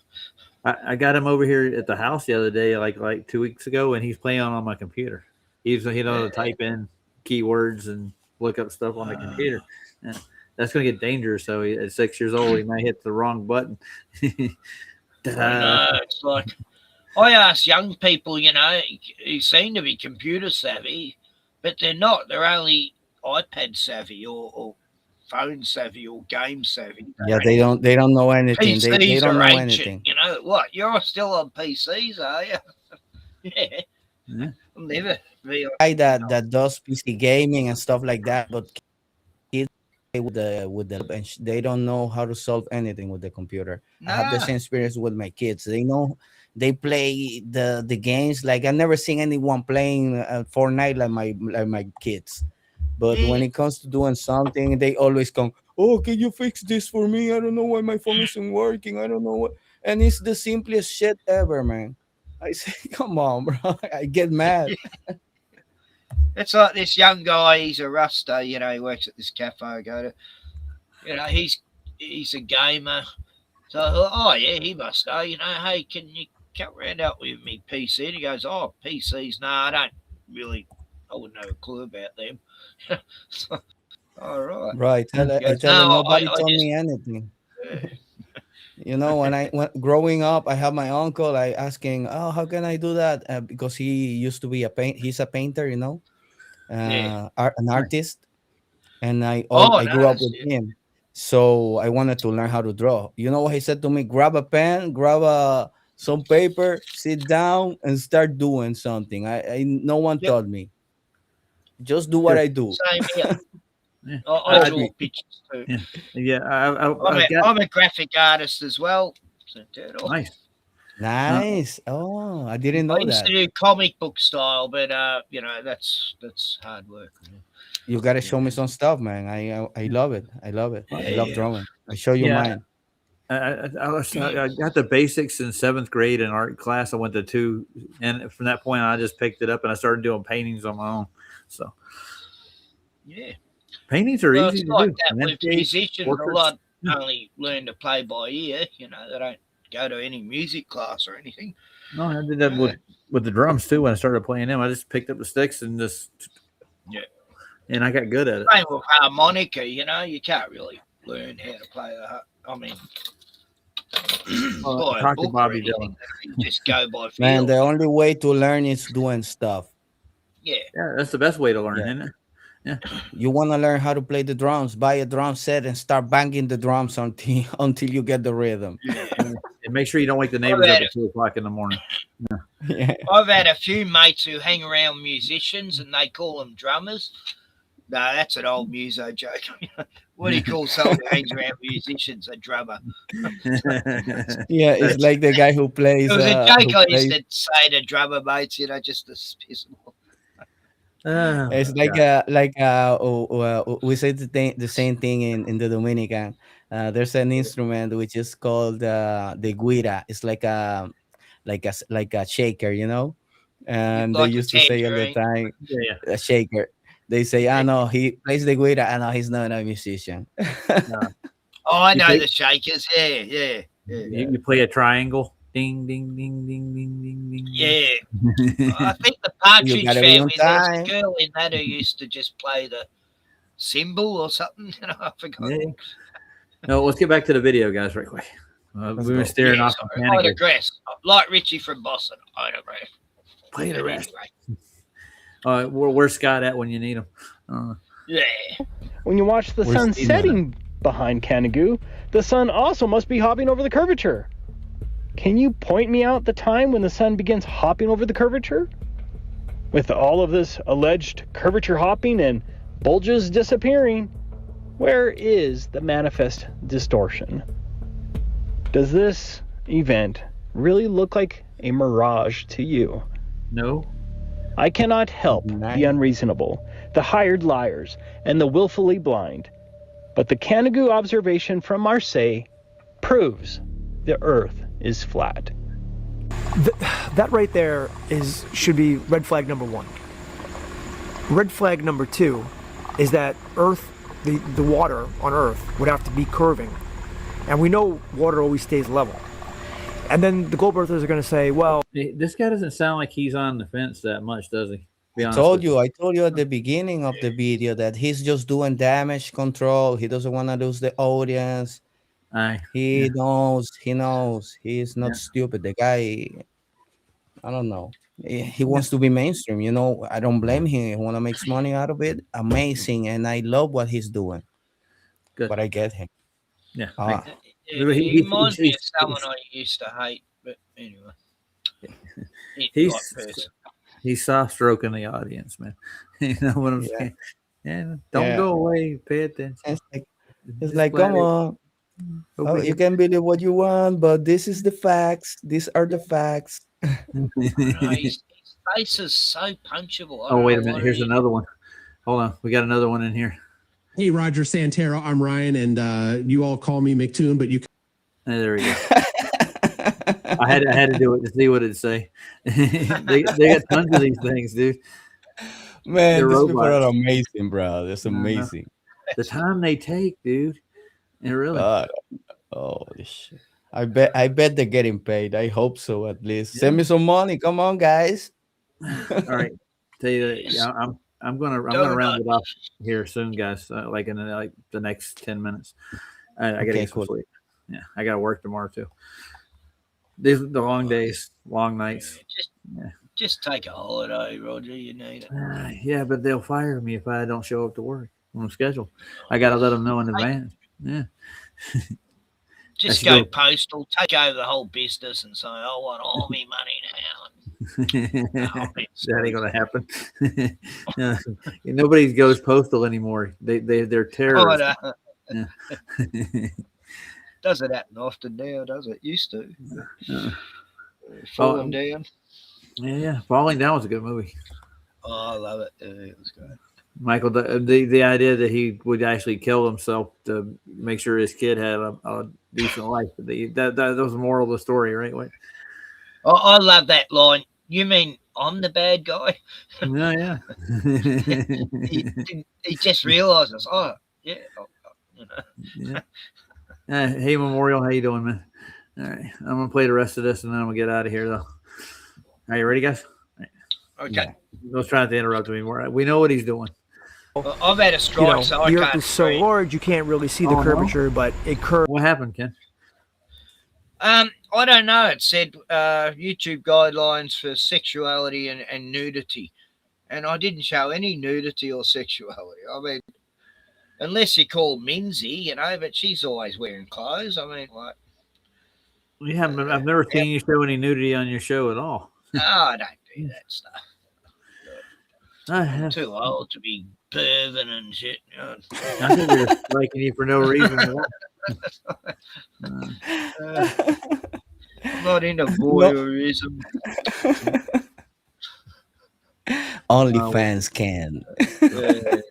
[SPEAKER 1] I got him over here at the house the other day, like 2 weeks ago, and he's playing on my computer. He knows to type in keywords and look up stuff on the computer. Yeah. That's going to get dangerous. So at 6 years old, he might hit the wrong button.
[SPEAKER 13] No, it's like I ask young people, who seem to be computer savvy, but they're not. They're only iPad savvy or phone savvy or game savvy.
[SPEAKER 2] Yeah, they don't know anything.
[SPEAKER 13] PCs
[SPEAKER 2] They don't know
[SPEAKER 13] are ancient.
[SPEAKER 2] anything.
[SPEAKER 13] What? You're still on PCs, are you? Yeah.
[SPEAKER 1] Yeah.
[SPEAKER 13] I'll never be on.
[SPEAKER 2] Guy that does PC gaming and stuff like that, but kids with the and they don't know how to solve anything with the computer. I have the
[SPEAKER 13] Nah.
[SPEAKER 2] same experience with my kids. They play the games like I've never seen anyone playing Fortnite like my kids. But when it comes to doing something, they always come, "Oh, can you fix this for me? I don't know why my phone isn't working. I don't know what." And it's the simplest shit ever, man. I say, "Come on, bro." I get mad.
[SPEAKER 13] It's like this young guy. He's a Rasta. He works at this cafe I go to. He's a gamer. So I thought, oh yeah, he must know. Hey, can you come round out with me PC? And he goes, oh, PCs. No, I wouldn't have a clue about them. So, all right.
[SPEAKER 2] Right. I
[SPEAKER 13] He
[SPEAKER 2] tell
[SPEAKER 13] goes,
[SPEAKER 2] you,
[SPEAKER 13] "No,
[SPEAKER 2] nobody
[SPEAKER 13] I
[SPEAKER 2] told
[SPEAKER 13] just-
[SPEAKER 2] me anything. You know, when growing up, I have my uncle. I asking, "Oh, how can I do that?" Because he used to be he's a painter, you know, an artist, and I grew up with him. So I wanted to learn how to draw. You know what he said to me? Grab a pen, grab some paper, sit down, and start doing something. I no one taught me. Just do what I do.
[SPEAKER 13] Same here.
[SPEAKER 1] Yeah.
[SPEAKER 13] I draw pictures too.
[SPEAKER 1] Yeah.
[SPEAKER 13] I'm a graphic artist as well. So,
[SPEAKER 1] Nice.
[SPEAKER 2] Nice. Oh, I didn't know
[SPEAKER 13] I used
[SPEAKER 2] that.
[SPEAKER 13] to do comic book style, but you know, that's hard work.
[SPEAKER 2] You gotta show me some stuff, man. I love it. I love it. I love drawing. I show you mine.
[SPEAKER 1] I got the basics in 7th grade in art class. I went to 2, and from that point on, I just picked it up and I started doing paintings on my own. So
[SPEAKER 13] yeah,
[SPEAKER 1] paintings are easy
[SPEAKER 13] it's
[SPEAKER 1] to
[SPEAKER 13] like
[SPEAKER 1] do.
[SPEAKER 13] that with
[SPEAKER 1] Landscape,
[SPEAKER 13] musicians. A
[SPEAKER 1] portraits.
[SPEAKER 13] lot only learn to play by ear. You know, they don't go to any music class or anything.
[SPEAKER 1] No, I did that with the drums too. When I started playing them, I just picked up the sticks and and I got good at it.
[SPEAKER 13] Same with harmonica. You know, you can't really learn how to play the. I mean,
[SPEAKER 1] Talk to Bobby Dylan.
[SPEAKER 13] You just go by feel.
[SPEAKER 2] Man, the only way to learn is doing stuff.
[SPEAKER 13] Yeah,
[SPEAKER 1] that's the best way to learn, isn't it? Yeah.
[SPEAKER 2] You want to learn how to play the drums? Buy a drum set and start banging the drums until you get the rhythm.
[SPEAKER 1] And make sure you don't wake the neighbors up at 2 o'clock in the morning.
[SPEAKER 2] Yeah.
[SPEAKER 13] I've had a few mates who hang around musicians and they call them drummers. No, that's an old muso joke. What do you call someone who hangs around musicians? A drummer.
[SPEAKER 2] Yeah, it's like the guy who plays.
[SPEAKER 13] It was a joke I used to say to drummer mates, you know, just to piss them off.
[SPEAKER 2] It's we say the same thing in the Dominican. There's an instrument which is called the guira. It's like a shaker, you know. And
[SPEAKER 13] Like
[SPEAKER 2] they
[SPEAKER 13] a
[SPEAKER 2] used to say all the
[SPEAKER 13] tangerine.
[SPEAKER 2] time, a shaker. They say, "I know he plays the guira. I know he's not a musician."
[SPEAKER 13] Oh, I know the shakers. Yeah.
[SPEAKER 1] You play a triangle. Ding, ding, ding, ding, ding, ding, ding.
[SPEAKER 13] Yeah. I think the Partridge
[SPEAKER 2] gotta be on
[SPEAKER 13] Family, there's a
[SPEAKER 2] time.
[SPEAKER 13] girl in that who used to just play the cymbal or something. You know, I forgot.
[SPEAKER 1] Yeah. No, let's get back to the video, guys, right quick. We were staring off.
[SPEAKER 13] I digress. Like Richie from Boston. I digress.
[SPEAKER 1] Play the rest. Where's Scott at when you need him?
[SPEAKER 13] Yeah.
[SPEAKER 11] When you watch the sun setting behind Canigou, the sun also must be hopping over the curvature. Can you point me out the time when the sun begins hopping over the curvature? With all of this alleged curvature hopping and bulges disappearing, where is the manifest distortion? Does this event really look like a mirage to you?
[SPEAKER 1] No.
[SPEAKER 11] I cannot help the unreasonable, the hired liars, and the willfully blind. But the Canigou observation from Marseille proves the Earth is flat.
[SPEAKER 6] That right there should be red flag number 1. Red flag number 2 is that Earth, the water on Earth would have to be curving. And we know water always stays level. And then the globe earthers are going to say, well...
[SPEAKER 1] This guy doesn't sound like he's on the fence that much, does he?
[SPEAKER 2] I told you at the beginning of the video that he's just doing damage control. He doesn't want to lose the audience. He knows. He's not stupid. The guy, I don't know. He wants to be mainstream. You know, I don't blame him. He want to make money out of it. Amazing. And I love what he's doing.
[SPEAKER 1] Good.
[SPEAKER 2] But I get him.
[SPEAKER 1] Yeah.
[SPEAKER 13] He reminds me of someone I used to hate. But anyway.
[SPEAKER 1] He's soft stroking the audience, man. You know what I'm saying? Yeah. Don't go away. Pay attention.
[SPEAKER 2] It's like, come on. Oh, you can believe what you want, but this is the facts. These are the facts.
[SPEAKER 13] His face is so punchable.
[SPEAKER 1] Oh, wait a minute. Here's another one. Hold on. We got another one in here.
[SPEAKER 12] Hey, Roger Santero. I'm Ryan, and you all call me McToon, but you.
[SPEAKER 1] There we go. I had to do it to see what it'd say. they got tons of these things, dude.
[SPEAKER 2] Man, these people are amazing, bro. That's amazing.
[SPEAKER 1] The time they take, dude. It really.
[SPEAKER 2] Oh shit! I bet they're getting paid. I hope so, at least. Send me some money. Come on, guys.
[SPEAKER 1] All right. Tell you that, I'm gonna round it off here soon, guys. Like in the next 10 minutes. I gotta get some sleep. Yeah, I got to work tomorrow too. These are the long days, long nights.
[SPEAKER 13] Just take a holiday, Roger. You need it.
[SPEAKER 1] Yeah, but they'll fire me if I don't show up to work on schedule. I got to let them know in advance. Yeah.
[SPEAKER 13] Just go postal, take over the whole business, and say, "I want all my money now."
[SPEAKER 1] That ain't gonna happen. Nobody goes postal anymore. They're terrorists.
[SPEAKER 13] Oh, no.
[SPEAKER 1] Yeah.
[SPEAKER 13] Doesn't happen often now, does it? Used to.
[SPEAKER 1] Falling
[SPEAKER 13] down.
[SPEAKER 1] Yeah, Falling Down was a good movie.
[SPEAKER 13] Oh, I love it. It was good.
[SPEAKER 1] Michael, the idea that he would actually kill himself to make sure his kid had a decent life. That was the moral of the story, right? What?
[SPEAKER 13] I love that line. You mean I'm the bad guy?
[SPEAKER 1] Yeah.
[SPEAKER 13] he just realizes, oh, yeah.
[SPEAKER 1] Yeah. Hey, Memorial, how you doing, man? All right, I'm gonna play the rest of this and then I'm gonna get out of here, though. Are you ready, guys?
[SPEAKER 13] Okay.
[SPEAKER 1] Don't try not to interrupt me more. We know what he's doing.
[SPEAKER 13] I've had a strike, so I
[SPEAKER 6] the Earth
[SPEAKER 13] can't
[SPEAKER 6] is so
[SPEAKER 13] see.
[SPEAKER 6] large you can't really see the curvature, but it curves.
[SPEAKER 1] What happened, Ken?
[SPEAKER 13] I don't know. It said YouTube guidelines for sexuality and nudity, and I didn't show any nudity or sexuality. I mean, unless you call Minzy, but she's always wearing clothes. I mean, like.
[SPEAKER 1] I've never seen you show any nudity on your show at all.
[SPEAKER 13] No, I don't do that stuff. I'm too old to be perving and shit.
[SPEAKER 1] I think they're striking you for no reason at all.
[SPEAKER 13] I'm not into voyeurism.
[SPEAKER 2] Only fans can.
[SPEAKER 13] I'd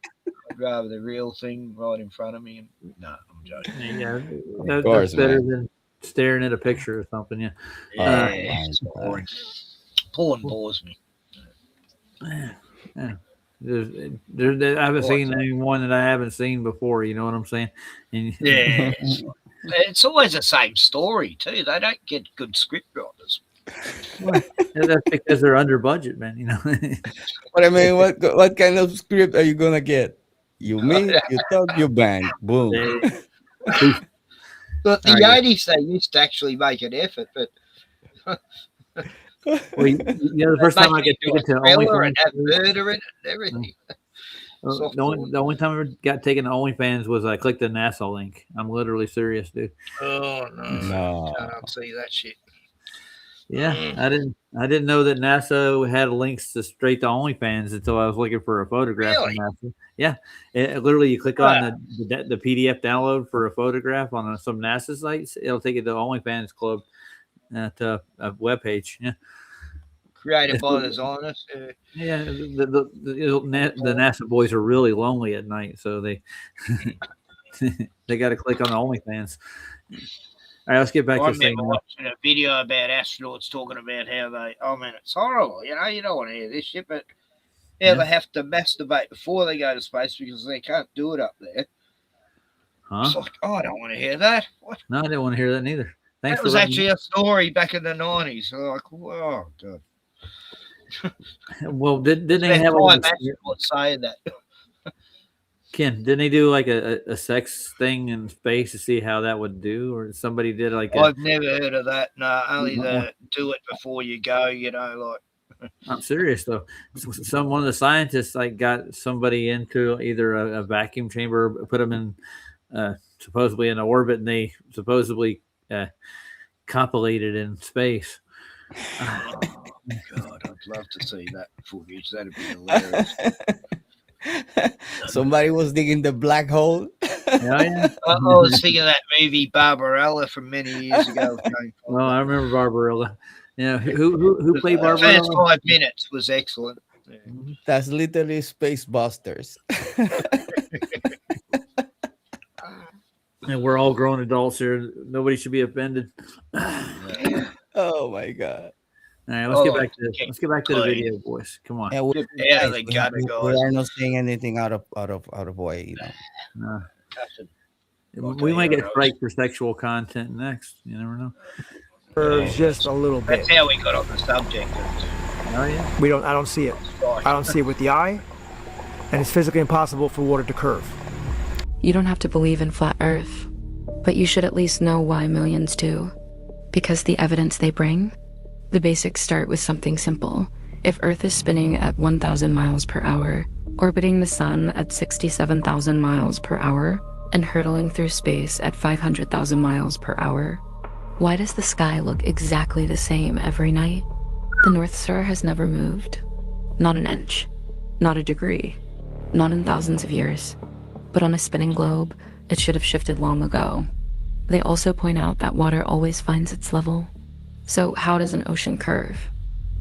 [SPEAKER 13] rather the real thing right in front of me. No, I'm joking.
[SPEAKER 1] Yeah, that's better than staring at a picture or something. Yeah.
[SPEAKER 13] It's boring. Porn bores me.
[SPEAKER 1] Yeah. I haven't seen anyone that I haven't seen before. You know what I'm saying?
[SPEAKER 13] Yeah. It's always the same story too. They don't get good script writers.
[SPEAKER 1] Well, that's because they're under budget, man. You know.
[SPEAKER 2] But I mean, what kind of script are you gonna get? You meet, you talk, you bang, boom.
[SPEAKER 13] But the 80s, they used to actually make an effort, but.
[SPEAKER 1] Well, the first time I get taken to OnlyFans
[SPEAKER 13] and have murder in it and everything.
[SPEAKER 1] The only time I ever got taken to OnlyFans was I clicked the NASA link. I'm literally serious, dude.
[SPEAKER 13] Oh no! Can't see that shit.
[SPEAKER 1] Yeah, I didn't know that NASA had links straight to OnlyFans until I was looking for a photograph
[SPEAKER 13] Really?
[SPEAKER 1] from NASA. Yeah, literally you click on the PDF download for a photograph on some NASA sites. It'll take you to OnlyFans Club at a webpage. Yeah.
[SPEAKER 13] Created by the designers.
[SPEAKER 1] Yeah, the NASA boys are really lonely at night, so they they got to click on OnlyFans. All right, let's get back
[SPEAKER 13] I
[SPEAKER 1] to the thing.
[SPEAKER 13] remember watching a video about astronauts talking about how they. I mean, it's horrible. You don't want to hear this shit, but they have to masturbate before they go to space because they can't do it up there.
[SPEAKER 1] Huh?
[SPEAKER 13] It's like, I don't want to hear that. What?
[SPEAKER 1] No, I didn't want to hear that neither. Thanks
[SPEAKER 13] That
[SPEAKER 1] for
[SPEAKER 13] was
[SPEAKER 1] letting
[SPEAKER 13] actually a story back in the 90s. So like, oh god.
[SPEAKER 1] Well, didn't they
[SPEAKER 13] Spent
[SPEAKER 1] have
[SPEAKER 13] time
[SPEAKER 1] like
[SPEAKER 13] astronauts saying that?
[SPEAKER 1] Ken? Didn't they do like a sex thing in space to see how that would do, or somebody did like?
[SPEAKER 13] I've never heard of that. No, only the do it before you go. Like.
[SPEAKER 1] I'm serious though. One of the scientists like got somebody into either a vacuum chamber, put them in supposedly in orbit, and they supposedly compilated in space.
[SPEAKER 13] Oh God, I'd love to see that footage. That'd be hilarious.
[SPEAKER 2] Somebody was digging the black hole.
[SPEAKER 1] Yeah.
[SPEAKER 13] I was thinking of that movie Barbarella from many years ago.
[SPEAKER 1] Oh, I remember Barbarella. Yeah, who played Barbarella?
[SPEAKER 13] The first 5 minutes was excellent. Yeah.
[SPEAKER 2] That's literally Space Busters.
[SPEAKER 1] And we're all grown adults here. Nobody should be offended.
[SPEAKER 2] Oh my god!
[SPEAKER 1] All right, let's get back to the video, boys. Come on.
[SPEAKER 2] Yeah,
[SPEAKER 13] they gotta go.
[SPEAKER 2] We are not saying anything out of way, you know.
[SPEAKER 1] We might get striked for sexual content next. You never know.
[SPEAKER 6] Just a little bit.
[SPEAKER 13] That's how we got on the subject.
[SPEAKER 1] Oh yeah.
[SPEAKER 6] I don't see it. I don't see it with the eye, and it's physically impossible for water to curve.
[SPEAKER 14] You don't have to believe in flat Earth. But you should at least know why millions do. Because the evidence they bring? The basics start with something simple. If Earth is spinning at 1,000 miles per hour, orbiting the sun at 67,000 miles per hour, and hurtling through space at 500,000 miles per hour, why does the sky look exactly the same every night? The North Star has never moved. Not an inch. Not a degree. Not in thousands of years. But on a spinning globe, it should have shifted long ago. They also point out that water always finds its level. So how does an ocean curve?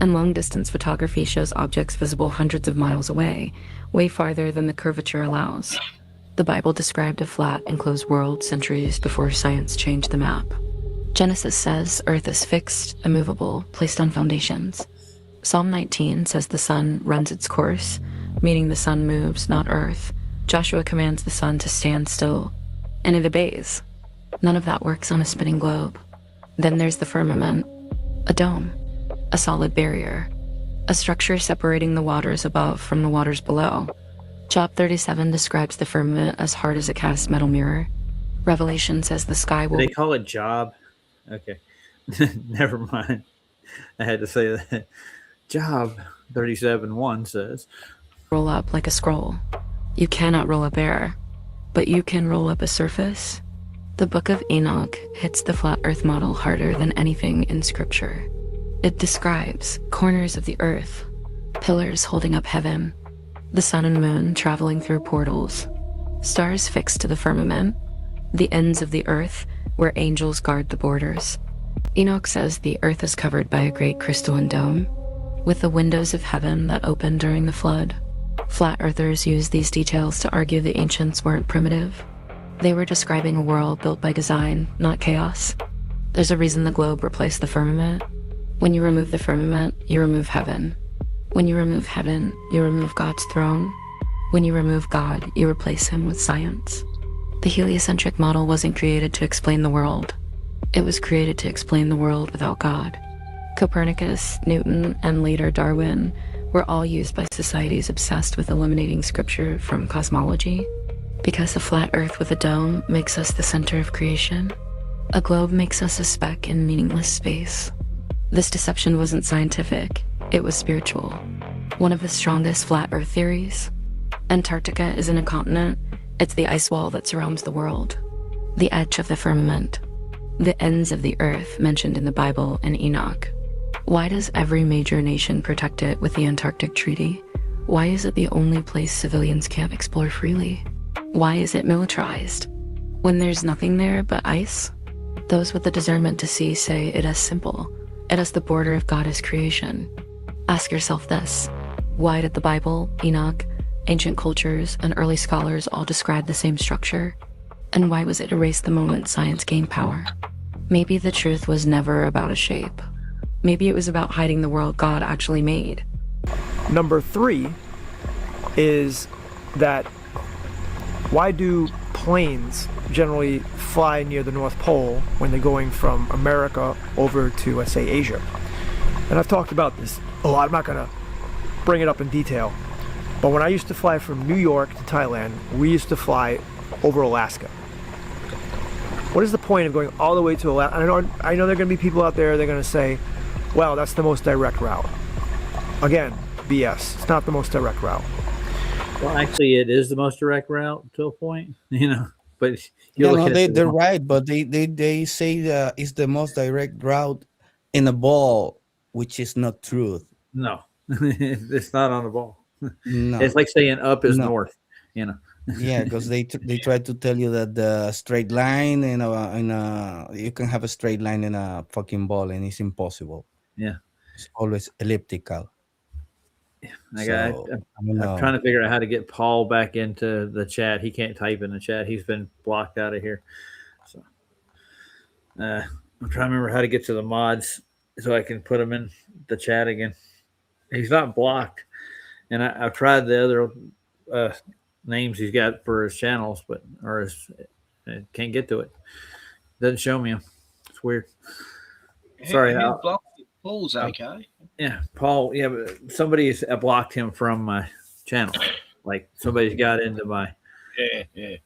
[SPEAKER 14] And long-distance photography shows objects visible hundreds of miles away, way farther than the curvature allows. The Bible described a flat, enclosed world centuries before science changed the map. Genesis says Earth is fixed, immovable, placed on foundations. Psalm 19 says the sun runs its course, meaning the sun moves, not Earth. Joshua commands the sun to stand still, and it obeys. None of that works on a spinning globe. Then there's the firmament, a dome, a solid barrier, a structure separating the waters above from the waters below. Job 37 describes the firmament as hard as a cast metal mirror. Revelation says the sky will...
[SPEAKER 1] They call it Job? Okay. Never mind. I had to say that. Job 37:1 says...
[SPEAKER 14] roll up like a scroll. You cannot roll a bear, but you can roll up a surface. The Book of Enoch hits the flat earth model harder than anything in scripture. It describes corners of the earth, pillars holding up heaven, the sun and moon traveling through portals, stars fixed to the firmament, the ends of the earth where angels guard the borders. Enoch says the earth is covered by a great crystalline dome, with the windows of heaven that opened during the flood. Flat earthers use these details to argue the ancients weren't primitive. They were describing a world built by design, not chaos. There's a reason the globe replaced the firmament. When you remove the firmament, you remove heaven. When you remove heaven, you remove God's throne. When you remove God, you replace him with science. The heliocentric model wasn't created to explain the world. It was created to explain the world without God. Copernicus, Newton, and later Darwin were all used by societies obsessed with eliminating scripture from cosmology. Because a flat earth with a dome makes us the center of creation, a globe makes us a speck in meaningless space. This deception wasn't scientific, it was spiritual. One of the strongest flat earth theories. Antarctica isn't a continent, it's the ice wall that surrounds the world. The edge of the firmament. The ends of the earth mentioned in the Bible and Enoch. Why does every major nation protect it with the Antarctic Treaty? Why is it the only place civilians can't explore freely? Why is it militarized? When there's nothing there but ice? Those with the discernment to see say it as simple. It is the border of God's creation. Ask yourself this. Why did the Bible, Enoch, ancient cultures, and early scholars all describe the same structure? And why was it erased the moment science gained power? Maybe the truth was never about a shape. Maybe it was about hiding the world God actually made.
[SPEAKER 6] Number 3 is that why do planes generally fly near the North Pole when they're going from America over to, let's say, Asia? And I've talked about this a lot. I'm not going to bring it up in detail. But when I used to fly from New York to Thailand, we used to fly over Alaska. What is the point of going all the way to Alaska? I know there are going to be people out there, they're going to say, well, that's the most direct route. Again, BS. It's not the most direct route.
[SPEAKER 1] Well, actually, it is the most direct route to a point, But
[SPEAKER 2] they're right, but they say it's the most direct route in a ball, which is not truth.
[SPEAKER 1] No, it's not on the ball.
[SPEAKER 2] No.
[SPEAKER 1] It's like saying up is north,
[SPEAKER 2] Yeah, because they try to tell you that the straight line you can have a straight line in a fucking ball, and it's impossible.
[SPEAKER 1] Yeah,
[SPEAKER 2] it's always elliptical.
[SPEAKER 1] I'm trying to figure out how to get Paul back into the chat. He can't type in the chat. He's been blocked out of here. So I'm trying to remember how to get to the mods so I can put him in the chat again. He's not blocked, and I've tried the other names he's got for his channels, but I can't get to it. Doesn't show me him. It's weird. Sorry.
[SPEAKER 13] Paul's okay.
[SPEAKER 1] Yeah, Paul. Yeah, but somebody's blocked him from my channel. Like somebody's got into my
[SPEAKER 13] yeah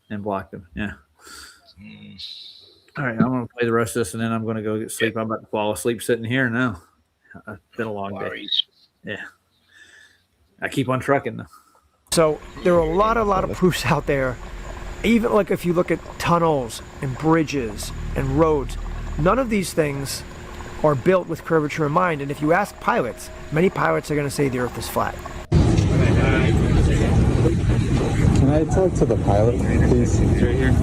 [SPEAKER 1] and blocked him. Yeah. All right, I'm going to play the rest of this, and then I'm going to go get sleep. I'm about to fall asleep sitting here now. It's been a long day. Yeah. I keep on trucking though.
[SPEAKER 6] So there are a lot of proofs out there. Even like if you look at tunnels and bridges and roads, none of these things are built with curvature in mind. And if you ask pilots, many pilots are going to say the Earth is flat.
[SPEAKER 15] Can I talk to the pilot, please? Right here.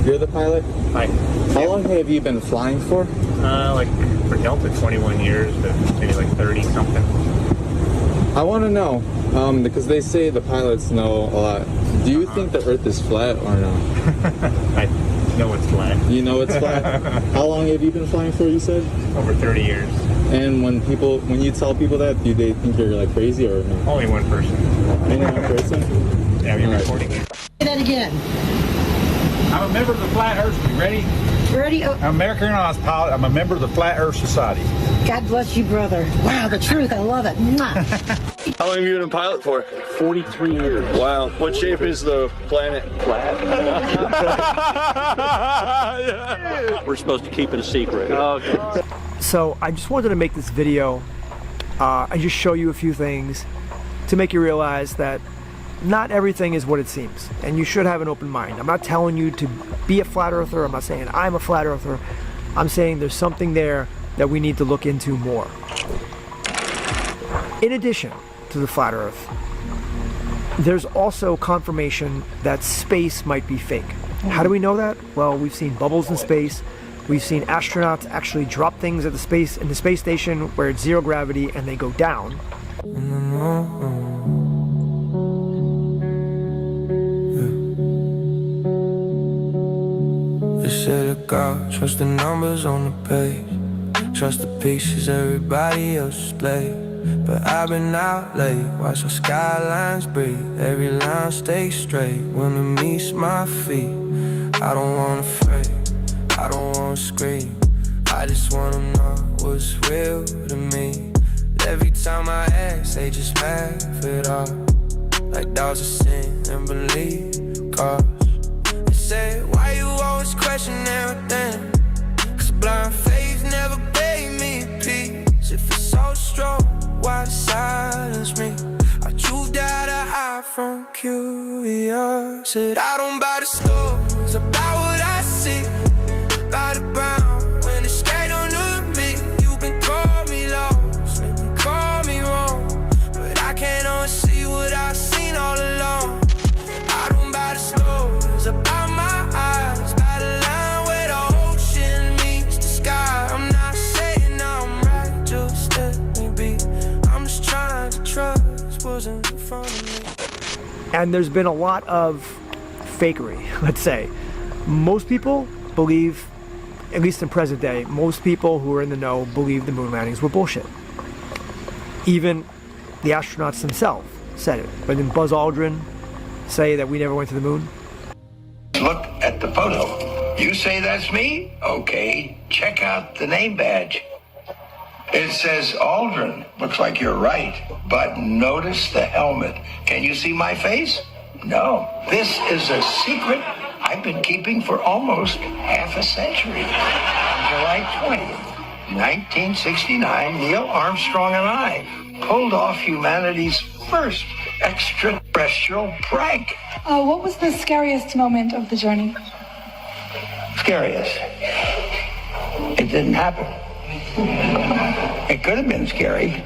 [SPEAKER 15] You're the pilot?
[SPEAKER 16] Hi.
[SPEAKER 15] How long have you been flying for?
[SPEAKER 16] Like for Delta, 21 years, but maybe like 30 something.
[SPEAKER 15] I want to know, because they say the pilots know a lot. Do you think the Earth is flat or no?
[SPEAKER 16] I know it's flat.
[SPEAKER 15] You know it's flat? How long have you been flying for, you said?
[SPEAKER 16] Over 30 years.
[SPEAKER 15] And when you tell people that, do they think you're like crazy or no?
[SPEAKER 16] Only one person.
[SPEAKER 15] Only one person?
[SPEAKER 16] Yeah, we're recording it.
[SPEAKER 17] Say that again.
[SPEAKER 18] I'm a member of the Flat Earth. You ready?
[SPEAKER 17] Ready?
[SPEAKER 18] I'm American Airlines pilot. I'm a member of the Flat Earth Society.
[SPEAKER 17] God bless you, brother. Wow, the truth. I love it. Mwah.
[SPEAKER 19] How long have you been a pilot for? 43 years. Wow. What shape is the planet? Flat. We're supposed to keep it a secret. Okay.
[SPEAKER 6] So I just wanted to make this video and just show you a few things to make you realize that not everything is what it seems, and you should have an open mind. I'm not telling you to be a flat earther. I'm not saying I'm a flat earther. I'm saying there's something there that we need to look into more. In addition to the flat earth, there's also confirmation that space might be fake. How do we know that? Well, we've seen bubbles in space. We've seen astronauts actually drop things at the space station where it's zero gravity and they go down.
[SPEAKER 20] They say to God, trust the numbers on the page, trust the pieces, everybody else slave. But I've been out late, watch the skylines breathe, every line stay straight when it meets my feet. I don't wanna fake, I don't wanna scream, I just wanna know what's real to me. Every time I ask, they just laugh it off, like dogs are sin and believe cause. They say, why you always question everything? Cause blind faith never gave me peace. If it's so strong, why silence me? I choose that I hide from curiosity. I don't buy the stories about what I see, by the ground when it's straight under me. You can call me lost, maybe call me wrong, but I can't unsee what I've seen all along. I don't buy the stories about my eyes, by the line where the ocean meets the sky. I'm not saying I'm right, just let me be. I'm just trying to trust what's in front of me.
[SPEAKER 6] And there's been a lot of fakery, let's say. Most people believe, at least in present day, most people who are in the know believe the moon landings were bullshit. Even the astronauts themselves said it. But didn't Buzz Aldrin say that we never went to the moon?
[SPEAKER 21] Look at the photo. You say that's me? Okay, check out the name badge. It says Aldrin. Looks like you're right. But notice the helmet. Can you see my face? No. This is a secret I've been keeping for almost half a century. On July 20th, 1969, Neil Armstrong and I pulled off humanity's first extraterrestrial prank.
[SPEAKER 22] What was the scariest moment of the journey?
[SPEAKER 21] Scariest? It didn't happen. It could have been scary.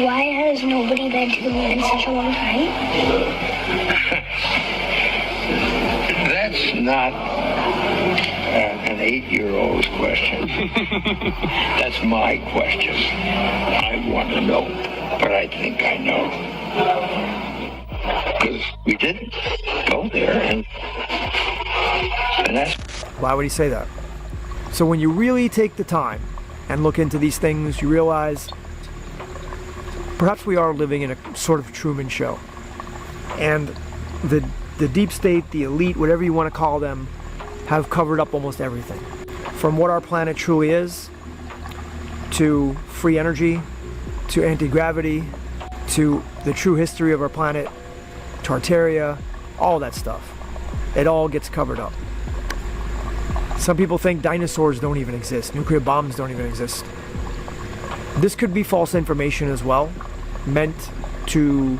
[SPEAKER 22] Why has nobody been to the moon in such a long time?
[SPEAKER 21] That's not an 8-year-old's question. That's my question. I want to know, but I think I know. Because we didn't go there, and that's...
[SPEAKER 6] Why would he say that? So when you really take the time and look into these things, you realize perhaps we are living in a sort of Truman Show. And the deep state, the elite, whatever you want to call them, have covered up almost everything. From what our planet truly is, to free energy, to anti-gravity, to the true history of our planet, Tartaria, all that stuff. It all gets covered up. Some people think dinosaurs don't even exist, nuclear bombs don't even exist. This could be false information as well, meant to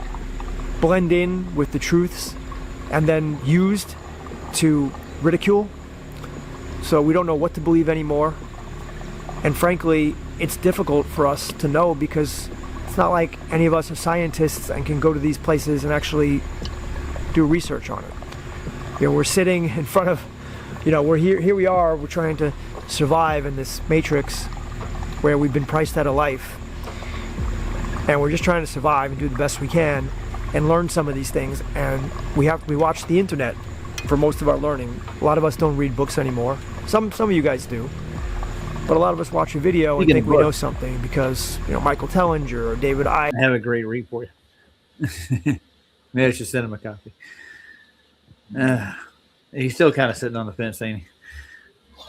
[SPEAKER 6] blend in with the truths and then used to ridicule. So we don't know what to believe anymore. And frankly, it's difficult for us to know because it's not like any of us are scientists and can go to these places and actually do research on it. You know, we're sitting in front of, you know, we're here we are, we're trying to survive in this matrix where we've been priced out of life. And we're just trying to survive and do the best we can and learn some of these things. And we watch the internet for most of our learning. A lot of us don't read books anymore. Some of you guys do. But a lot of us watch a video and think we know something because, you know, Michael Tellinger or David Icke.
[SPEAKER 1] I have a great read for you. Maybe I should send him a copy. He's still kind of sitting on the fence, ain't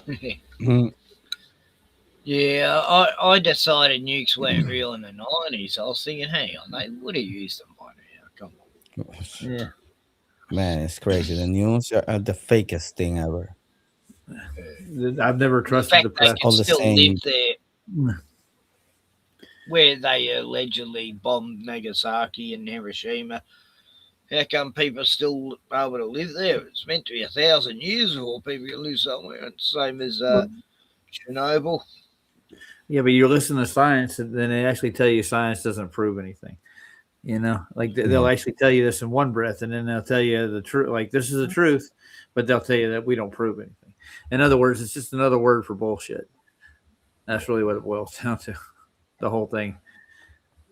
[SPEAKER 1] he?
[SPEAKER 13] Yeah, I decided nukes weren't real in the 90s. I was thinking, hang on, they would have used them by now. Come on.
[SPEAKER 1] Yeah.
[SPEAKER 2] Man, it's crazy. The news are the fakest thing ever.
[SPEAKER 1] I've never trusted the press.
[SPEAKER 13] They can still live there, where they allegedly bombed Nagasaki and Hiroshima. How come people still able to live there? It's meant to be 1,000 years before people can live somewhere. It's the same as Chernobyl.
[SPEAKER 1] Yeah, but you're listening to science, and then they actually tell you science doesn't prove anything. You know, like they'll actually tell you this in one breath, and then they'll tell you the truth. Like, this is the truth, but they'll tell you that we don't prove anything. In other words, it's just another word for bullshit. That's really what it boils down to, the whole thing.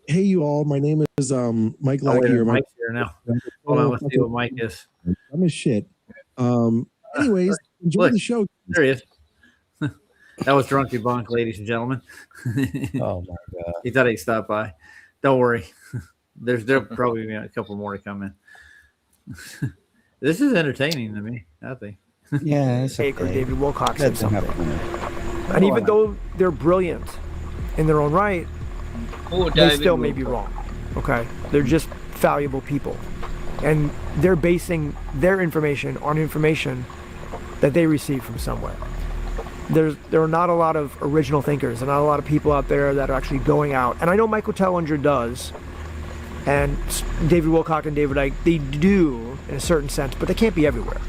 [SPEAKER 12] Hey, you all. My name is Mike Lackey.
[SPEAKER 1] Mike's here now. Hold on, let's see what Mike is.
[SPEAKER 12] I'm a shit. Anyways, enjoy the show.
[SPEAKER 1] There he is. That was Drunky Bonk, ladies and gentlemen.
[SPEAKER 2] Oh my god!
[SPEAKER 1] He thought he'd stop by. Don't worry. There'll probably be a couple more to come in. This is entertaining to me, I think.
[SPEAKER 2] Yeah, it's okay.
[SPEAKER 6] David Wilcock said something. And even though they're brilliant in their own right, they still may be wrong. Okay, they're just valuable people, and they're basing their information on information that they receive from somewhere. There are not a lot of original thinkers, and not a lot of people out there that are actually going out. And I know Michael Tellinger does, and David Wilcock and David Icke, they do in a certain sense, but they can't be everywhere.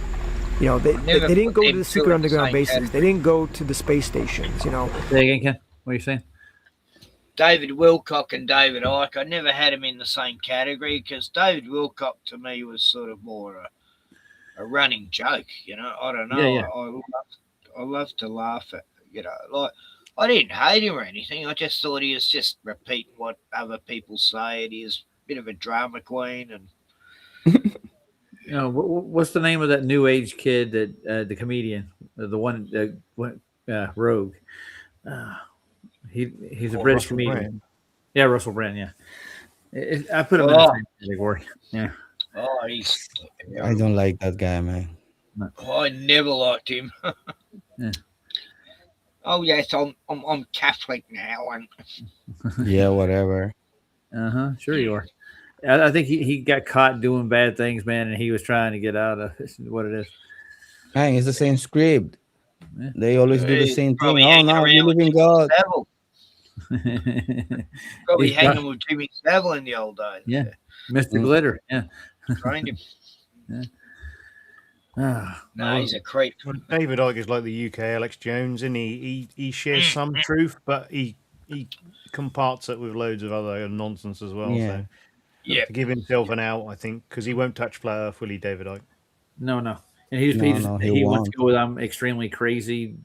[SPEAKER 6] You know, they didn't go to the secret underground bases. They didn't go to the space stations, you know.
[SPEAKER 1] Say again, Ken? What are you saying?
[SPEAKER 13] David Wilcock and David Icke, I never had them in the same category because David Wilcock to me was sort of more a running joke, you know. I don't know.
[SPEAKER 1] Yeah.
[SPEAKER 13] I love to laugh at, you know, like, I didn't hate him or anything. I just thought he was just repeating what other people say. He is a bit of a drama queen. And
[SPEAKER 1] you know, what's the name of that new age kid that the comedian, the one Rogue? He's a British
[SPEAKER 4] Russell
[SPEAKER 1] comedian.
[SPEAKER 4] Brand.
[SPEAKER 1] Yeah, Russell Brand. Yeah, I put him in the same category. Yeah.
[SPEAKER 13] Oh,
[SPEAKER 2] I don't like that guy, man.
[SPEAKER 13] I never liked him.
[SPEAKER 1] Yeah.
[SPEAKER 13] Oh yes, I'm Catholic now, and
[SPEAKER 2] Yeah, whatever.
[SPEAKER 1] Sure you are. I think he got caught doing bad things, man, and he was trying to get out of it. What it is.
[SPEAKER 2] Man, it's the same script.
[SPEAKER 1] Yeah.
[SPEAKER 2] They always do the same thing.
[SPEAKER 13] Probably
[SPEAKER 2] Oh no, you live in God.
[SPEAKER 13] Probably hanging with Jimmy Savile in the old days.
[SPEAKER 1] Yeah, Mr. Glitter. Yeah,
[SPEAKER 13] Trained him.
[SPEAKER 1] Yeah.
[SPEAKER 13] No, he's a creep.
[SPEAKER 4] David Icke is like the UK Alex Jones, and he shares some truth, but he comparts it with loads of other nonsense as well.
[SPEAKER 2] Yeah.
[SPEAKER 4] So to give himself an out, I think, because he won't touch flat Earth, will he, David Icke?
[SPEAKER 1] No. And he wants to go with I'm extremely crazy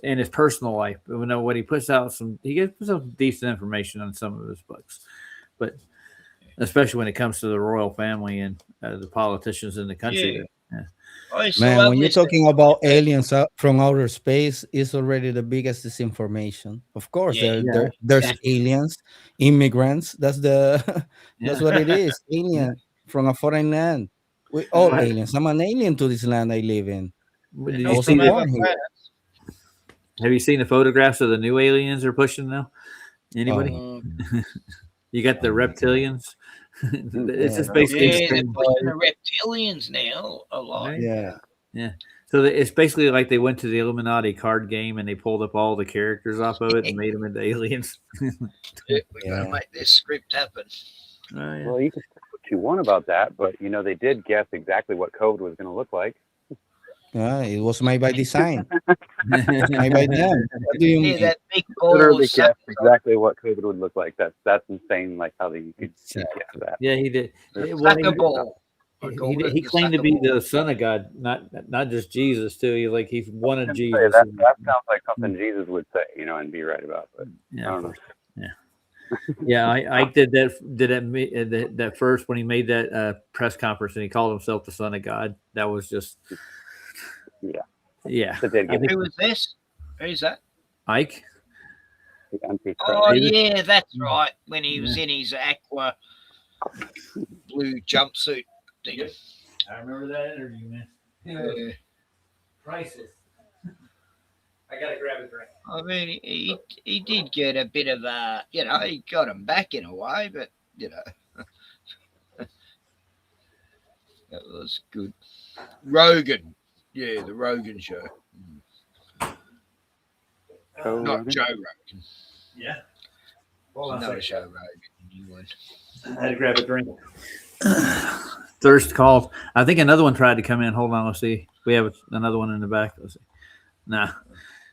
[SPEAKER 1] in his personal life. You know what he puts out he puts out decent information on some of his books, but especially when it comes to the royal family and the politicians in the country.
[SPEAKER 13] Yeah.
[SPEAKER 2] Man, when you're talking about aliens from outer space, it's already the biggest disinformation. Of course, there's aliens, immigrants. That's what it is. Alien from a foreign land. We all aliens. I'm an alien to this land I live in.
[SPEAKER 1] Have you seen the photographs of the new aliens they're pushing now? Anybody? You got the reptilians. It's just basically
[SPEAKER 13] they're pushing the reptilians now a lot.
[SPEAKER 1] Yeah. So it's basically like they went to the Illuminati card game and they pulled up all the characters off of it and made them into aliens.
[SPEAKER 13] We gotta make this script happen.
[SPEAKER 1] Oh, yeah.
[SPEAKER 3] Well, you can say what you want about that, but you know they did guess exactly what COVID was going to look like.
[SPEAKER 2] It was made by design. Made by them. What do you mean?
[SPEAKER 13] That big ball
[SPEAKER 3] Literally
[SPEAKER 13] of
[SPEAKER 3] guessed exactly what COVID would look like. That's insane. Like how you could guess that.
[SPEAKER 1] Yeah, he did.
[SPEAKER 13] Sucker ball.
[SPEAKER 1] He claimed to be the son of God, not just Jesus too. He wanted Jesus.
[SPEAKER 3] That sounds like something Jesus would say, and be right about. But
[SPEAKER 1] Yeah,
[SPEAKER 3] I don't know.
[SPEAKER 1] Yeah, I did that first when he made that press conference and he called himself the son of God. That was just yeah.
[SPEAKER 13] Who was this? Who's that?
[SPEAKER 1] Ike.
[SPEAKER 13] Oh yeah, that's right. When he was in his aqua blue jumpsuit thing.
[SPEAKER 1] I remember that interview, man.
[SPEAKER 13] Yeah.
[SPEAKER 1] Priceless. I gotta grab a drink.
[SPEAKER 13] I mean, he did get a bit of a, he got him back in a way, but that was good. Rogan, yeah, the Rogan show. Not Joe Rogan.
[SPEAKER 1] Yeah.
[SPEAKER 13] Another show Rogan. New one.
[SPEAKER 1] I had to grab a drink. Thirst called. I think another one tried to come in. Hold on, let's see. We have another one in the back. Let's see. Nah,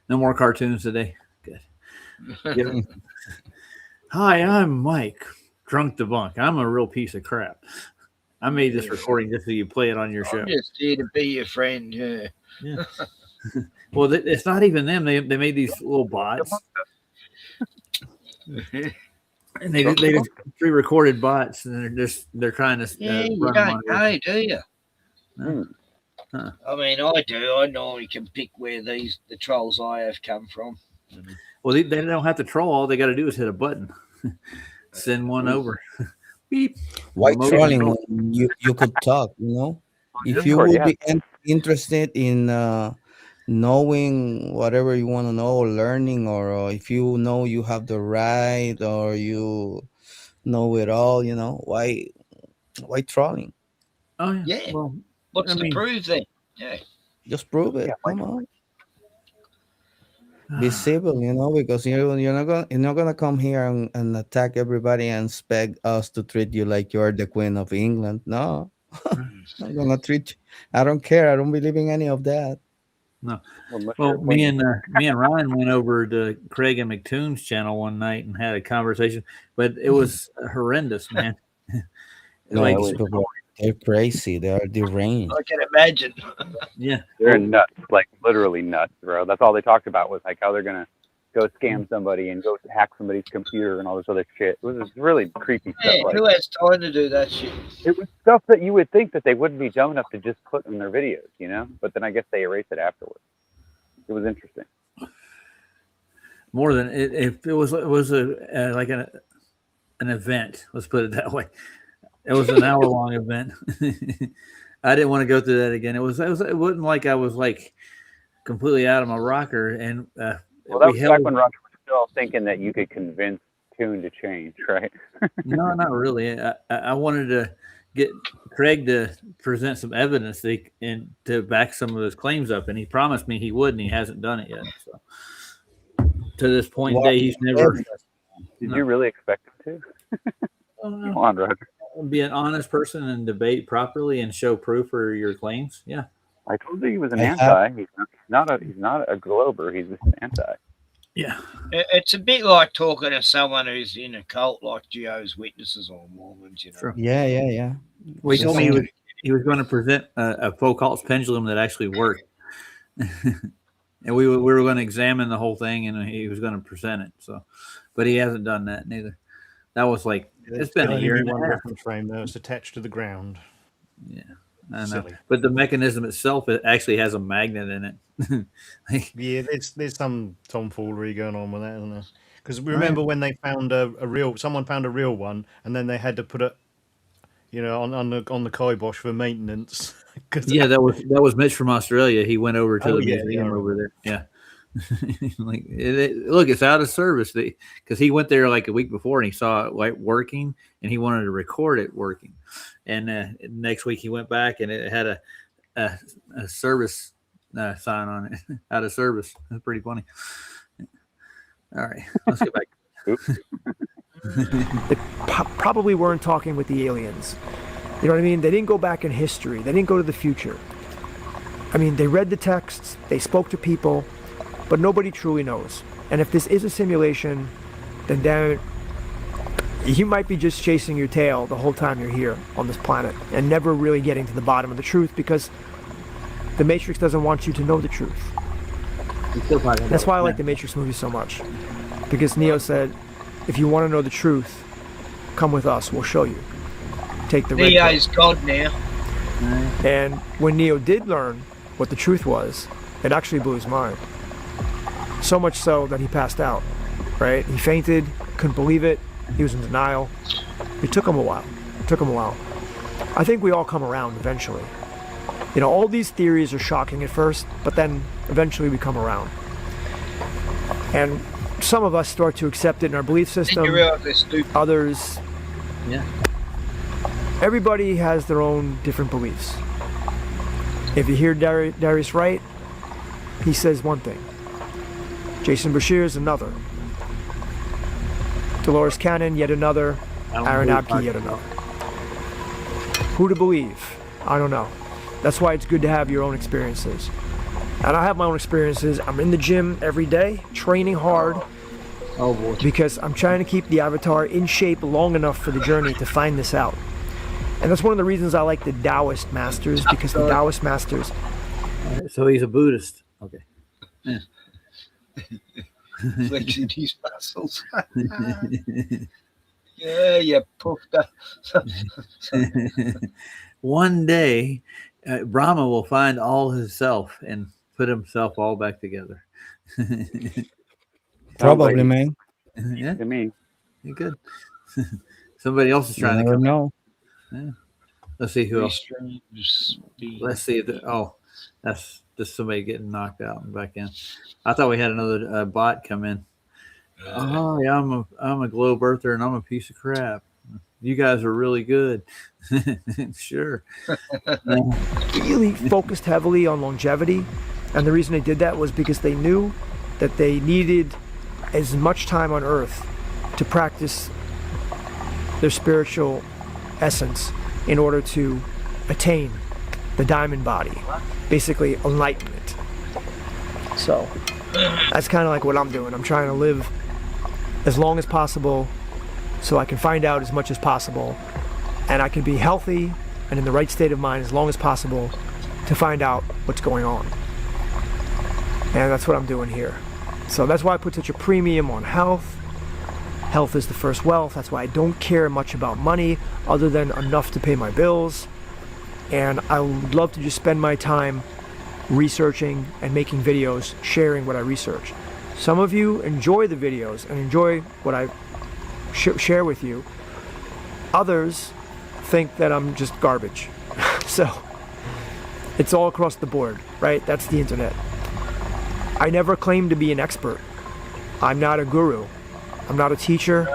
[SPEAKER 1] no more cartoons today. Good. Yep. Hi, I'm Mike, Drunk the Bunk. I'm a real piece of crap. I made this recording just so you play it on your show.
[SPEAKER 13] I'm just here to be your friend. Yeah.
[SPEAKER 1] Well, it's not even them. They made these little bots. And they just pre-recorded bots, and they're trying to
[SPEAKER 13] you
[SPEAKER 1] run
[SPEAKER 13] don't
[SPEAKER 1] them on
[SPEAKER 13] know, do you?
[SPEAKER 1] No. Huh.
[SPEAKER 13] I mean, I do. I normally can pick where the trolls I have come from.
[SPEAKER 1] Well, they don't have to troll. All they got to do is hit a button, send one over. Beep.
[SPEAKER 2] Why
[SPEAKER 1] Remote
[SPEAKER 2] trolling
[SPEAKER 1] control.
[SPEAKER 2] when you could talk? If you
[SPEAKER 1] Discord,
[SPEAKER 2] would
[SPEAKER 1] yeah.
[SPEAKER 2] be interested in knowing whatever you want to know or learning, or if you know you have the right or you know it all, why trolling?
[SPEAKER 1] Oh yeah.
[SPEAKER 13] Yeah.
[SPEAKER 1] Well,
[SPEAKER 13] What's
[SPEAKER 1] I
[SPEAKER 13] to
[SPEAKER 1] mean-
[SPEAKER 13] prove then? Yeah.
[SPEAKER 2] Just prove it. Come on. Be civil, because you're not gonna come here and attack everybody and expect us to treat you like you're the Queen of England. No, I'm gonna treat you. I don't care. I don't believe in any of that.
[SPEAKER 1] No. Well, me and Ryan went over to Craig and McToon's channel one night and had a conversation, but it was horrendous, man.
[SPEAKER 2] No,
[SPEAKER 1] Like,
[SPEAKER 2] those people, they're crazy. They are deranged.
[SPEAKER 13] I can imagine.
[SPEAKER 1] yeah,
[SPEAKER 3] They're nuts, like literally nuts, bro. That's all they talked about was like how they're gonna go scam somebody and go hack somebody's computer and all this other shit. It was just really creepy
[SPEAKER 13] Yeah,
[SPEAKER 3] stuff.
[SPEAKER 13] who has time to do that shit?
[SPEAKER 3] It was stuff that you would think that they wouldn't be dumb enough to just put in their videos, But then I guess they erase it afterwards. It was interesting.
[SPEAKER 1] more than it was like an event. Let's put it that way. It was an hour-long event. I didn't want to go through that again. It wasn't like I was like completely out of my rocker. And
[SPEAKER 3] Well, that was back when Roger was still thinking that you could convince Toon to change, right?
[SPEAKER 1] No, not really. I wanted to get Craig to present some evidence and to back some of his claims up, and he promised me he would, and he hasn't done it yet. So to this point in day, he's never.
[SPEAKER 3] Did you really expect him to? Come on, Roger.
[SPEAKER 1] Be an honest person and debate properly and show proof for your claims. Yeah,
[SPEAKER 3] I told you he was an anti. He's not a Glober. He's an anti.
[SPEAKER 1] Yeah.
[SPEAKER 13] It's a bit like talking to someone who's in a cult like Jehovah's Witnesses or Mormons,
[SPEAKER 1] True.
[SPEAKER 2] Yeah.
[SPEAKER 1] Well, he told me he was going to present a Foucault's pendulum that actually worked, and we were going to examine the whole thing, and he was going to present it. So, but he hasn't done that neither. That was like it's been a year and a
[SPEAKER 4] one
[SPEAKER 1] half.
[SPEAKER 4] reference frame though. It's attached to the ground.
[SPEAKER 1] Yeah, I know.
[SPEAKER 4] Silly.
[SPEAKER 1] But the mechanism itself, it actually has a magnet in it.
[SPEAKER 4] Yeah, there's some tomfoolery going on with that, isn't there? Because remember when they found someone found a real one, and then they had to put it, on the kibosh for maintenance.
[SPEAKER 1] Yeah, that was Mitch from Australia. He went over to
[SPEAKER 4] Oh,
[SPEAKER 1] the
[SPEAKER 4] yeah,
[SPEAKER 1] museum
[SPEAKER 4] yeah.
[SPEAKER 1] over there. Yeah. Like look, it's out of service because he went there like a week before and he saw it like working and he wanted to record it working. And next week he went back and it had a service sign on it. Out of service. That's pretty funny. All right, let's get back.
[SPEAKER 6] They probably weren't talking with the aliens. You know what I mean? They didn't go back in history. They didn't go to the future. I mean, they read the texts, they spoke to people, but nobody truly knows. And if this is a simulation, then damn it, you might be just chasing your tail the whole time you're here on this planet and never really getting to the bottom of the truth, because the Matrix doesn't want you to know the truth. That's why I like the Matrix movies so much, because Neo said, if you want to know the truth, come with us, we'll show you. Take the red pill.
[SPEAKER 13] Neo's God now.
[SPEAKER 6] And when Neo did learn what the truth was, it actually blew his mind. So much so that he passed out, right? He fainted, couldn't believe it. He was in denial. It took him a while. I think we all come around eventually. You know, all these theories are shocking at first, but then eventually we come around. And some of us start to accept it in our belief system. Others,
[SPEAKER 1] yeah.
[SPEAKER 6] Everybody has their own different beliefs. If you hear Darius Wright, he says one thing. Jason Bashir is another. Dolores Cannon, yet another. Aaron Abke, yet another. Who to believe? I don't know. That's why it's good to have your own experiences. And I have my own experiences. I'm in the gym every day, training hard.
[SPEAKER 1] Oh boy.
[SPEAKER 6] Because I'm trying to keep the avatar in shape long enough for the journey to find this out. And that's one of the reasons I like the Taoist masters, because the Taoist masters.
[SPEAKER 1] So he's a Buddhist. Okay. Yeah.
[SPEAKER 13] Flexing his muscles. Yeah, you puffed up.
[SPEAKER 1] One day, Brahma will find all his self and put himself all back together.
[SPEAKER 2] Probably, man.
[SPEAKER 1] Yeah,
[SPEAKER 3] to me.
[SPEAKER 1] You're good. Somebody else is trying to come.
[SPEAKER 2] No.
[SPEAKER 1] Yeah. Let's see who else. Let's see. That's just somebody getting knocked out and back in. I thought we had another bot come in. Oh yeah, I'm a globe earther and I'm a piece of crap. You guys are really good. Sure.
[SPEAKER 6] Really focused heavily on longevity, and the reason they did that was because they knew that they needed as much time on Earth to practice their spiritual essence in order to attain the diamond body, basically enlightenment. So that's kind of like what I'm doing. I'm trying to live as long as possible so I can find out as much as possible, and I can be healthy and in the right state of mind as long as possible to find out what's going on. And that's what I'm doing here. So that's why I put such a premium on health. Health is the first wealth. That's why I don't care much about money other than enough to pay my bills. And I would love to just spend my time researching and making videos, sharing what I research. Some of you enjoy the videos and enjoy what I share with you. Others think that I'm just garbage. So it's all across the board, right? That's the internet. I never claimed to be an expert. I'm not a guru. I'm not a teacher.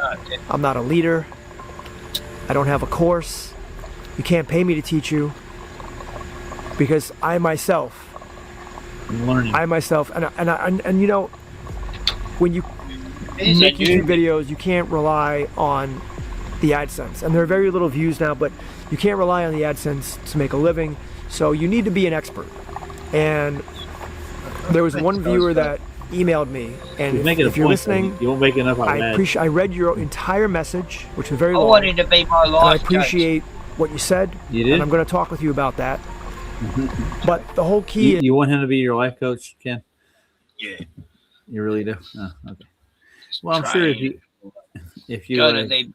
[SPEAKER 6] I'm not a leader. I don't have a course. You can't pay me to teach you, because I myself, and you know, when you make YouTube videos, you can't rely on the AdSense, and there are very little views now, but you can't rely on the AdSense to make a living. So you need to be an expert. And there was one viewer that emailed me, and if you're listening,
[SPEAKER 1] you won't make enough.
[SPEAKER 6] I read your entire message, which was very long.
[SPEAKER 13] I wanted to be my life.
[SPEAKER 6] And I appreciate what you said.
[SPEAKER 1] You did?
[SPEAKER 6] And I'm going to talk with you about that. But the whole key
[SPEAKER 1] you want him to be your life coach, Ken?
[SPEAKER 13] Yeah.
[SPEAKER 1] You really do? Oh, okay. Well, I'm sure if you
[SPEAKER 13] go to the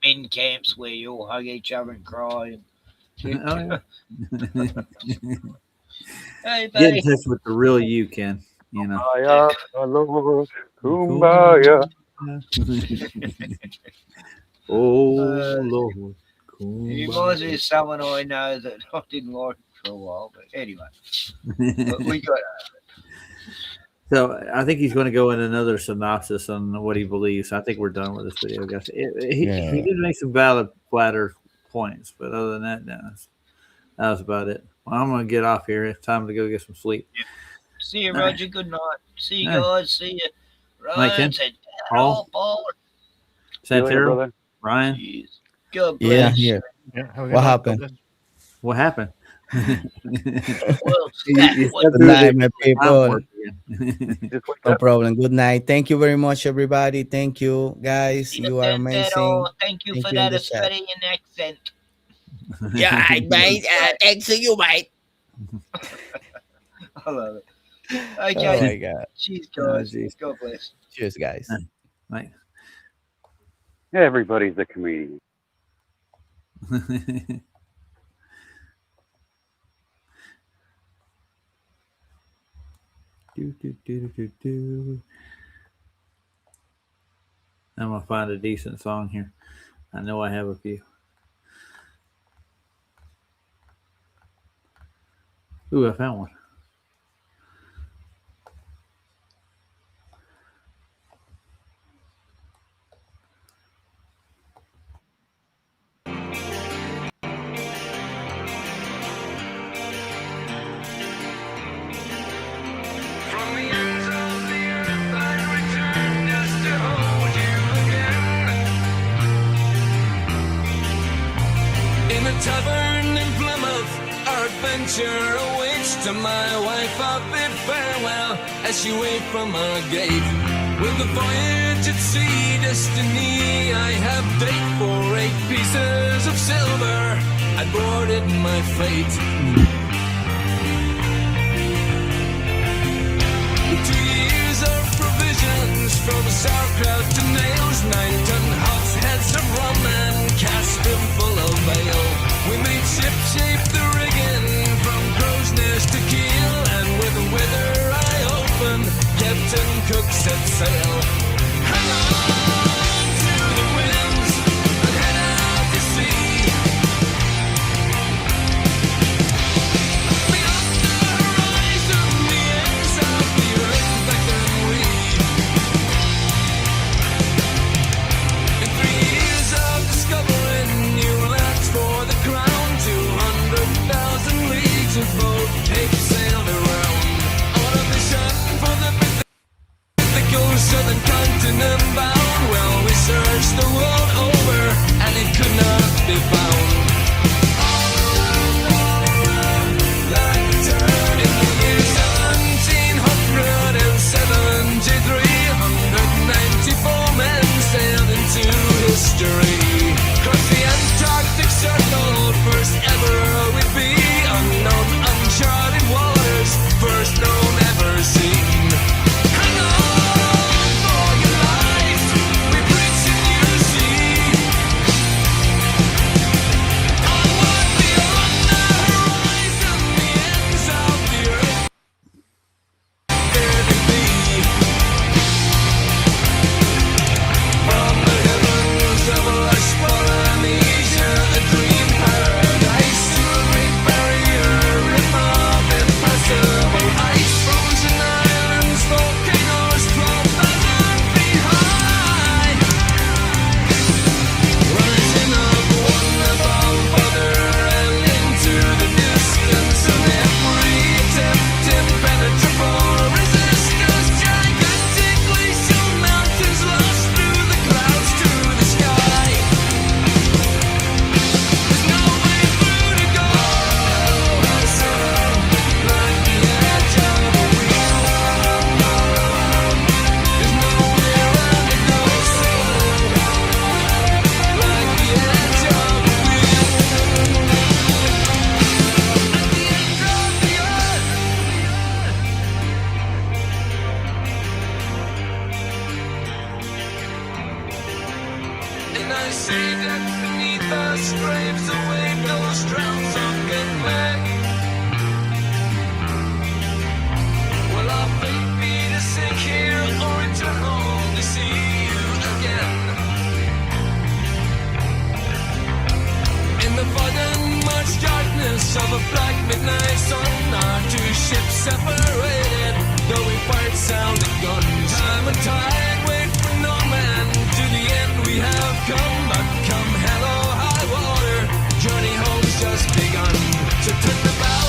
[SPEAKER 13] men camps where you all hug each other and cry.
[SPEAKER 1] Oh, yeah.
[SPEAKER 13] Hey,
[SPEAKER 1] get in touch with the real you, Ken. You know.
[SPEAKER 3] Lord, Kumbaya.
[SPEAKER 1] Oh Lord.
[SPEAKER 13] He was with someone I know that I didn't like for a while, but anyway, but we got
[SPEAKER 1] So I think he's going to go in another synopsis on what he believes. I think we're done with this video, guys. He did make some valid, flatter points, but other than that, that was about it. Well, I'm gonna get off here. It's time to go get some sleep.
[SPEAKER 13] See you,
[SPEAKER 1] All right.
[SPEAKER 13] Roger. Good night. See you
[SPEAKER 1] All right.
[SPEAKER 13] guys. See you.
[SPEAKER 1] Night, Tim.
[SPEAKER 13] Ryan, said,
[SPEAKER 1] Paul.
[SPEAKER 13] Paul.
[SPEAKER 1] Santero, Ryan.
[SPEAKER 13] God
[SPEAKER 2] Yeah,
[SPEAKER 13] bless.
[SPEAKER 2] here.
[SPEAKER 4] Yeah,
[SPEAKER 2] What happened?
[SPEAKER 1] What happened?
[SPEAKER 13] Well,
[SPEAKER 2] Good night, my people.
[SPEAKER 3] Just wake
[SPEAKER 2] No
[SPEAKER 3] up.
[SPEAKER 2] problem. Good night. Thank you very much, everybody. Thank you, guys. You are amazing.
[SPEAKER 13] Santero, thank you for
[SPEAKER 2] in
[SPEAKER 13] that
[SPEAKER 2] the chat.
[SPEAKER 13] Australian accent.
[SPEAKER 2] Yeah, mate. Thanks to you, mate.
[SPEAKER 13] I love it.
[SPEAKER 2] Oh
[SPEAKER 13] Okay.
[SPEAKER 2] my God.
[SPEAKER 13] Cheers,
[SPEAKER 1] Oh,
[SPEAKER 13] guys.
[SPEAKER 1] geez.
[SPEAKER 13] God bless.
[SPEAKER 2] Cheers, guys.
[SPEAKER 1] Right.
[SPEAKER 3] Everybody's a comedian.
[SPEAKER 1] Do. I'm gonna find a decent song here. I know I have a few. Ooh, I found one.
[SPEAKER 20] In a tavern in Plymouth, our adventure awaits. To my wife I bid farewell as she waved from our gate. With the voyage at sea destiny, I have date for 8 pieces of silver. I boarded my fate. 2 years of provisions, from sauerkraut to nails, 9-ton hogsheads of rum and castor full of ale. We made ship-shape the rigging from crow's nest to keel, and with the weather eye open, Captain Cook set sail. Hang on to the winds and head out to sea. Beyond the horizon, the ends of the earth beckon we. In 3 years of discovering new lands for the crown, 200,000 leagues of boat take sailed around. On a mission for the mythical southern continent bound. Well, we searched the world over and it could not be found. All around, like a turn. In the year 1773, 194 men sailed into history. Cross the Antarctic Circle, first ever we'd be. Unknown, uncharted waters, first known, ever seen. Hang on for your lives, we preach and you see. Onward beyond the horizon, the ends of the earth, there they be. From the heavens of lush Polynesia, a dream paradise, to a great barrier reef of impassable ice. Frozen islands, volcanoes, 12,000 feet high, rising up one above other and into the distance. And every attempt impenetrable resistance, gigantic glacial mountains lost through the clouds to the sky. There's no way through to go. So, like the edge of a wheel. There's nowhere around to go. So, like the edge of a wheel. At the end of the earth. And I see that beneath us scrapes away those drowns sunken back. Will our fate be to sink here or return home to see you again? In the fog and much darkness of a black midnight sun, our 2 ships separated, though we fired sounded guns. Time and tide wait for no man, to the end we have come, but come hell or high water, journey home's just begun. So turn the bow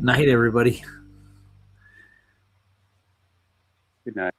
[SPEAKER 1] Night, everybody.
[SPEAKER 3] Good night.